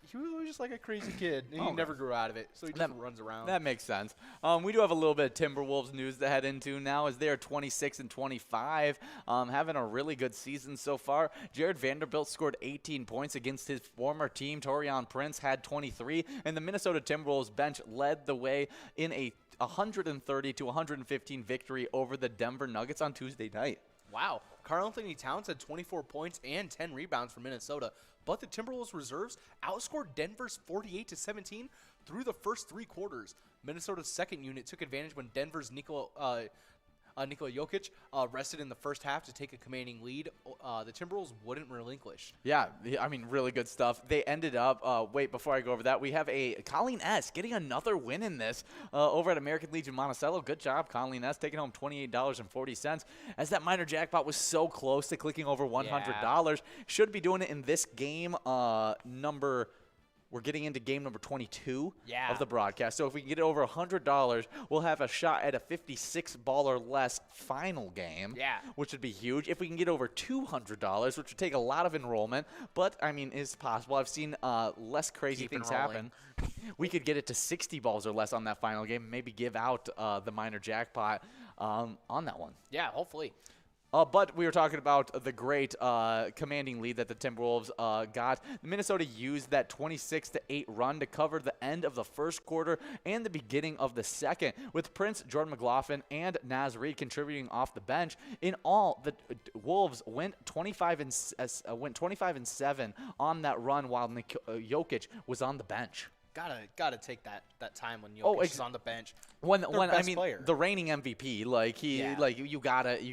He was just like a crazy kid, and he never grew out of it, so he just runs around. That makes sense. We do have a little bit of Timberwolves news to head into now, as they are 26-25, having a really good season so far. Jared Vanderbilt scored 18 points against his former team. Torian Prince had 23, and the Minnesota Timberwolves bench led the way in a 130-115 victory over the Denver Nuggets on Tuesday night. Wow. Karl-Anthony Towns had 24 points and 10 rebounds for Minnesota, but the Timberwolves reserves outscored Denver's 48-17 through the first three quarters. Minnesota's second unit took advantage when Denver's Nikola Jokic rested in the first half to take a commanding lead. The Timberwolves wouldn't relinquish. Yeah, I mean, really good stuff. They ended up, wait, before I go over that, we have a Colleen S. getting another win in this over at American Legion Monticello. Good job, Colleen S. taking home $28.40 as that minor jackpot was so close to clicking over $100. Yeah. Should be doing it in this game We're getting into game number 22 of the broadcast. So if we can get it over $100, we'll have a shot at a 56 ball or less final game, which would be huge. If we can get over $200, which would take a lot of enrollment, but, I mean, it's possible. I've seen less crazy things happen. We could get it to 60 balls or less on that final game and maybe give out the minor jackpot on that one. Yeah, hopefully. But we were talking about the great commanding lead that the Timberwolves got. Minnesota used that 26-8 run to cover the end of the first quarter and the beginning of the second, with Prince, Jordan McLaughlin, and Naz Reid contributing off the bench. In all, the Wolves went 25-7 on that run while Jokic was on the bench. Gotta take that time when Jokic is on the bench. When I mean player. The reigning MVP, you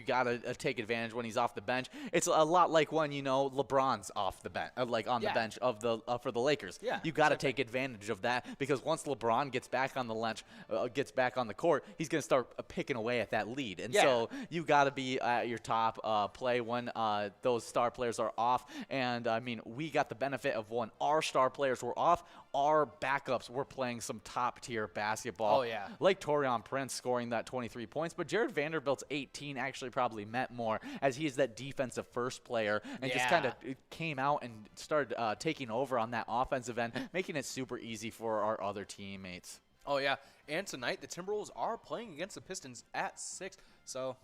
gotta take advantage when he's off the bench. It's a lot like when LeBron's off the bench, the bench of the for the Lakers. Yeah, you gotta take advantage of that because once LeBron gets back on the court, he's gonna start picking away at that lead, and so you gotta be at your top play when those star players are off. And I mean, we got the benefit of when our star players were off, our backups were playing some top-tier basketball. Oh, yeah. Like Torian Prince scoring that 23 points, but Jared Vanderbilt's 18 actually probably meant more, as he is that defensive first player and just kind of came out and started taking over on that offensive end, making it super easy for our other teammates. Oh, yeah. And tonight, the Timberwolves are playing against the Pistons at 6. So,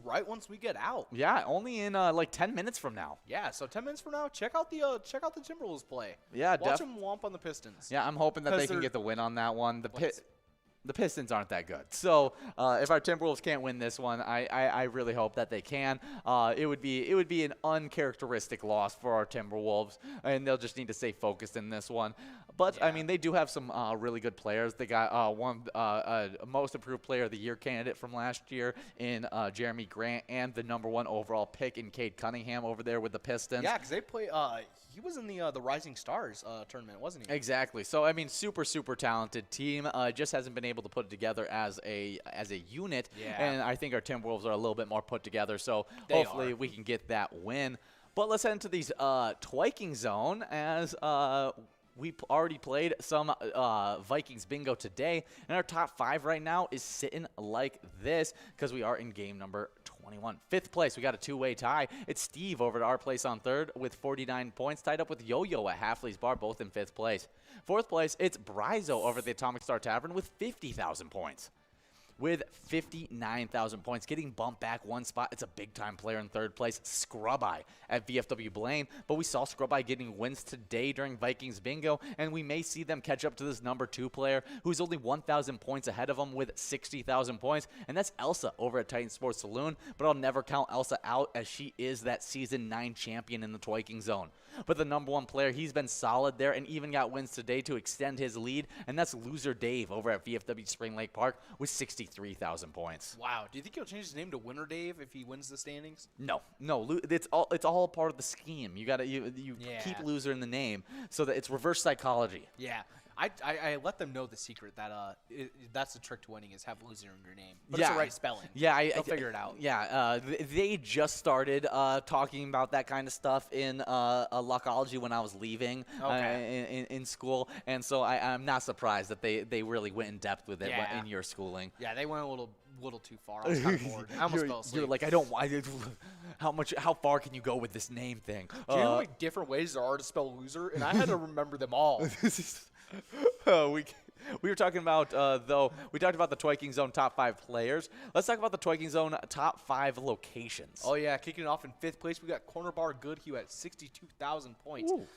right once we get out. Yeah, only in like 10 minutes from now. Yeah, so 10 minutes from now, check out the Timberwolves play. Yeah, watch them womp on the Pistons. Yeah, I'm hoping that they can get the win on that one. The Pistons aren't that good. So if our Timberwolves can't win this one, I really hope that they can. It would be an uncharacteristic loss for our Timberwolves, and they'll just need to stay focused in this one. But, I mean, they do have some really good players. They got one most improved player of the year candidate from last year in Jeremy Grant and the #1 overall pick in Cade Cunningham over there with the Pistons. Yeah, because they play he was in the Rising Stars tournament, wasn't he? Exactly. So, I mean, super talented team. Just hasn't been able to put it together as a unit. Yeah. And I think our Timberwolves are a little bit more put together. So, hopefully we can get that win. But let's head into these Twiking Zone as we already played some Vikings bingo today, and our top 5 right now is sitting like this because we are in game number 21. 5th place, we got a 2-way tie. It's Steve over to our place on 3rd with 49 points, tied up with Yo-Yo at Halfley's Bar, both in 5th place. 4th place, it's Bryzo over at the Atomic Star Tavern with 50,000 points. With 59,000 points, getting bumped back 1 spot. It's a big-time player in 3rd place, Scrub-Eye at VFW Blaine. But we saw Scrub-Eye getting wins today during Vikings Bingo, and we may see them catch up to this #2 player who's only 1,000 points ahead of them with 60,000 points, and that's Elsa over at Titan Sports Saloon. But I'll never count Elsa out, as she is that Season 9 champion in the Twiking Zone. But the #1 player, he's been solid there and even got wins today to extend his lead, and that's Loser Dave over at VFW Spring Lake Park with 63,000 points. Wow. Do you think he'll change his name to Winner Dave if he wins the standings? No. It's all part of the scheme. You keep Loser in the name so that it's reverse psychology. Yeah. I let them know the secret that that's the trick to winning is have Loser in your name. But it's the right spelling. Yeah, they'll figure it out. Yeah, they just started talking about that kind of stuff in Luckology when I was leaving in school, and so I'm not surprised that they really went in depth with it in your schooling. Yeah, they went a little too far. I was kind of bored. I almost fell asleep. You're like, how far can you go with this name thing? Do you know how many different ways there are to spell loser? And I had to remember them all. We were talking about, we talked about the Twiking Zone top 5 players. Let's talk about the Twiking Zone top 5 locations. Oh, yeah. Kicking it off in 5th place, we got Corner Bar Goodhue at 62,000 points. Ooh.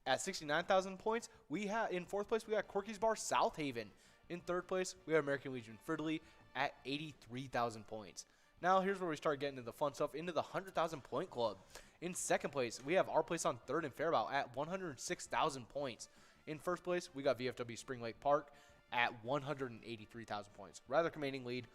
At 69,000 points, in 4th place, we got Corky's Bar South Haven. In 3rd place, we have American Legion Fridley at 83,000 points. Now, here's where we start getting into the fun stuff, into the 100,000 point club. In 2nd place, we have our place on 3rd in Faribault at 106,000 points. In 1st place, we got VFW Spring Lake Park at 183,000 points. Rather commanding lead.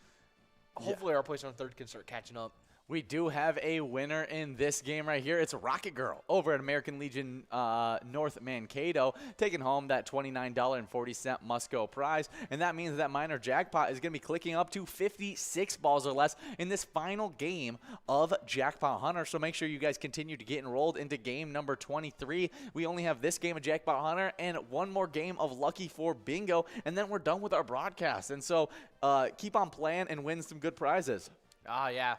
Hopefully our place on 3rd can start catching up. We do have a winner in this game right here. It's Rocket Girl over at American Legion North Mankato, taking home that $29.40 must-go prize. And that means that minor jackpot is going to be clicking up to 56 balls or less in this final game of Jackpot Hunter. So make sure you guys continue to get enrolled into game number 23. We only have this game of Jackpot Hunter and one more game of Lucky 4 Bingo, and then we're done with our broadcast. And so keep on playing and win some good prizes. Yeah.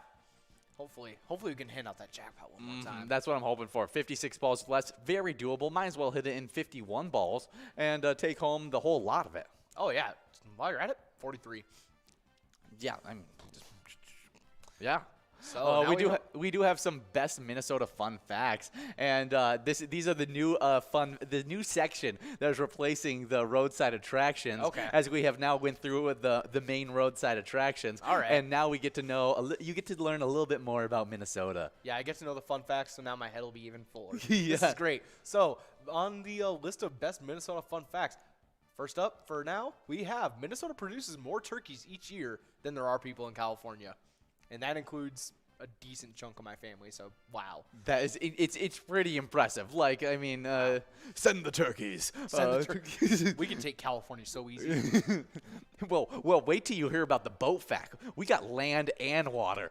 Hopefully we can hand out that jackpot one more time. That's what I'm hoping for. 56 balls less, very doable. Might as well hit it in 51 balls and take home the whole lot of it. Oh, yeah. While you're at it, 43. Yeah, yeah. So we do have some best Minnesota fun facts, and these are the new section that is replacing the roadside attractions. Okay. As we have now went through the main roadside attractions. All right. And now we get to know you get to learn a little bit more about Minnesota. Yeah, I get to know the fun facts, so now my head will be even fuller. Yeah. This is great. So on the list of best Minnesota fun facts, first up for now, we have Minnesota produces more turkeys each year than there are people in California. And that includes a decent chunk of my family, so wow. That is, it's pretty impressive. Like, I mean, send the turkeys. Send the turkeys. We can take California so easy. Well, wait till you hear about the boat fact. We got land and water.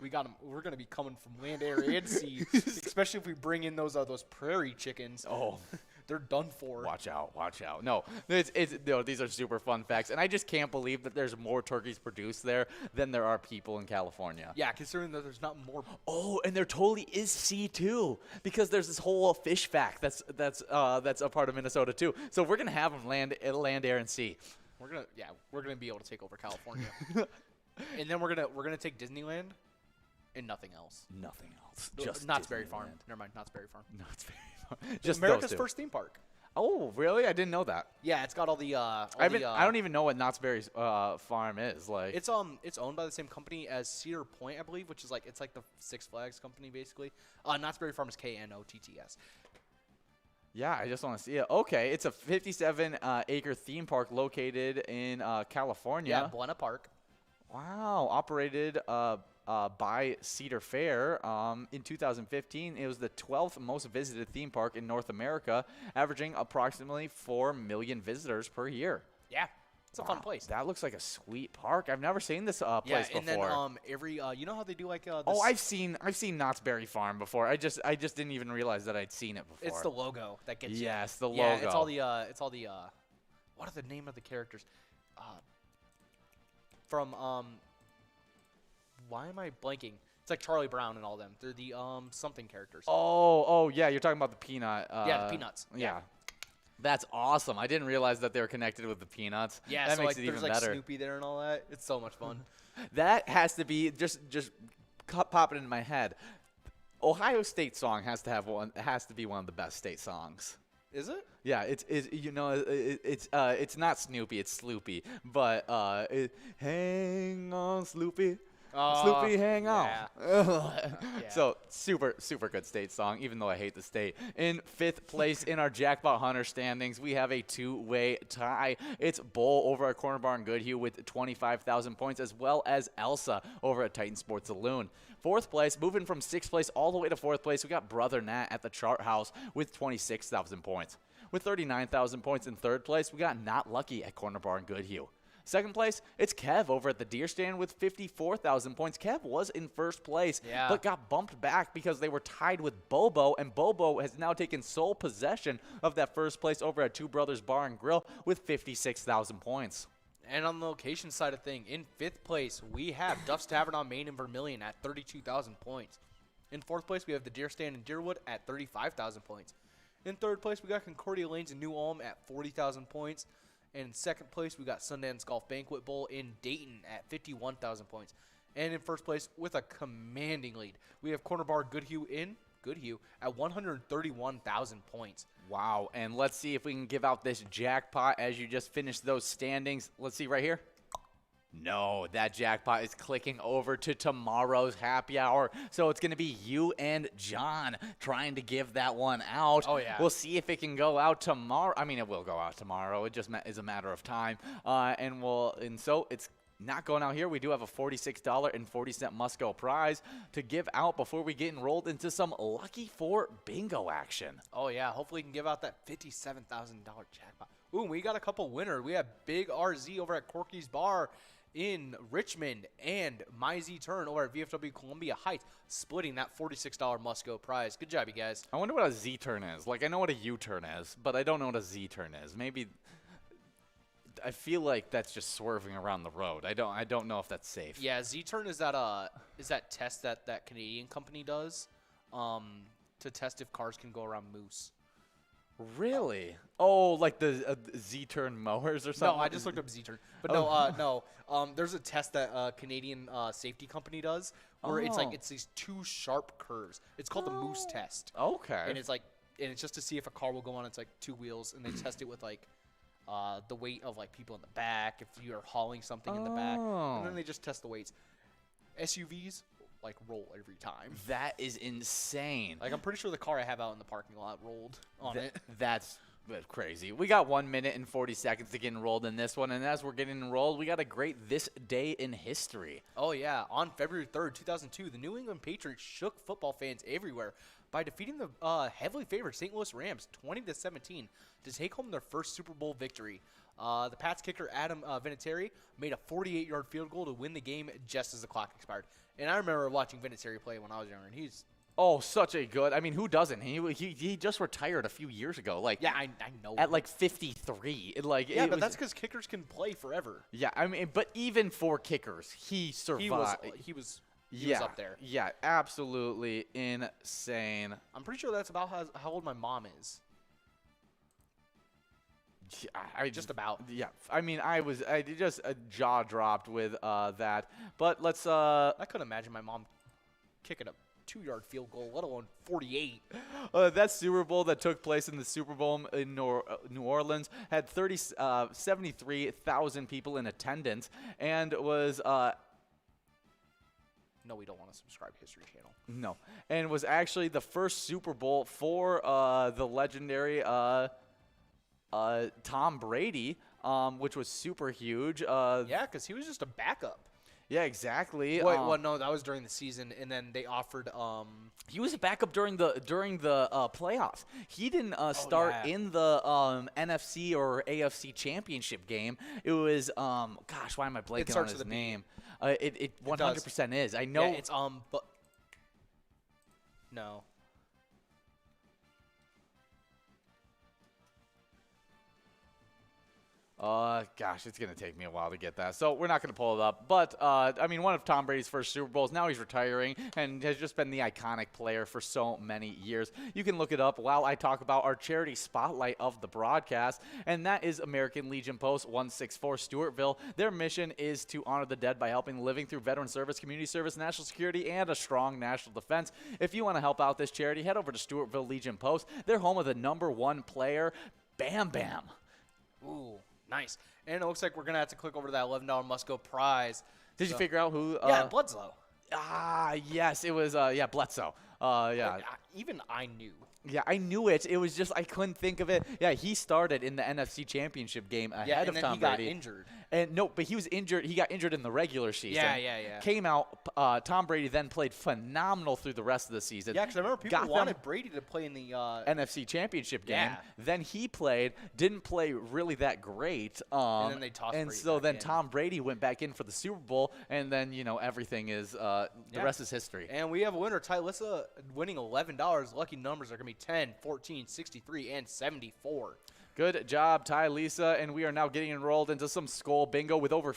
We got them. We're gonna be coming from land, air, and sea, especially if we bring in those prairie chickens. Oh, they're done for. Watch out. No, no, these are super fun facts, and I just can't believe that there's more turkeys produced there than there are people in California. Yeah, considering that there's not more. Oh, and there totally is sea too, because there's this whole fish fact that's a part of Minnesota too. So we're gonna have them land, air, and sea. We're gonna be able to take over California, and then we're gonna take Disneyland, and nothing else. Nothing else. Just Knott's Berry Farm. Disneyland. Never mind, Knott's Berry Farm. Knott's Berry Farm. Just America's those two. first theme park. Oh, really? I didn't know that. Yeah, it's got all the. I don't even know what Knott's Berry Farm is. Like, it's owned by the same company as Cedar Point, I believe, which is it's like the Six Flags company basically. Knott's Berry Farm is KNOTTS. Yeah, I just want to see it. Okay, it's a 57-acre theme park located in California. Yeah, Buena Park. Wow, operated by Cedar Fair. In 2015, it was the 12th most visited theme park in North America, averaging approximately 4 million visitors per year. Yeah, it's a fun place. That looks like a sweet park. I've never seen this place before. And then every you know how they do this? Oh, I've seen Knott's Berry Farm before. I just didn't even realize that I'd seen it before. It's the logo that gets you. Yes, the logo. Yeah, it's all the what are the name of the characters? From why am I blanking? It's like Charlie Brown and all them. They're the something characters. Oh yeah, you're talking about the peanut. Yeah, the Peanuts. Yeah. That's awesome. I didn't realize that they were connected with the Peanuts. Yeah, that so makes it even there's better. Snoopy there and all that. It's so much fun. That has to be just pop it in my head. Ohio State song has to be one of the best state songs. Is it? Yeah, it's not Snoopy, it's Sloopy, but hang on Sloopy. Sloopy, hang on. Yeah. So super good state song, even though I hate the state. In 5th place in our Jackpot Hunter standings, we have a 2-way tie. It's Bull over at Corner Bar and Goodhue with 25,000 points, as well as Elsa over at Titan Sports Saloon. 4th place, moving from 6th place all the way to 4th place, we got Brother Nat at the Chart House with 26,000 points. With 39,000 points in 3rd place, we got Not Lucky at Corner Bar and Goodhue. 2nd place, it's Kev over at the Deer Stand with 54,000 points. Kev was in 1st place, but got bumped back because they were tied with Bobo, and Bobo has now taken sole possession of that 1st place over at Two Brothers Bar and Grill with 56,000 points. And on the location side of thing, in 5th place, we have Duff's Tavern on Main and Vermilion at 32,000 points. In 4th place, we have the Deer Stand in Deerwood at 35,000 points. In 3rd place, we got Concordia Lanes in New Ulm at 40,000 points. And in 2nd place, we got Sundance Golf Banquet Bowl in Dayton at 51,000 points. And in 1st place, with a commanding lead, we have Corner Bar Goodhue in Goodhue at 131,000 points. Wow, and let's see if we can give out this jackpot as you just finished those standings. Let's see right here. No, that jackpot is clicking over to tomorrow's happy hour. So it's going to be you and John trying to give that one out. Oh, yeah. We'll see if it can go out tomorrow. I mean, it will go out tomorrow. It just is a matter of time. And so it's not going out here. We do have a $46.40 must-go prize to give out before we get enrolled into some Lucky 4 bingo action. Oh, yeah. Hopefully we can give out that $57,000 jackpot. Ooh, we got a couple winners. We have Big RZ over at Corky's Bar in Richmond and My Z Turn over at VFW Columbia Heights, splitting that $46 must-go prize. Good job, you guys. I wonder what a Z-turn is. Like, I know what a U-turn is, but I don't know what a Z-turn is. Maybe I feel like that's just swerving around the road. I don't know if that's safe. Yeah, Z-turn is that test that Canadian company does to test if cars can go around moose. Really? Oh, like the Z-turn mowers or something? No, I just looked up Z-turn. But no, there's a test that a Canadian safety company does where it's these two sharp curves. It's called the moose test. Okay. And it's just to see if a car will go on its like two wheels, and they test it with like the weight of like people in the back, if you are hauling something in the back, and then they just test the weights. SUVs like roll every time. That is insane. Like I'm pretty sure the car I have out in the parking lot rolled on it. That's crazy. We got 1 minute and 40 seconds to get enrolled in this one, and as we're getting enrolled, we got a great This Day in History. Oh yeah, on February 3rd, 2002, the New England Patriots shook football fans everywhere by defeating the heavily favored St. Louis Rams 20-17 to take home their first Super Bowl victory. The Pats kicker Adam Vinatieri made a 48-yard field goal to win the game just as the clock expired. And I remember watching Vinatieri play when I was younger, and he's Oh, such a good. I mean, who doesn't? He just retired a few years ago. Like Yeah, I know. at like 53. Yeah, but that's because kickers can play forever. Yeah, I mean, but even for kickers, he survived. He was yeah, up there. Yeah, absolutely insane. I'm pretty sure that's about how old my mom is. I Just about. Yeah, I mean, I just jaw dropped with that. But let's. I couldn't imagine my mom kicking a 2-yard field goal, let alone 48. That Super Bowl that took place in the Super Bowl in New Orleans had 73,000 people in attendance and was. No, we don't want to subscribe to History Channel. No, and was actually the first Super Bowl for the legendary Tom Brady, which was super huge. Yeah, because he was just a backup. Yeah, exactly. Wait, well, no, that was during the season, and then they offered. He was a backup during the playoffs. He didn't start in the NFC or AFC championship game. It was gosh, why am I blanking on his name? It 100% is. I know. Yeah, it's but no. Gosh, it's going to take me a while to get that. So we're not going to pull it up. But, I mean, one of Tom Brady's first Super Bowls. Now he's retiring and has just been the iconic player for so many years. You can look it up while I talk about our charity spotlight of the broadcast. And that is American Legion Post 164 Stewartville. Their mission is to honor the dead by helping the living through veteran service, community service, national security, and a strong national defense. If you want to help out this charity, head over to Stewartville Legion Post. They're home of the #1 player, Bam Bam. Ooh. Nice. And it looks like we're going to have to click over to that $11 must-go prize. Did you figure out who? Yeah, Bledsoe. Yes, it was, Bledsoe. Yeah. Even I knew. Yeah, I knew it. It was just I couldn't think of it. Yeah, he started in the NFC Championship game ahead of Tom Brady. He got injured. And no, but he was injured. He got injured in the regular season. Yeah. Came out. Tom Brady then played phenomenal through the rest of the season. Yeah, because I remember people wanted Brady to play in the NFC Championship game. Yeah. Then he played, didn't play really that great. And then they tossed And Brady so back then in. Tom Brady went back in for the Super Bowl, and then everything is the rest is history. And we have a winner, Tylissa, winning $11. Lucky numbers are going to be 10, 14, 63, and 74. Good job, Ty Lisa, and we are now getting enrolled into some Skull Bingo with over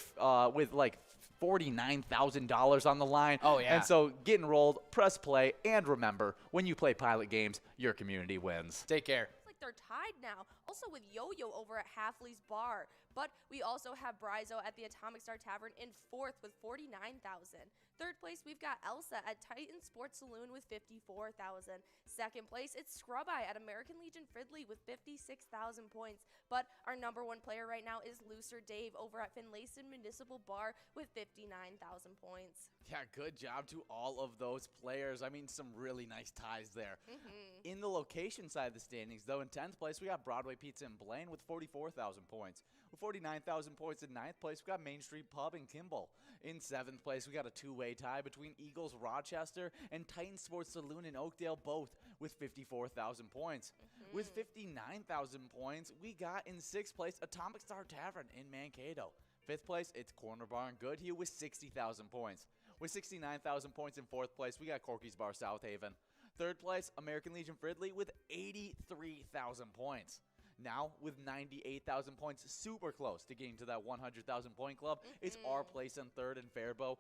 with like $49,000 on the line. Oh, yeah. And so get enrolled, press play, and remember, when you play Pilot games, your community wins. Take care. It's like they're tied now. Also with Yo-Yo over at Halfley's Bar. But we also have Brizo at the Atomic Star Tavern in 4th with 49,000. 3rd place, we've got Elsa at Titan Sports Saloon with 54,000. 2nd place, it's Scrub Eye at American Legion Fridley with 56,000 points. But our #1 player right now is Looser Dave over at Finlayson Municipal Bar with 59,000 points. Yeah, good job to all of those players. I mean, some really nice ties there. In the location side of the standings, though, in 10th place, we got Broadway Pizza in Blaine with 44,000 points. With 49,000 points in 9th place, we got Main Street Pub in Kimball. In 7th place, we got a two-way tie between Eagles Rochester and Titan Sports Saloon in Oakdale, both with 54,000 points. With 59,000 points, we got in 6th place Atomic Star Tavern in Mankato. 5th place, it's Corner Bar in Goodhue with 60,000 points. With 69,000 points in 4th place, we got Corky's Bar South Haven. 3rd place, American Legion Fridley with 83,000 points. Now, with 98,000 points, super close to getting to that 100,000 point club, it's our place in 3rd and Faribault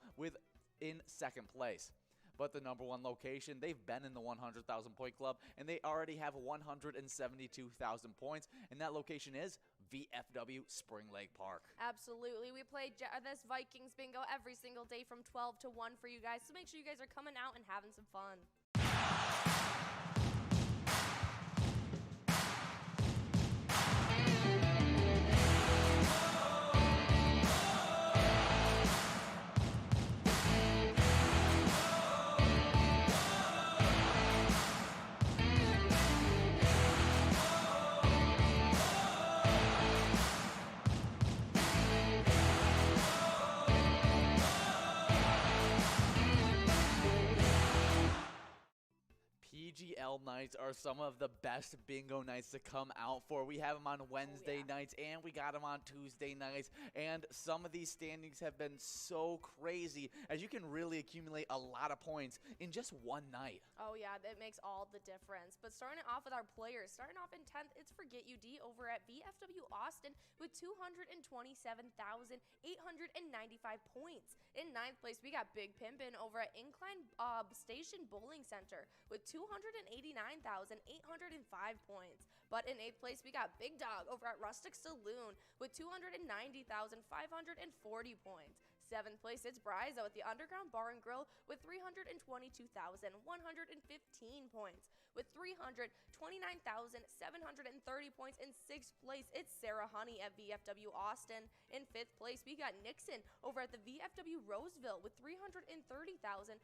in 2nd place. But the #1 location, they've been in the 100,000 point club, and they already have 172,000 points, and that location is VFW Spring Lake Park. Absolutely. We play this Vikings Bingo every single day from 12 to 1 for you guys, so make sure you guys are coming out and having some fun. PGL nights are some of the best bingo nights to come out for. We have them on Wednesday nights, and we got them on Tuesday nights, and some of these standings have been so crazy, as you can really accumulate a lot of points in just one night. Oh yeah, that makes all the difference. But starting off with our players, starting off in 10th, it's Forget UD over at VFW Austin with 227,895 points. In 9th place, we got Big Pimpin' over at Incline Station Bowling Center with 289,805 points. But in 8th place, we got Big Dog over at Rustic Saloon with 290,540 points. 7th place, it's Bryzo at the Underground Bar and Grill with 322,115 points. With 329,730 points in 6th place, it's Sarah Honey at VFW Austin. In 5th place, we got Nixon over at the VFW Roseville with 330,180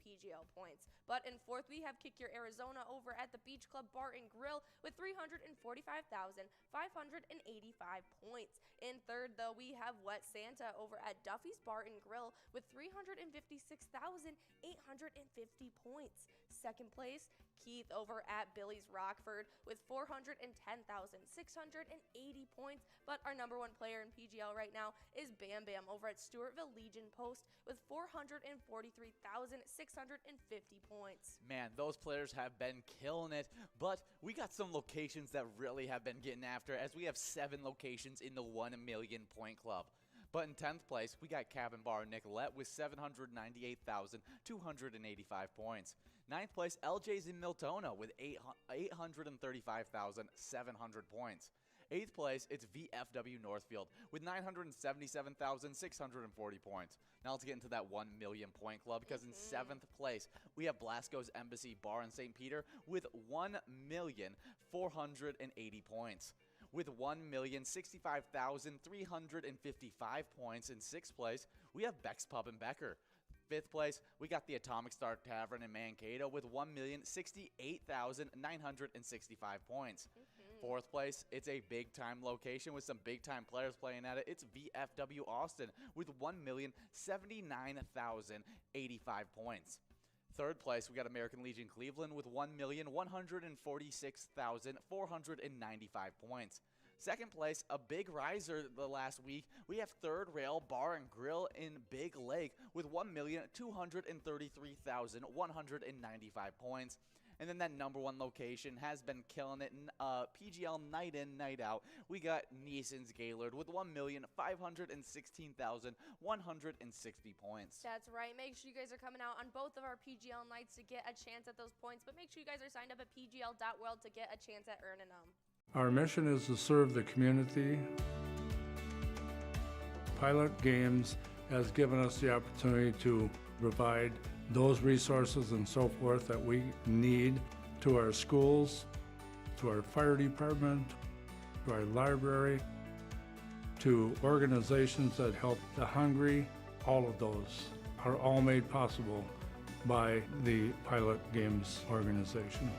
PGL points. But in 4th, we have Kick Your Arizona over at the Beach Club Bar and Grill with 345,585 points. In 3rd, though, we have Wet Santa over at Duffy's Bar and Grill with 356,850 points. 2nd place, Keith over at Billy's Rockford with 410,680 points. But our number one player in PGL right now is Bam Bam over at Stewartville Legion Post with 443,650 points. Man, those players have been killing it, but we got some locations that really have been getting after, as we have 7 locations in the 1 million point club. But in 10th place, we got Cabin Bar Nicolette with 798,285 points. 9th place, LJ's in Miltona with 835,700 points. 8th place, it's VFW Northfield with 977,640 points. Now let's get into that 1 million point club, because in 7th place, we have Blasco's Embassy Bar in St. Peter with 1,480 points. With 1,065,355 points in 6th place, we have Beck's Pub in Becker. 5th place, we got the Atomic Star Tavern in Mankato with 1,068,965 points. 4th place, it's a big-time location with some big-time players playing at it. It's VFW Austin with 1,079,085 points. 3rd place, we got American Legion Cleveland with 1,146,495 points. 2nd place, a big riser the last week, we have 3rd Rail Bar and Grill in Big Lake with 1,233,195 points. And then that number 1 location has been killing it in PGL night in, night out. We got Neeson's Gaylord with 1,516,160 points. That's right. Make sure you guys are coming out on both of our PGL nights to get a chance at those points. But make sure you guys are signed up at pgl.world to get a chance at earning them. Our mission is to serve the community. Pilot Games has given us the opportunity to provide those resources and so forth that we need to our schools, to our fire department, to our library, to organizations that help the hungry. All of those are all made possible by the Pilot Games organization.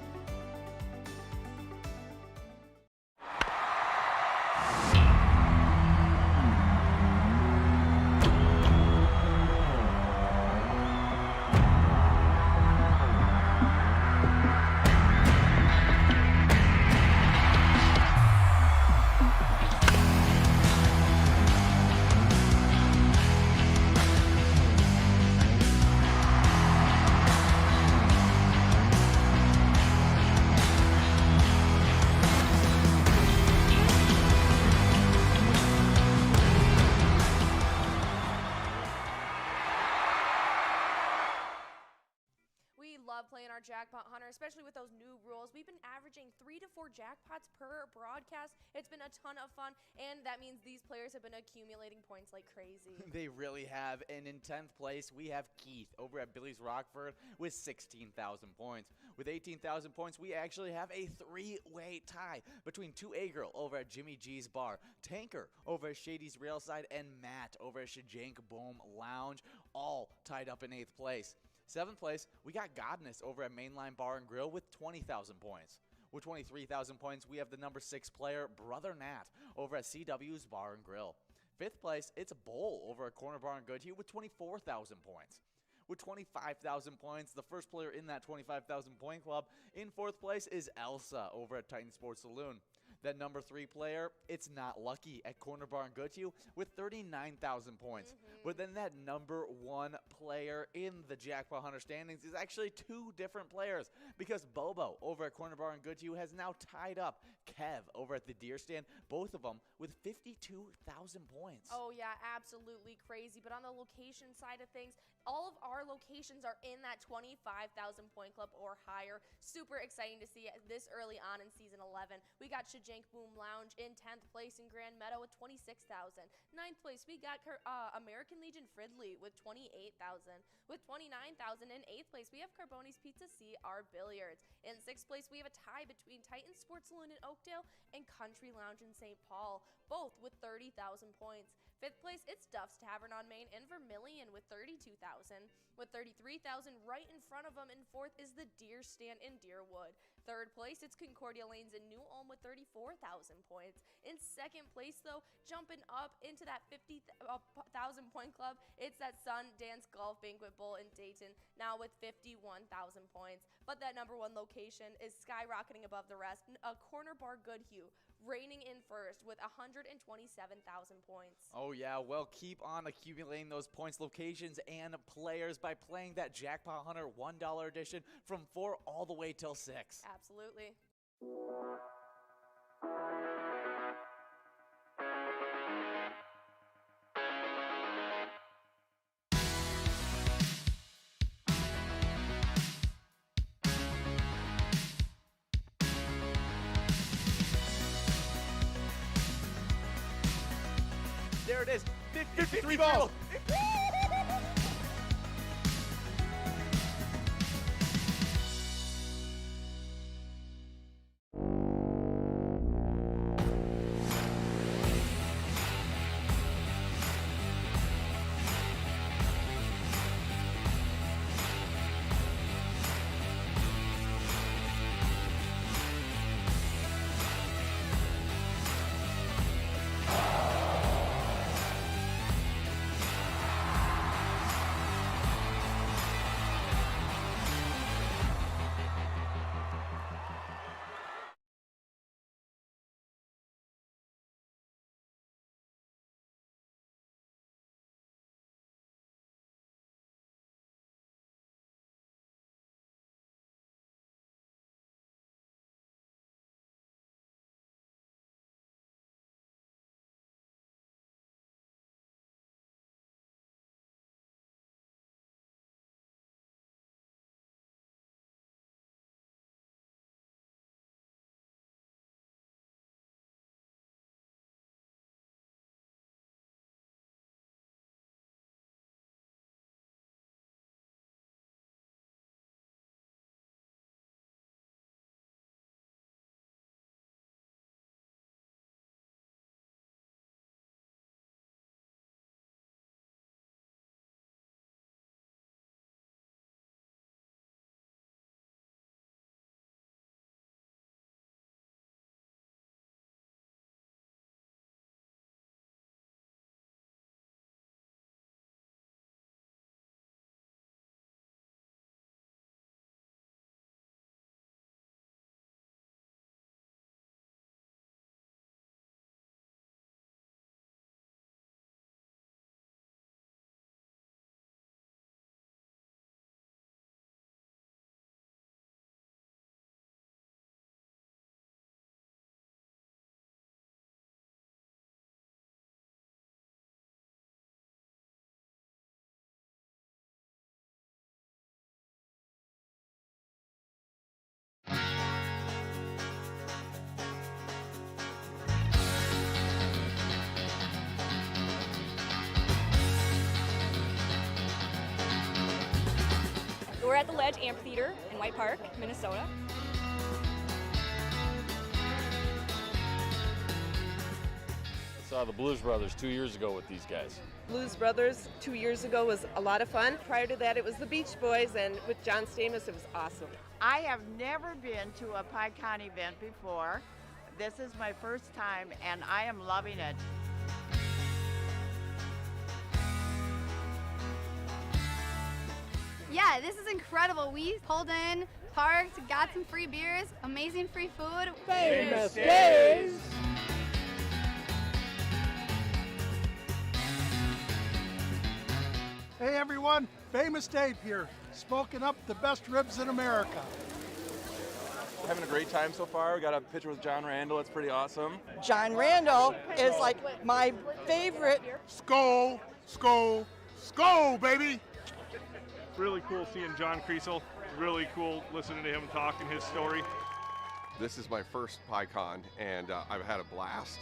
Playing our jackpot hunter, especially with those new rules. We've been averaging 3 to 4 jackpots per broadcast. It's been a ton of fun, and that means these players have been accumulating points like crazy. They really have. And in 10th place, we have Keith over at Billy's Rockford with 16,000 points. With 18,000 points, we actually have a 3-way tie between 2A Girl over at Jimmy G's Bar, Tanker over at Shady's Railside, and Matt over at Shajank Boom Lounge, all tied up in 8th place. 7th place, we got Godness over at Mainline Bar and Grill with 20,000 points. With 23,000 points, we have the number 6 player, Brother Nat, over at CW's Bar and Grill. 5th place, it's Bowl over at Corner Bar and Goodhue with 24,000 points. with 25,000 points. The first player in that 25,000 point club. In fourth place is Elsa over at Titan Sports Saloon. That number 3 player, it's not Lucky at Corner Bar and Goodhue with 39,000 points. But then that number 1 player in the Jackpot Hunter standings is actually 2 different players, because Bobo over at Corner Bar and Goodhue has now tied up Kev over at the Deer Stand, both of them with 52,000 points. Oh yeah, absolutely crazy. But on the location side of things, all of our locations are in that 25,000 point club or higher. Super exciting to see it this early on in season 11. We got Shajank Boom Lounge in 10th place in Grand Meadow with 26,000. 9th place, we got American Legion Fridley with 28,000. With 29,000 in 8th place, we have Carboni's Pizza CR Billiards. In 6th place, we have a tie between Titan Sports Saloon in Oakdale and Country Lounge in St. Paul, both with 30,000 points. 5th place, it's Duff's Tavern on Main in Vermilion with 32,000. With 33,000 right in front of them. In 4th is the Deer Stand in Deerwood. 3rd place, it's Concordia Lanes in New Ulm with 34,000 points. In 2nd place, though, jumping up into that 50,000 point club, it's that Sundance Golf Banquet Bowl in Dayton, now with 51,000 points. But that number 1 location is skyrocketing above the rest. Corner Bar Goodhue reigning in first with 127,000 points. Oh yeah, well, keep on accumulating those points, locations, and players by playing that Jackpot Hunter $1 edition from 4 all the way till 6. Absolutely. There it is, 53 balls. We're at the Ledge Amphitheater in White Park, Minnesota. I saw the Blues Brothers 2 years ago with these guys. Blues Brothers 2 years ago was a lot of fun. Prior to that, it was the Beach Boys, and with John Stamos, it was awesome. I have never been to a PyCon event before. This is my first time, and I am loving it. Yeah, this is incredible. We pulled in, parked, got some free beers, amazing free food. Famous Days! Hey everyone, Famous Dave here, smoking up the best ribs in America. Having a great time so far. We got a picture with John Randall. It's pretty awesome. John Randall is like my favorite. Skol, skol, skol, baby! Really cool seeing John Kriesel. Really cool listening to him talking his story. This is my first PyCon, and I've had a blast.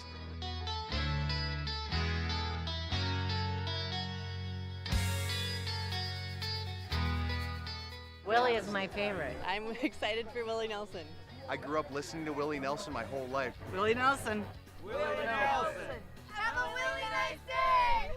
Willie is my favorite. I'm excited for Willie Nelson. I grew up listening to Willie Nelson my whole life. Willie Nelson. Willie Nelson. Have a really nice day!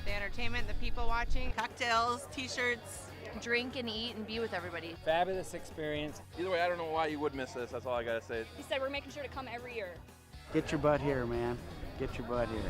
The entertainment, the people watching, cocktails, t-shirts. Drink and eat and be with everybody. Fabulous experience. Either way, I don't know why you would miss this. That's all I got to say. He said we're making sure to come every year. Get your butt here, man. Get your butt here.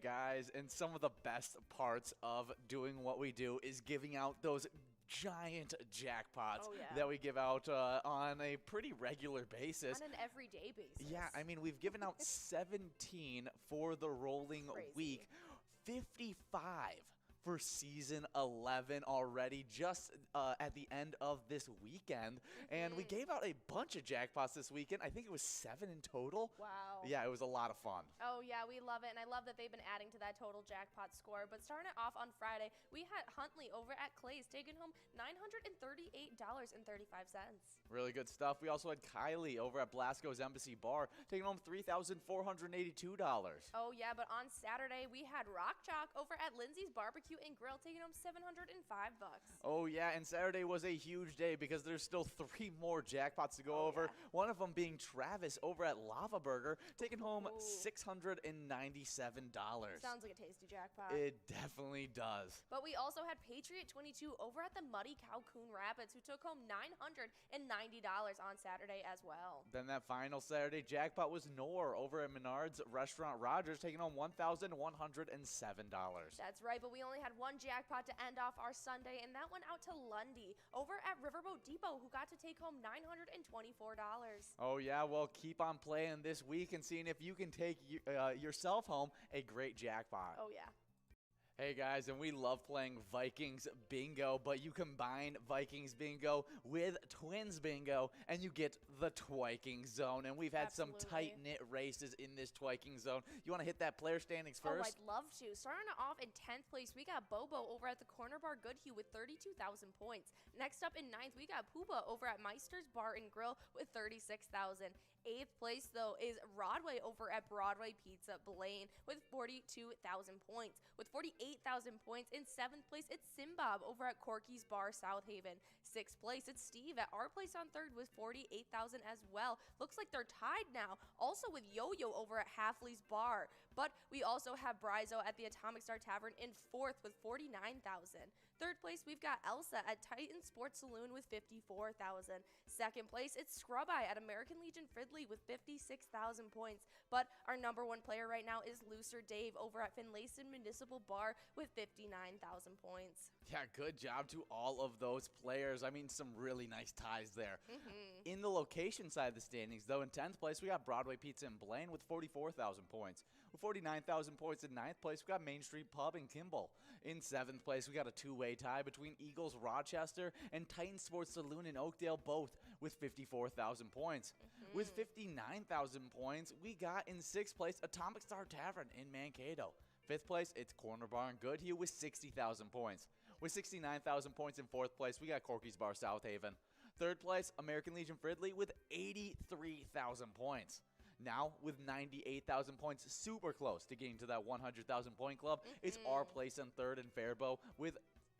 guys, and some of the best parts of doing what we do is giving out those giant jackpots that we give out on a pretty regular basis. On an everyday basis. Yeah, I mean, we've given out 17 for the rolling week, 55 for season 11 already, just at the end of this weekend. And we gave out a bunch of jackpots this weekend. I think it was 7 in total. Wow. Yeah, it was a lot of fun. Oh, yeah, we love it. And I love that they've been adding to that total jackpot score. But starting it off on Friday, we had Huntley over at Clay's taking home $938.35. Really good stuff. We also had Kylie over at Blasco's Embassy Bar taking home $3,482. Oh, yeah, but on Saturday, we had Rock Chalk over at Lindsay's Barbecue and Grill taking home $705. Oh, yeah, and Saturday was a huge day because there's still 3 more jackpots to go over. One of them being Travis over at Lava Burger taking home $697. Sounds like a tasty jackpot. It definitely does. But we also had Patriot 22 over at the Muddy Cow Coon Rapids, who took home $990 on Saturday as well. Then that final Saturday jackpot was Nor over at Menard's Restaurant Rogers taking home $1,107. That's right, but we only had one jackpot to end off our Sunday, and that went out to Lundy over at Riverboat Depot, who got to take home $924. Oh, yeah, well, keep on playing this week and seeing if you can take yourself home a great jackpot. Oh, yeah. Hey guys, and we love playing Vikings Bingo, but you combine Vikings Bingo with Twins Bingo, and you get the Twiking Zone. And we've had some tight-knit races in this Twiking Zone. You want to hit that player standings first? Oh, I'd love to. Starting off in 10th place, we got Bobo over at the Corner Bar Goodhue with 32,000 points. Next up in 9th, we got Pooba over at Meister's Bar and Grill with 36,000. 8th place, though, is Broadway over at Broadway Pizza Blaine with 42,000 points. With 48,000 points in 7th place, it's Simbob over at Corky's Bar South Haven. 6th place, it's Steve at our place on 3rd with 48,000 as well. Looks like they're tied now, also with Yo-Yo over at Halfley's Bar. But we also have Brizo at the Atomic Star Tavern in 4th with 49,000. 3rd place, we've got Elsa at Titan Sports Saloon with 54,000. 2nd place, it's Scrub Eye at American Legion Fridley with 56,000 points. But our number 1 player right now is Looser Dave over at Finlayson Municipal Bar with 59,000 points. Yeah, good job to all of those players. I mean, some really nice ties there. In the location side of the standings, though, in 10th place, we got Broadway Pizza in Blaine with 44,000 points. With 49,000 points in 9th place, we got Main Street Pub in Kimball. In 7th place, we got a 2-way tie between Eagles Rochester and Titan Sports Saloon in Oakdale, both with 54,000 points. With 59,000 points, we got in 6th place Atomic Star Tavern in Mankato. 5th place, it's Corner Bar and Goodhue with 60,000 points. With 69,000 points in 4th place, we got Corky's Bar South Haven. 3rd place, American Legion Fridley with 83,000 points. Now, with 98,000 points, super close to getting to that 100,000 point club, it's our place in 3rd and Faribault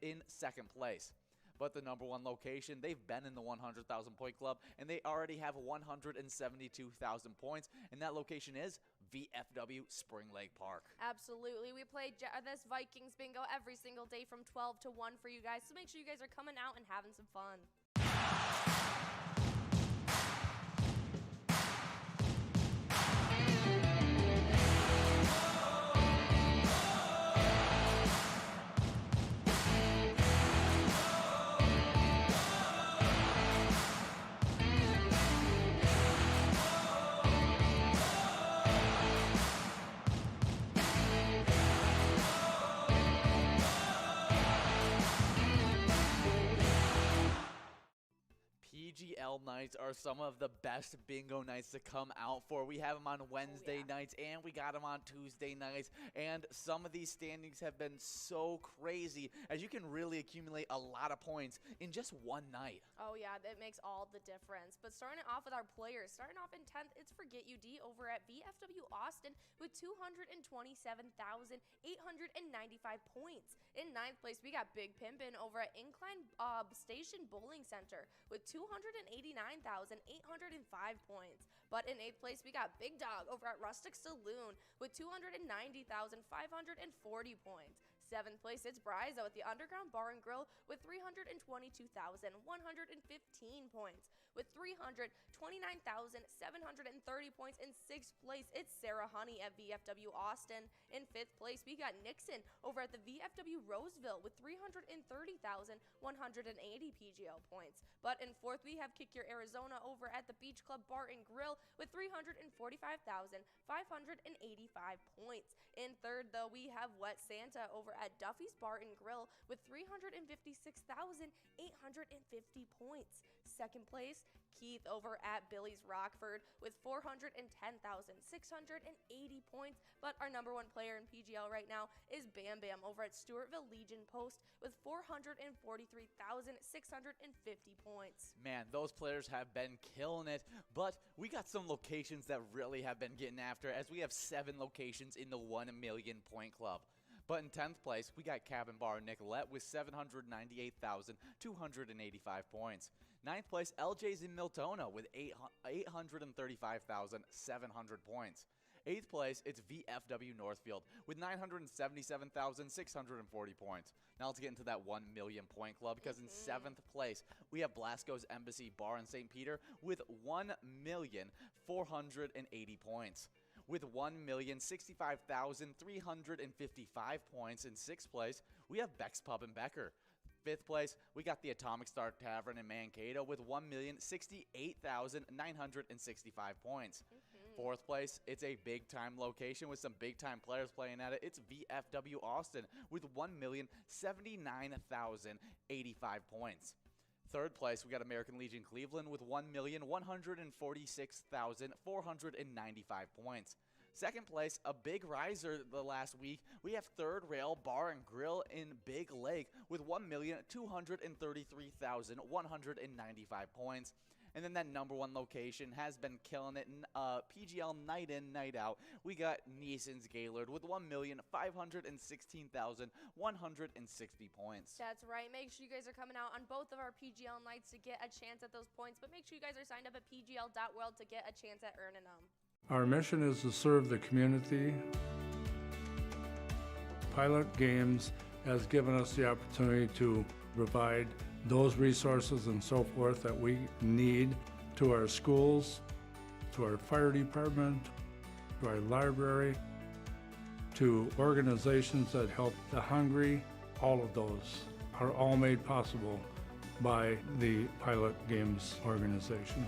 in 2nd place. But the number 1 location, they've been in the 100,000 point club, and they already have 172,000 points, and that location is VFW Spring Lake Park. Absolutely. We play this Vikings Bingo every single day from 12 to 1 for you guys, so make sure you guys are coming out and having some fun. PGL nights are some of the best bingo nights to come out for. We have them on Wednesday nights, and we got them on Tuesday nights, and some of these standings have been so crazy as you can really accumulate a lot of points in just one night. Oh yeah, that makes all the difference. But starting off with our players, starting off in 10th, it's Forget UD over at VFW Austin with 227,895 points. In 9th place, we got Big Pimpin' over at Incline Station Bowling Center with 289,805 points. But in 8th place, we got Big Dog over at Rustic Saloon with 290,540 points. 7th place, it's Brizo at the Underground Bar and Grill with 322,115 points. with 329,730 points. In 6th place, it's Sarah Honey at VFW Austin. In 5th place, we got Nixon over at the VFW Roseville with 330,180 PGL points. But in 4th, we have Kick Your Arizona over at the Beach Club Bar and Grill with 345,585 points. In 3rd, though, we have Wet Santa over at Duffy's Bar and Grill with 356,850 points. 2nd place, Keith over at Billy's Rockford with 410,680 points. But our number 1 player in PGL right now is Bam Bam over at Stewartville Legion Post with 443,650 points. Man, those players have been killing it, but we got some locations that really have been getting after, as we have 7 locations in the 1 million point club. But in 10th place, we got Cabin Bar Nicolette with 798,285 points. 9th place, LJ's in Miltona with 835,700 points. 8th place, it's VFW Northfield with 977,640 points. Now let's get into that 1 million point club, because in 7th place, we have Blasco's Embassy Bar in St. Peter with 1,480 points. With 1,065,355 points. In 6th place, we have Beck's Pub in Becker. 5th place, we got the Atomic Star Tavern in Mankato with 1,068,965 points. 4th place, it's a big-time location with some big-time players playing at it. It's VFW Austin with 1,079,085 points. 3rd place, we got American Legion Cleveland with 1,146,495 points. 2nd place, a big riser the last week, we have 3rd Rail Bar and Grill in Big Lake with 1,233,195 points. And then that number 1 location has been killing it in PGL night in, night out. We got Neeson's Gaylord with 1,516,160 points. That's right. Make sure you guys are coming out on both of our PGL nights to get a chance at those points. But make sure you guys are signed up at pgl.world to get a chance at earning them. Our mission is to serve the community. Pilot Games has given us the opportunity to provide those resources and so forth that we need to our schools, to our fire department, to our library, to organizations that help the hungry. All of those are all made possible by the Pilot Games organization.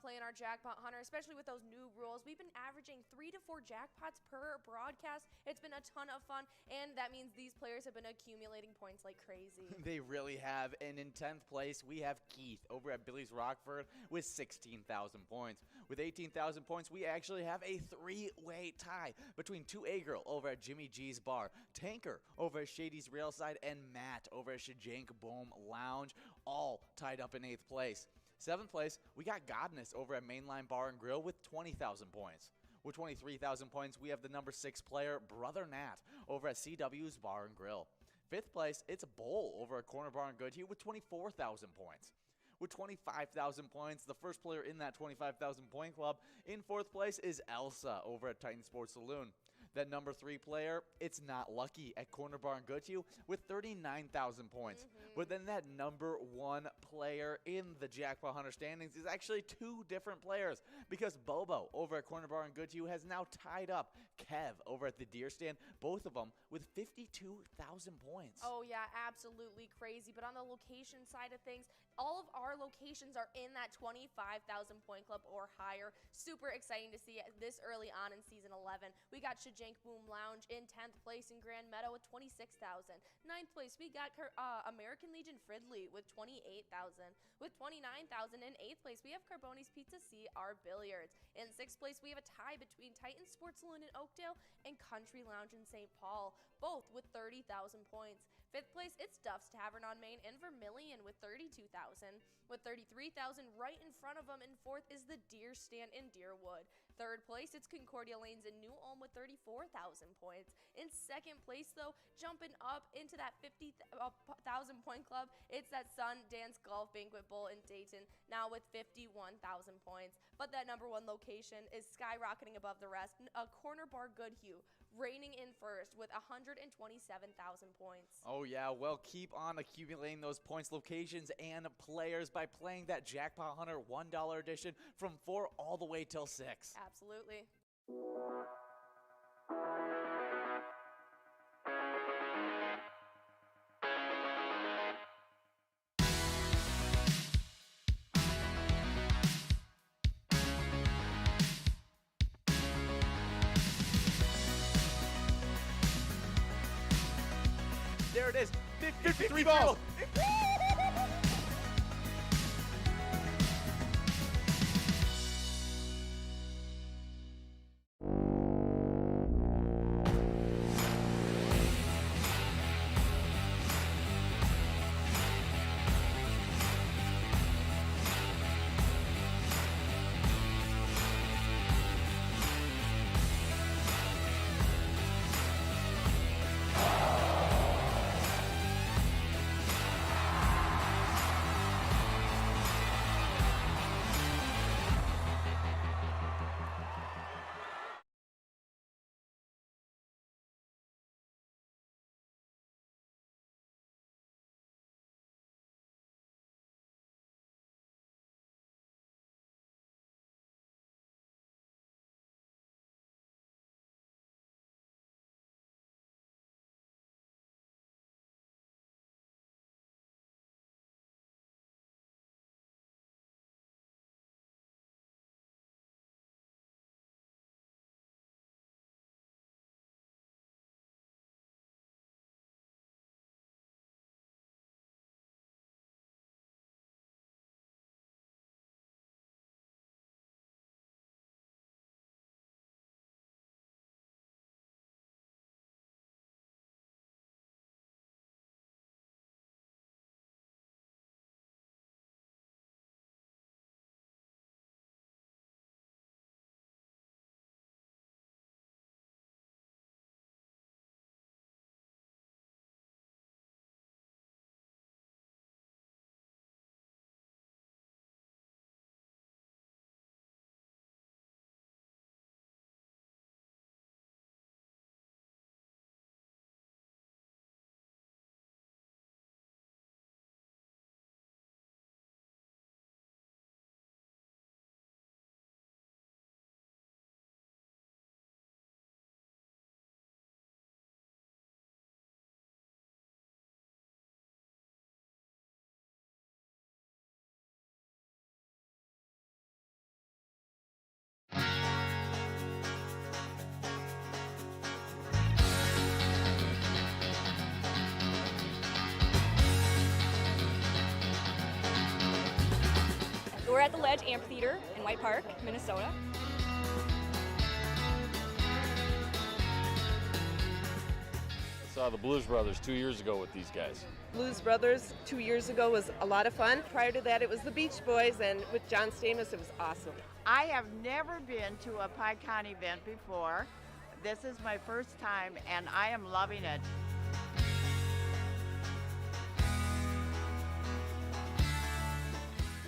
Playing our Jackpot Hunter, especially with those new rules. We've been averaging 3 to 4 jackpots per broadcast. It's been a ton of fun, and that means these players have been accumulating points like crazy. They really have. And in 10th place, we have Keith over at Billy's Rockford with 16,000 points. With 18,000 points, we actually have a 3-way tie between 2A Girl over at Jimmy G's Bar, Tanker over at Shady's Railside, and Matt over at Shajank Boom Lounge, all tied up in 8th place. 7th place, we got Godness over at Mainline Bar and Grill with 20,000 points. With 23,000 points, we have the number 6 player, Brother Nat, over at CW's Bar and Grill. 5th place, it's Bowl over at Corner Bar and Goodhue with 24,000 points. With 25,000 points, the first player in that 25,000 point club. In 4th place is Elsa over at Titan Sports Saloon. That number 3 player, it's Not Lucky at Corner Bar and Goodhue with 39,000 points. But then that number 1 player in the Jackpot Hunter standings is actually 2 different players, because Bobo over at Corner Bar and Goodhue has now tied up Kev over at the Deer Stand, both of them with 52,000 points. Oh yeah, absolutely crazy. But on the location side of things, all of our locations are in that 25,000 point club or higher. Super exciting to see it this early on in season 11. We got Shajank Jank Boom Lounge in 10th place in Grand Meadow with 26,000. 9th place, we got American Legion Fridley with 28,000. With 29,000 in 8th place, we have Carboni's Pizza CR Billiards. In 6th place, we have a tie between Titan Sports Saloon in Oakdale and Country Lounge in St. Paul, both with 30,000 points. 5th place, it's Duff's Tavern on Main in Vermilion with 32,000. With 33,000 right in front of them. In 4th is the Deer Stand in Deerwood. 3rd place, it's Concordia Lanes in New Ulm with 34,000 points. In 2nd place, though, jumping up into that 50,000 point club, it's that Sundance Golf Banquet Bowl in Dayton, now with 51,000 points. But that number 1 location is skyrocketing above the rest. Corner Bar Goodhue reigning in first with 127,000 points. Oh yeah, well, keep on accumulating those points, locations, and players by playing that Jackpot Hunter $1 edition from 4 all the way till 6. Absolutely. There it is, 53 balls. We're at the Ledge Amphitheater in White Park, Minnesota. I saw the Blues Brothers 2 years ago with these guys. Blues Brothers 2 years ago was a lot of fun. Prior to that, it was the Beach Boys, and with John Stamos, it was awesome. I have never been to a PyCon event before. This is my first time, and I am loving it.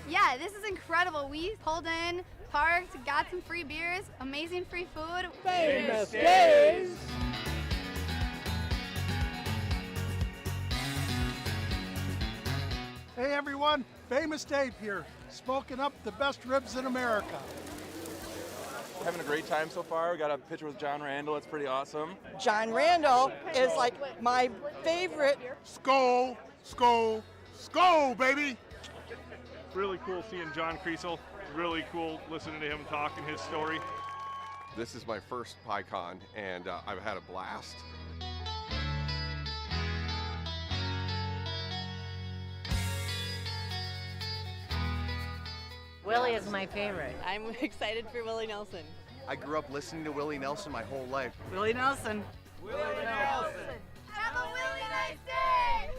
Yeah, this is incredible. We pulled in, parked, got some free beers, amazing free food. Famous Days! Hey everyone, Famous Dave here, smoking up the best ribs in America. Having a great time so far. We got a picture with John Randall. It's pretty awesome. John Randall is like my favorite. Skull, skull, skull, baby! Really cool seeing John Creasel. Really cool listening to him talk and his story. This is my first PyCon, and I've had a blast. Willie is my favorite. I'm excited for Willie Nelson. I grew up listening to Willie Nelson my whole life. Willie Nelson. Willie Nelson. Have a really nice day!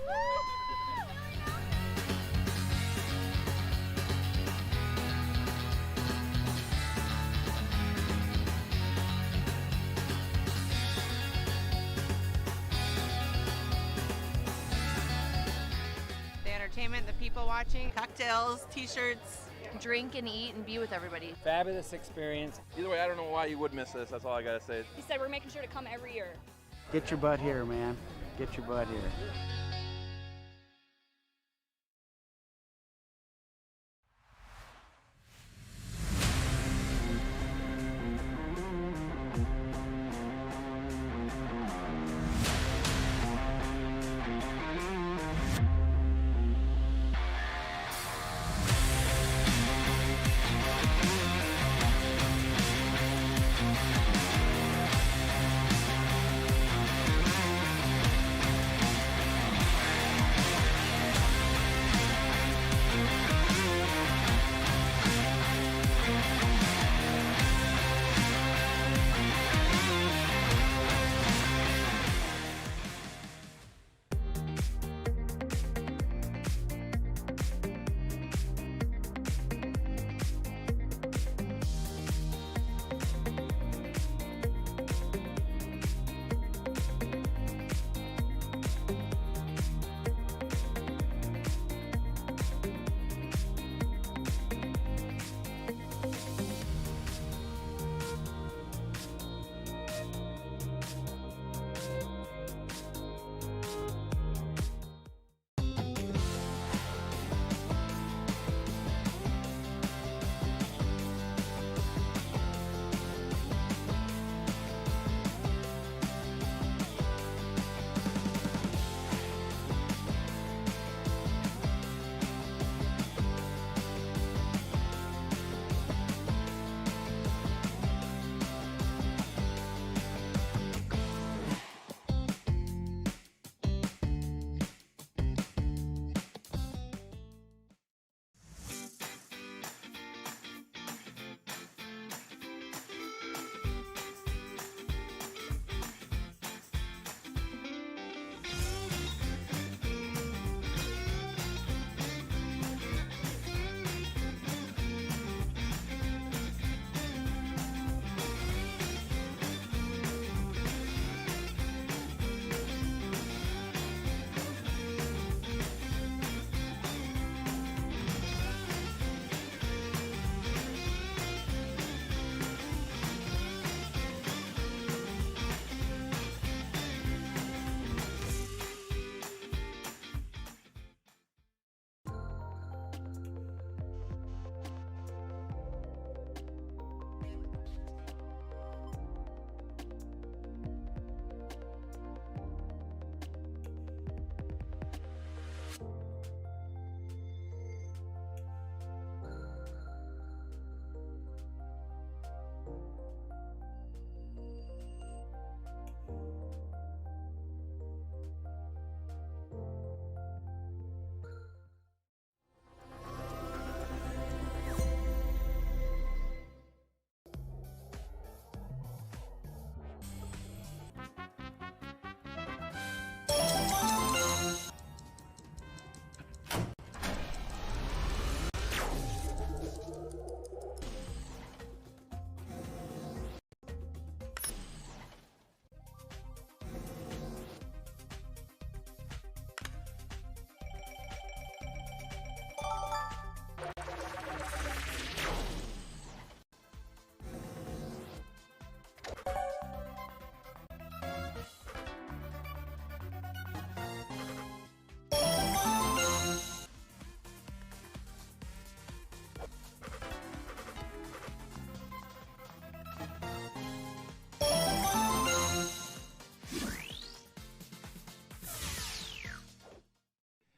The entertainment, the people watching, cocktails, t-shirts. Drink and eat and be with everybody. Fabulous experience. Either way, I don't know why you would miss this. That's all I gotta say. He said we're making sure to come every year. Get your butt here, man. Get your butt here.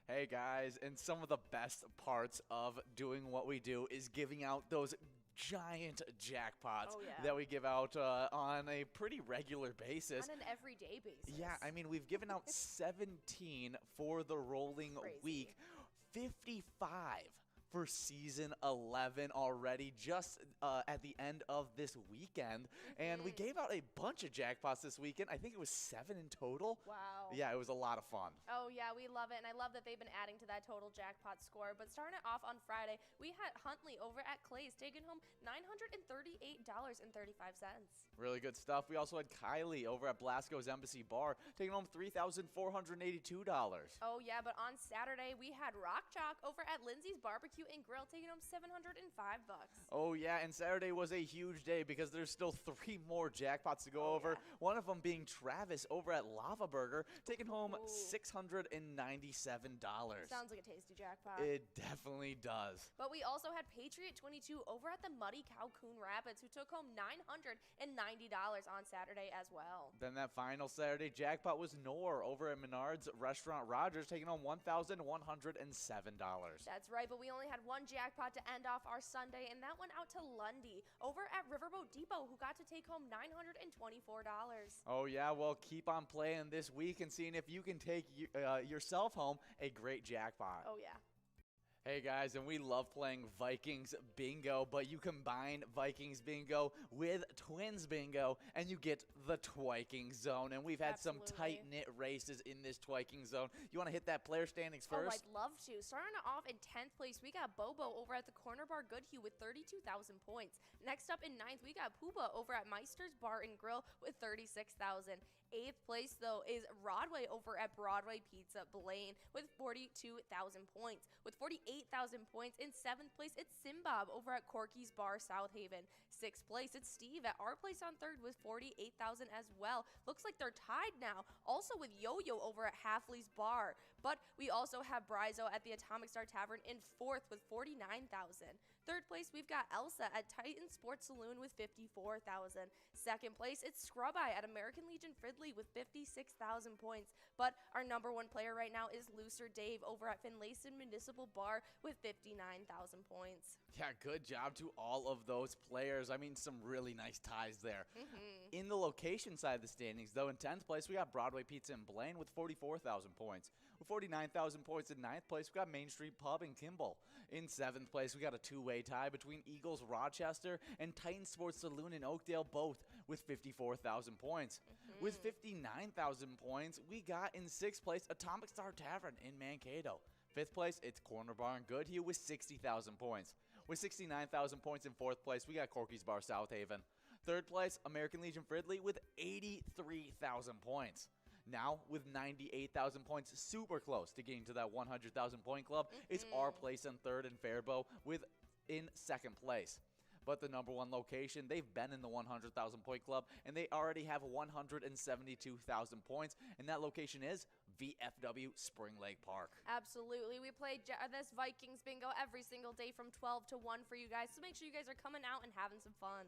Hey guys, and some of the best parts of doing what we do is giving out those giant jackpots Oh, yeah. that we give out on a pretty regular basis. On an everyday basis. Yeah, I mean, we've given out 17 for the rolling week, 55 for season 11 already, just at the end of this weekend. And we gave out a bunch of jackpots this weekend. I think it was 7 in total. Wow. Yeah, it was a lot of fun. Oh, yeah, we love it, and I love that they've been adding to that total jackpot score. But starting it off on Friday, we had Huntley over at Clay's taking home $938.35. Really good stuff. We also had Kylie over at Blasco's Embassy Bar taking home $3,482. Oh, yeah, but on Saturday, we had Rock Chalk over at Lindsay's Barbecue and Grill taking home $705. Oh, yeah, and Saturday was a huge day because there's still 3 more jackpots to go over. One of them being Travis over at Lava Burger taking home $697. Sounds like a tasty jackpot. It definitely does. But we also had Patriot 22 over at the Muddy Cow Coon Rapids, who took home $990 on Saturday as well. Then that final Saturday jackpot was Nor over at Menard's Restaurant Rogers taking home $1,107. That's right, but we only had one jackpot to end off our Sunday, and that went out to Lundy over at Riverboat Depot, who got to take home $924. Oh, yeah, well, keep on playing this week and seeing if you can take yourself home a great jackpot. Oh, yeah. Hey guys, and we love playing Vikings Bingo, but you combine Vikings Bingo with Twins Bingo, and you get the Twiking Zone. And we've had some tight-knit races in this Twiking Zone. You want to hit that player standings first? Oh, I'd love to. Starting off in 10th place, we got Bobo over at the Corner Bar Goodhue with 32,000 points. Next up in 9th, we got Pooba over at Meister's Bar and Grill with 36,000. 8th place, though, is Rodway over at Broadway Pizza Blaine with 42,000 points. With 48,000 points in 7th place, it's Simbob over at Corky's Bar South Haven. 6th place, it's Steve at our place on 3rd with 48,000 as well. Looks like they're tied now, also with Yo-Yo over at Halfley's Bar. But we also have Brizo at the Atomic Star Tavern in 4th with 49,000. 3rd place, we've got Elsa at Titan Sports Saloon with 54,000. 2nd place, it's Scrub Eye at American Legion Fridley with 56,000 points. But our number 1 player right now is Looser Dave over at Finlayson Municipal Bar with 59,000 points. Yeah, good job to all of those players. I mean, some really nice ties there. In the location side of the standings, though, in 10th place, we got Broadway Pizza in Blaine with 44,000 points. With 49,000 points in 9th place, we got Main Street Pub in Kimball. In 7th place, we got a 2-way tie between Eagles Rochester and Titan Sports Saloon in Oakdale, both with 54,000 points. With 59,000 points, we got in 6th place Atomic Star Tavern in Mankato. 5th place, it's Corner Bar and Goodhue with 60,000 points. With 69,000 points in 4th place, we got Corky's Bar South Haven. 3rd place, American Legion Fridley with 83,000 points. Now, with 98,000 points, super close to getting to that 100,000 point club, it's our place in 3rd and Faribault in 2nd place. But the number 1 location, they've been in the 100,000 point club, and they already have 172,000 points, and that location is VFW Spring Lake Park. Absolutely. We play this Vikings Bingo every single day from 12 to 1 for you guys, so make sure you guys are coming out and having some fun.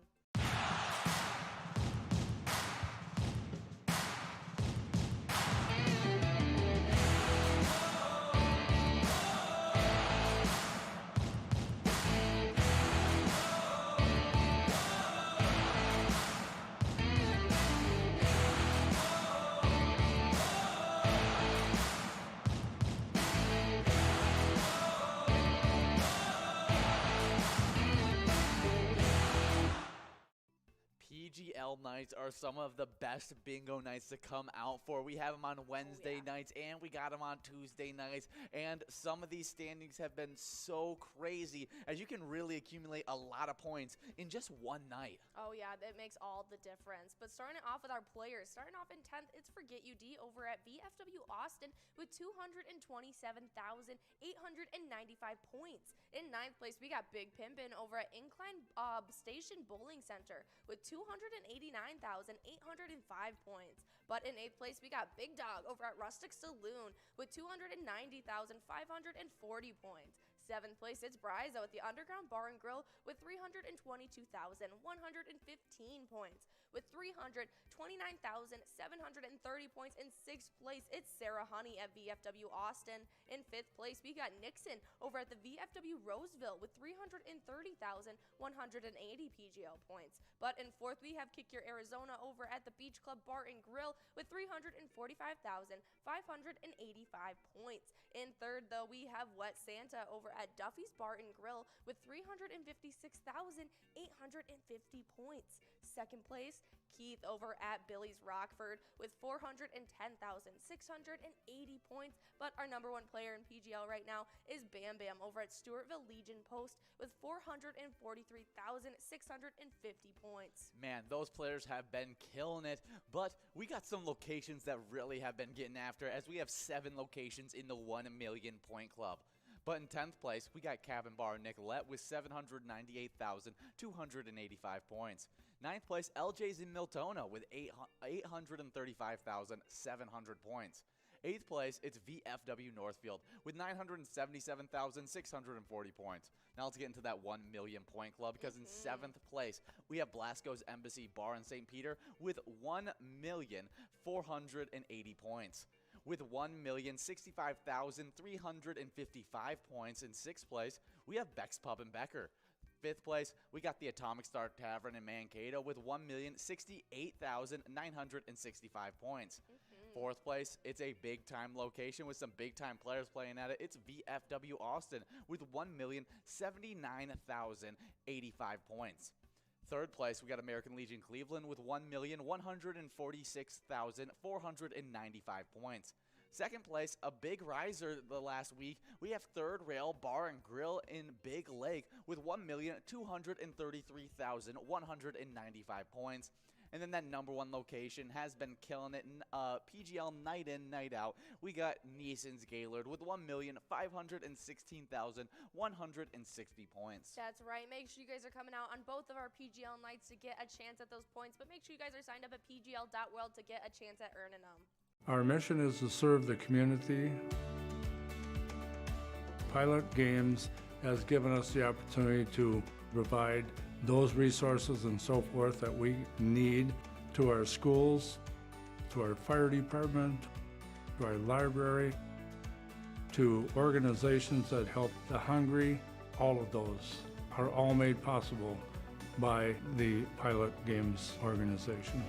PGL nights are some of the best bingo nights to come out for. We have them on Wednesday nights, and we got them on Tuesday nights. And some of these standings have been so crazy, as you can really accumulate a lot of points in just one night. Oh, yeah, that makes all the difference. But starting it off with our players, starting off in 10th, it's Forget UD over at VFW Austin with 227,895 points. In 9th place, we got Big Pimpin' over at Incline Station Bowling Center with 289,805 points. But in 8th place, we got Big Dog over at Rustic Saloon with 290,540 points. 7th place, it's Brizo at the Underground Bar and Grill with 322,115 points. with 329,730 points. In 6th place, it's Sarah Honey at VFW Austin. In 5th place, we got Nixon over at the VFW Roseville with 330,180 PGL points. But in 4th, we have Kick Your Arizona over at the Beach Club Bar and Grill with 345,585 points. In 3rd, though, we have Wet Santa over at Duffy's Bar and Grill with 356,850 points. 2nd place, Keith over at Billy's Rockford with 410,680 points. But our number 1 player in PGL right now is Bam Bam over at Stewartville Legion Post with 443,650 points. Man, those players have been killing it, but we got some locations that really have been getting after, as we have 7 locations in the 1 million point club. But in 10th place, we got Cabin Bar Nicolette with 798,285 points. 9th place, LJ's in Miltona with 835,700 points. 8th place, it's VFW Northfield with 977,640 points. Now let's get into that 1 million point club, because in 7th place, we have Blasco's Embassy Bar in St. Peter with 1,480 points. With 1,065,355 points. In 6th place, we have Beck's Pub in Becker. 5th place, we got the Atomic Star Tavern in Mankato with 1,068,965 points. 4th place, it's a big-time location with some big-time players playing at it. It's VFW Austin with 1,079,085 points. 3rd place, we got American Legion Cleveland with 1,146,495 points. 2nd place, a big riser the last week, we have 3rd Rail Bar and Grill in Big Lake with 1,233,195 points. And then that number 1 location has been killing it in PGL night in, night out. We got Neeson's Gaylord with 1,516,160 points. That's right. Make sure you guys are coming out on both of our PGL nights to get a chance at those points. But make sure you guys are signed up at pgl.world to get a chance at earning them. Our mission is to serve the community. Pilot Games has given us the opportunity to provide those resources and so forth that we need to our schools, to our fire department, to our library, to organizations that help the hungry. All of those are all made possible by the Pilot Games organization.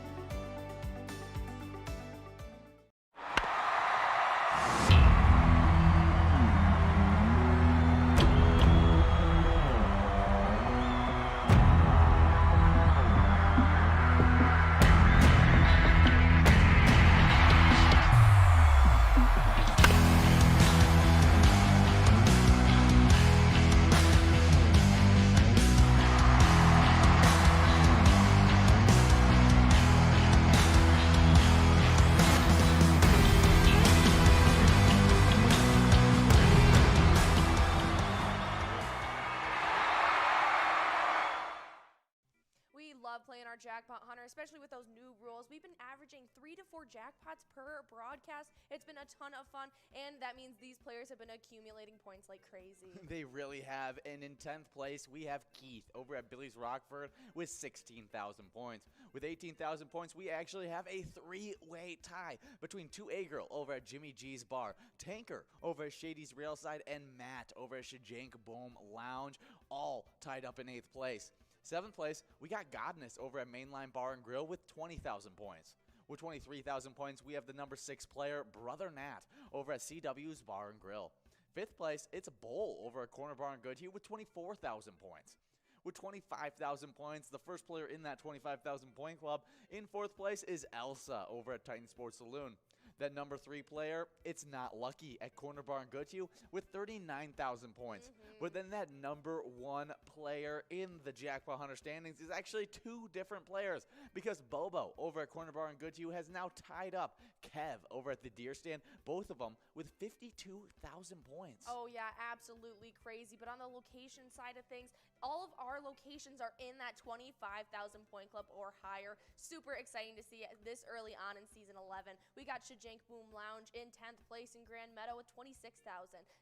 Playing our Jackpot Hunter, especially with those new rules. We've been averaging 3 to 4 jackpots per broadcast. It's been a ton of fun, and that means these players have been accumulating points like crazy. They really have. And in 10th place, we have Keith over at Billy's Rockford with 16,000 points. With 18,000 points, we actually have a 3-way tie between 2A Girl over at Jimmy G's Bar, Tanker over at Shady's Railside, and Matt over at Shajank Boom Lounge, all tied up in 8th place. 7th place, we got Godness over at Mainline Bar and Grill with 20,000 points. With 23,000 points, we have the number 6 player, Brother Nat, over at CW's Bar and Grill. 5th place, it's Bowl over at Corner Bar and Goodhue with 24,000 points. With 25,000 points, the first player in that 25,000 point club. In 4th place is Elsa over at Titan Sports Saloon. That number 3 player, it's Not Lucky at Corner Bar and Goodhue with 39,000 points. But then that number 1 player in the Jackpot Hunter standings is actually 2 different players, because Bobo over at Corner Bar and Goodhue has now tied up Kev over at the Deer Stand, both of them with 52,000 points. Oh yeah, absolutely crazy. But on the location side of things, all of our locations are in that 25,000 point club or higher. Super exciting to see it this early on in season 11. We got Shajank Jank Boom Lounge in 10th place in Grand Meadow with 26,000.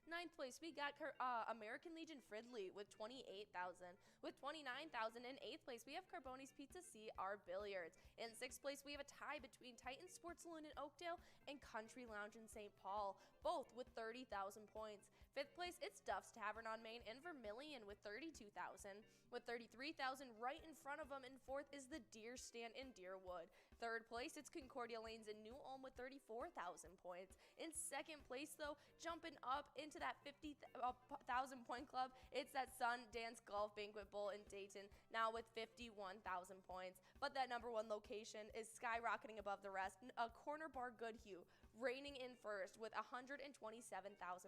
9th place, we got American Legion Fridley with 28,000. With 29,000 in 8th place, we have Carboni's Pizza CR Billiards. In 6th place, we have a tie between Titan Sports Saloon in Oakdale and Country Lounge in St. Paul, both with 30,000 points. 5th place, it's Duff's Tavern on Main in Vermilion with 32,000. With 33,000 right in front of them. And 4th is the Deer Stand in Deerwood. 3rd place, it's Concordia Lanes in New Ulm with 34,000 points. In 2nd place, though, jumping up into that 50,000 point club, it's that Sundance Golf Banquet Bowl in Dayton, now with 51,000 points. But that number 1 location is skyrocketing above the rest. Corner Bar Goodhue reigning in first with 127,000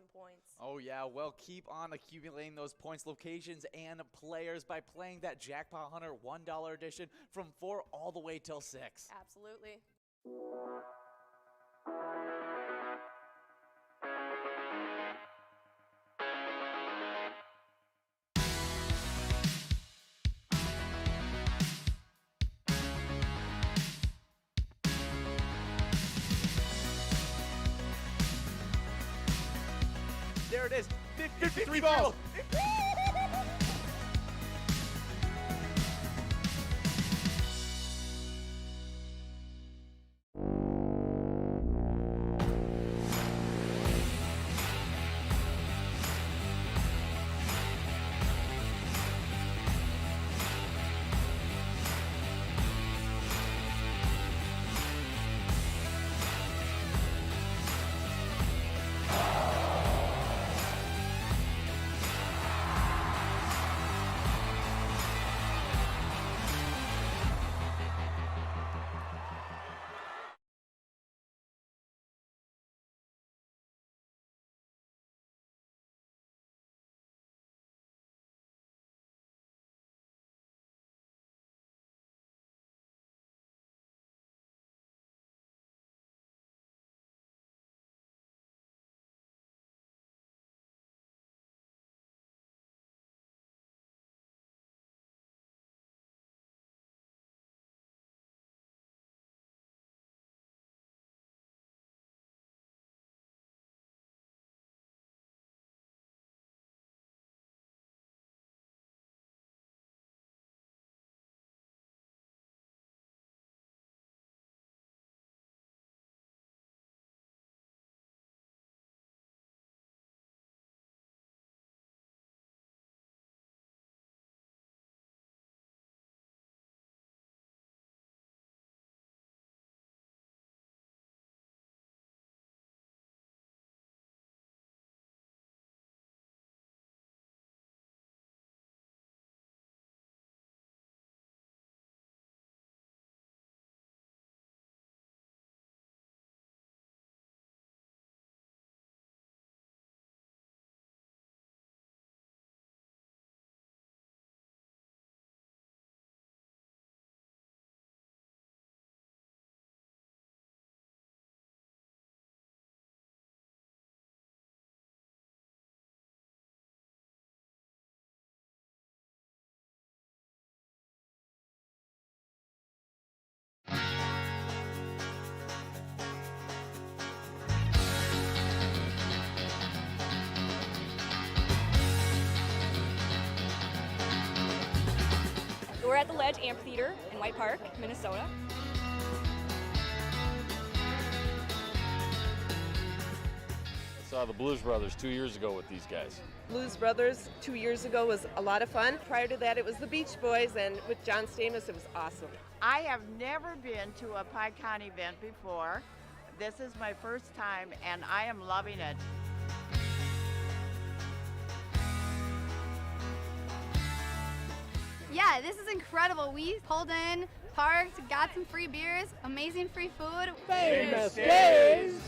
points. Oh yeah, well, keep on accumulating those points, locations, and players by playing that Jackpot Hunter $1 edition from 4 all the way till 6. Absolutely. There it is, 53 balls. We're at the Ledge Amphitheater in White Park, Minnesota. I saw the Blues Brothers 2 years ago with these guys. Blues Brothers 2 years ago was a lot of fun. Prior to that, it was the Beach Boys, and with John Stamos, it was awesome. I have never been to a PyCon event before. This is my first time, and I am loving it. Yeah, this is incredible. We pulled in, parked, got some free beers, amazing free food. Famous Days!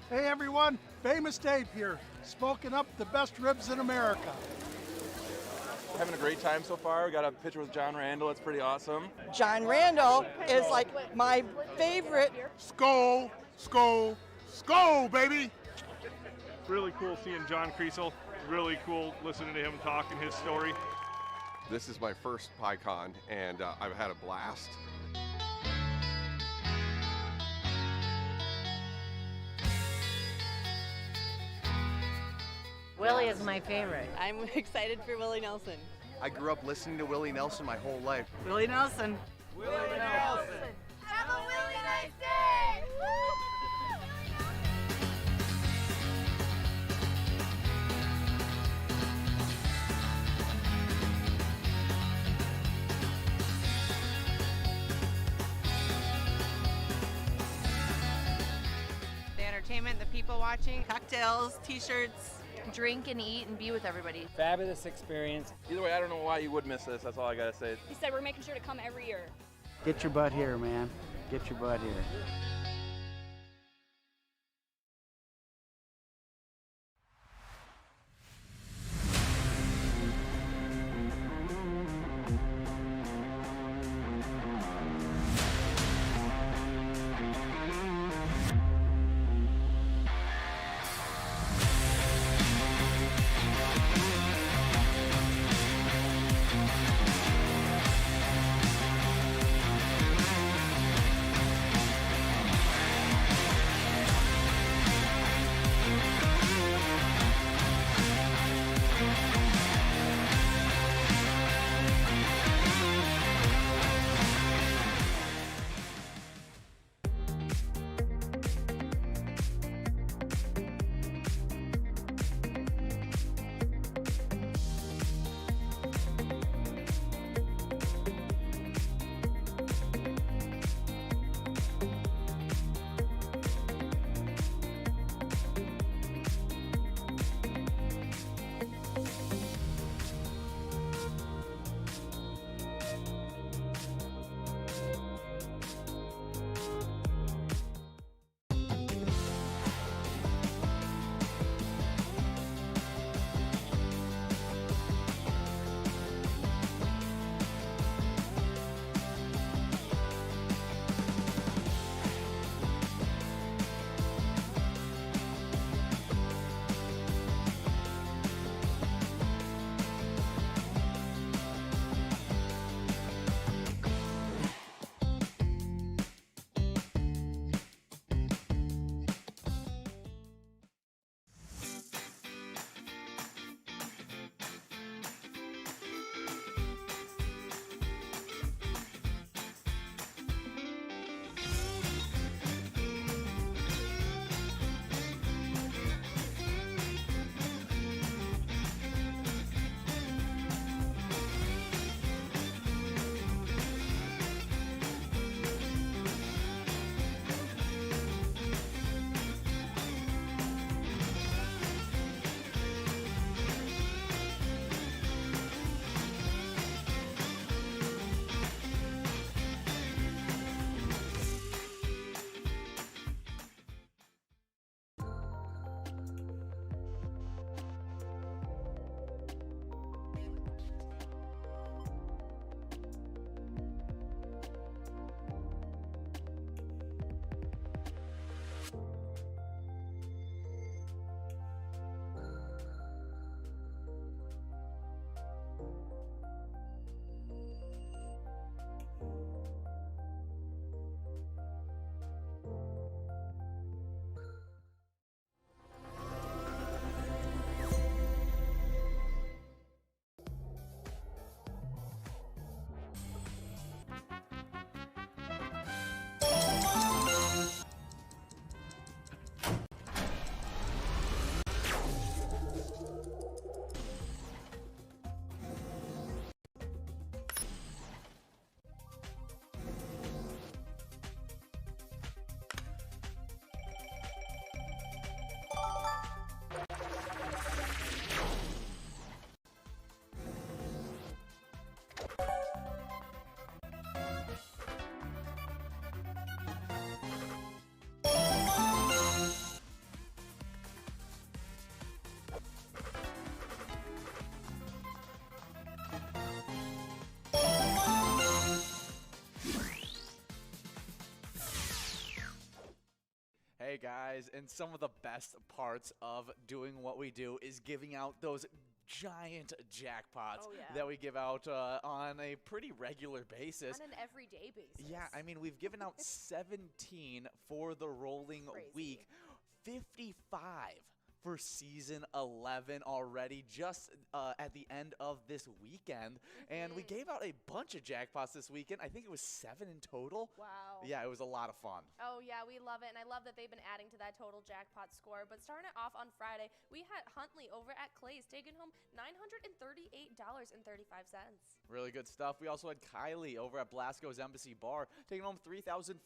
Hey everyone, Famous Dave here, smoking up the best ribs in America. Having a great time so far. We got a picture with John Randall. It's pretty awesome. John Randall is like my favorite. Skol, skol, skol, baby! Really cool seeing John Creasel. Really cool listening to him talk and his story. This is my first PyCon, and I've had a blast. Willie is my favorite. I'm excited for Willie Nelson. I grew up listening to Willie Nelson my whole life. Willie Nelson. Willie Nelson. Have a really nice day! The entertainment, the people watching, cocktails, t-shirts. Drink and eat and be with everybody. Fabulous experience. Either way, I don't know why you would miss this. That's all I gotta say. He said we're making sure to come every year. Get your butt here, man. Get your butt here. Hey guys, and some of the best parts of doing what we do is giving out those giant jackpots Oh, yeah. that we give out on a pretty regular basis. On an everyday basis. Yeah, I mean, we've given out 17 for the rolling week, 55 for season 11 already, just at the end of this weekend. And we gave out a bunch of jackpots this weekend. I think it was 7 in total. Wow. Yeah, it was a lot of fun. Oh, yeah, we love it, and I love that they've been adding to that total jackpot score. But starting it off on Friday, we had Huntley over at Clay's taking home $938.35. Really good stuff. We also had Kylie over at Blasco's Embassy Bar taking home $3,482.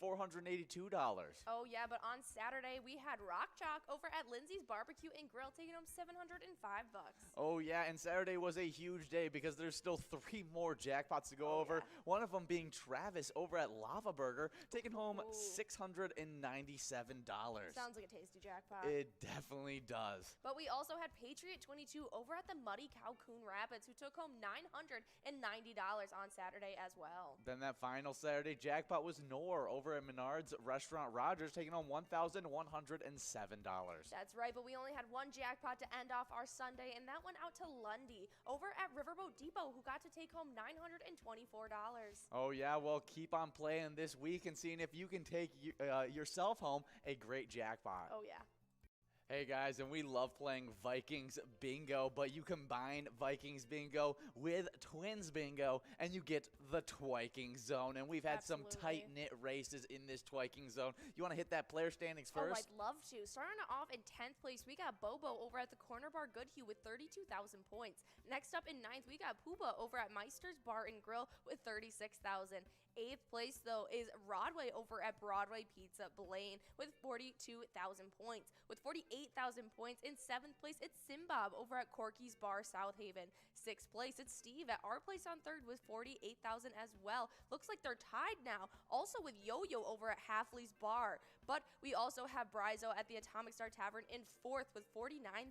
Oh, yeah, but on Saturday, we had Rock Chalk over at Lindsay's Barbecue and Grill taking home $705. Oh, yeah, and Saturday was a huge day because there's still 3 more jackpots to go over. Yeah. One of them being Travis over at Lava Burger taking home $697. Sounds like a tasty jackpot. It definitely does. But we also had Patriot 22 over at the Muddy Cow Coon Rapids, who took home $990 on Saturday as well. Then that final Saturday jackpot was Nor over at Menard's Restaurant Rogers taking home $1,107. That's right, but we only had one jackpot to end off our Sunday, and that went out to Lundy over at Riverboat Depot, who got to take home $924. Oh, yeah, well, keep on playing this week and seeing if you can take yourself home a great jackpot. Oh, yeah. Hey guys, and we love playing Vikings Bingo, but you combine Vikings Bingo with Twins Bingo, and you get the Twiking Zone. And we've had some tight-knit races in this Twiking Zone. You want to hit that player standings first? Oh, I'd love to. Starting off in 10th place, we got Bobo over at the Corner Bar Goodhue with 32,000 points. Next up in 9th, we got Pooba over at Meister's Bar and Grill with 36,000. 8th place, though, is Rodway over at Broadway Pizza Blaine with 42,000 points. With 48,000 points in 7th place, it's Simbob over at Corky's Bar South Haven. 6th place, it's Steve at our place on 3rd with 48,000 as well. Looks like they're tied now. Also with Yo-Yo over at Halfley's Bar. But we also have Brizo at the Atomic Star Tavern in 4th with 49,000.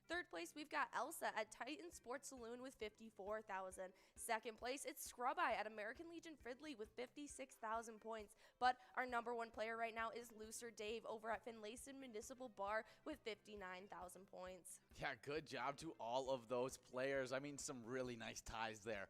3rd place, we've got Elsa at Titan Sports Saloon with 54,000. 2nd place, it's Scrub Eye at American Legion Fridley with 56,000 points. But our number one player right now is Looser Dave over at Finlayson Municipal Bar with 59,000 points. Yeah, good job to all of those players. I mean, some really nice ties there.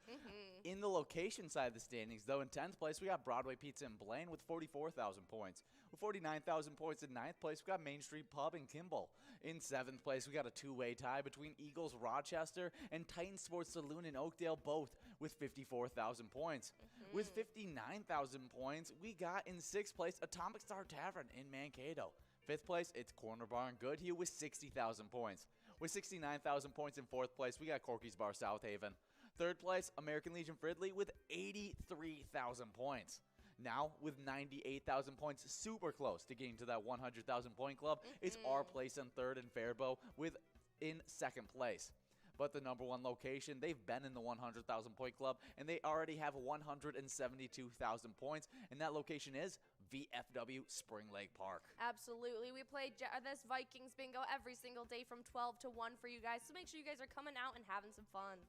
In the location side of the standings, though, in 10th place, we got Broadway Pizza in Blaine with 44,000 points. With 49,000 points in 9th place, we got Main Street Pub in Kimball. In 7th place, we got a 2-way tie between Eagles Rochester and Titan Sports Saloon in Oakdale, both with 54,000 points. With 59,000 points, we got in 6th place Atomic Star Tavern in Mankato. 5th place, it's Corner Bar in Goodhue with 60,000 points. With 69,000 points in 4th place, we got Corky's Bar South Haven. 3rd place, American Legion Fridley with 83,000 points. Now, with 98,000 points, super close to getting to that 100,000 point club, it's our place in 3rd and Faribault in 2nd place. But the number one location, they've been in the 100,000 point club, and they already have 172,000 points, and that location is VFW Spring Lake Park. Absolutely. We play this Vikings Bingo every single day from 12 to 1 for you guys, so make sure you guys are coming out and having some fun.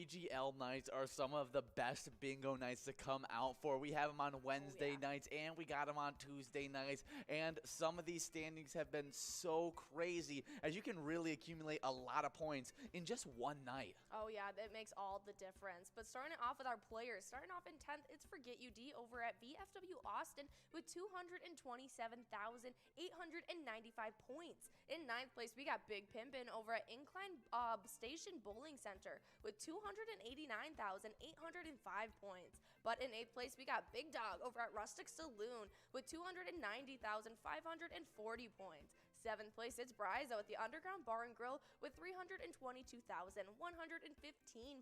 PGL nights are some of the best bingo nights to come out for. We have them on Wednesday nights, and we got them on Tuesday nights, and some of these standings have been so crazy as you can really accumulate a lot of points in just one night. Oh yeah, that makes all the difference. But starting it off with our players, starting off in 10th, it's Forget You D over at VFW Austin with 227,895 points. In 9th place, we got Big Pimpin' over at Incline Station Bowling Center with 289,805 points. But in 8th place, we got Big Dog over at Rustic Saloon with 290,540 points. 7th place, it's Brizo at the Underground Bar and Grill with 322,115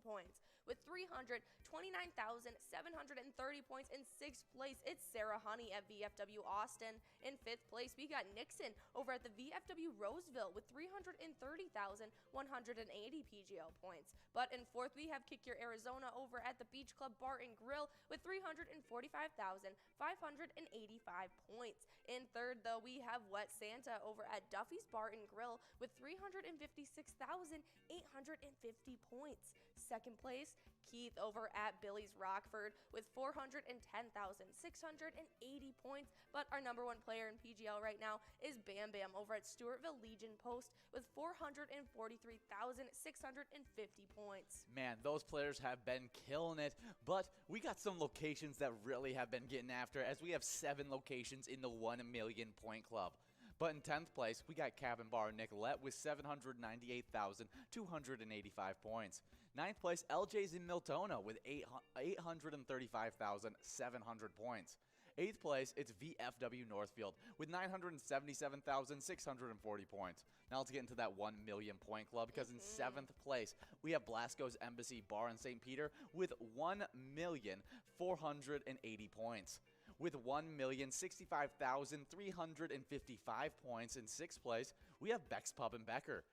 points. with 329,730 points. In 6th place, it's Sarah Honey at VFW Austin. In 5th place, we got Nixon over at the VFW Roseville with 330,180 PGL points. But in 4th, we have Kick Your Arizona over at the Beach Club Bar and Grill with 345,585 points. In 3rd, though, we have Wet Santa over at Duffy's Bar and Grill with 356,850 points. 2nd place, Keith over at Billy's Rockford with 410,680 points. But our number 1 player in PGL right now is Bam Bam over at Stewartville Legion Post with 443,650 points. Man, those players have been killing it, but we got some locations that really have been getting after, as we have 7 locations in the 1 million point club. But in 10th place, we got Cabin Bar Nicolette with 798,285 points. 9th place, LJ's in Miltona with 835,700 points. 8th place, it's VFW Northfield with 977,640 points. Now let's get into that 1 million point club, because in 7th place, we have Blasco's Embassy Bar in St. Peter with 1,480 points. With 1,065,355 points in 6th place, we have Beck's Pub in Becker.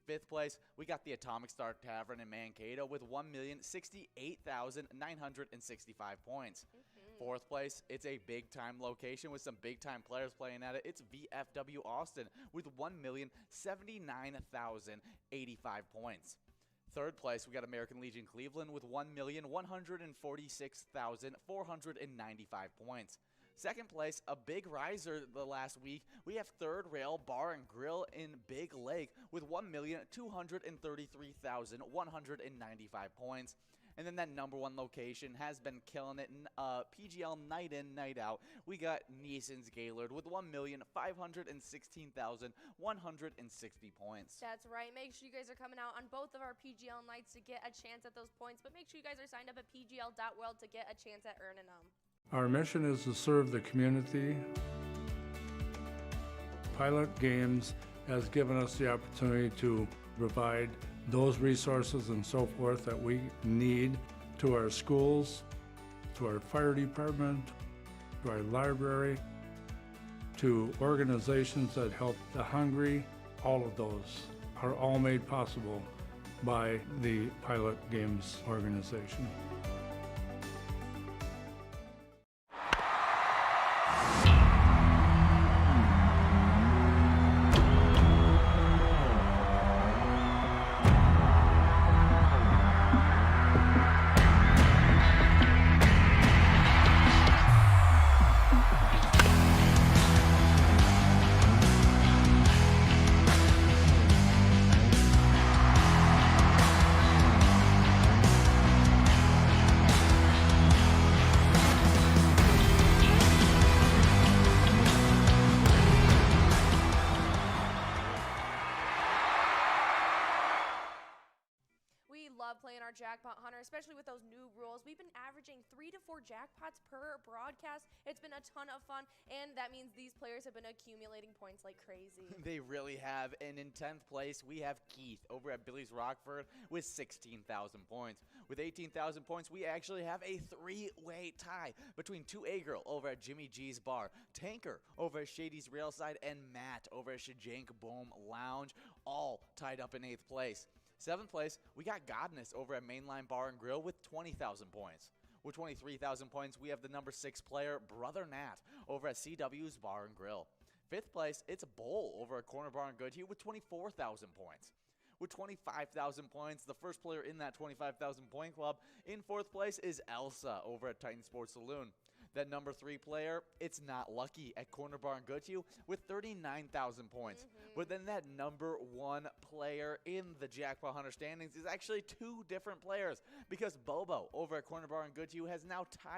5th place, we got the Atomic Star Tavern in Mankato with 1,068,965 points. 4th place, it's a big-time location with some big-time players playing at it. It's VFW Austin with 1,079,085 points. 3rd place, we got American Legion Cleveland with 1,146,495 points. 2nd place, a big riser the last week, we have 3rd Rail Bar and Grill in Big Lake with 1,233,195 points. And then that number 1 location has been killing it in PGL night in, night out. We got Neeson's Gaylord with 1,516,160 points. That's right. Make sure you guys are coming out on both of our PGL nights to get a chance at those points. But make sure you guys are signed up at pgl.world to get a chance at earning them. Our mission is to serve the community. Pilot Games has given us the opportunity to provide those resources and so forth that we need to our schools, to our fire department, to our library, to organizations that help the hungry. All of those are all made possible by the Pilot Games organization. Playing our Jackpot Hunter, especially with those new rules. We've been averaging 3 to 4 jackpots per broadcast. It's been a ton of fun, and that means these players have been accumulating points like crazy. They really have. And in 10th place, we have Keith over at Billy's Rockford with 16,000 points. With 18,000 points, we actually have a 3-way tie between 2A Girl over at Jimmy G's Bar, Tanker over at Shady's Railside, and Matt over at Shajank Boom Lounge, all tied up in 8th place. 7th place, we got Godness over at Mainline Bar and Grill with 20,000 points. With 23,000 points, we have the number 6 player, Brother Nat, over at CW's Bar and Grill. 5th place, it's Bowl over at Corner Bar and Goodhue with 24,000 points. With 25,000 points, the first player in that 25,000 point club. In 4th place is Elsa over at Titan Sports Saloon. That number 3 player, it's Not Lucky at Corner Bar and Goodhue with 39,000 points. But then that number 1 player in the Jackpot Hunter standings is actually 2 different players, because Bobo over at Corner Bar and Goodhue has now tied up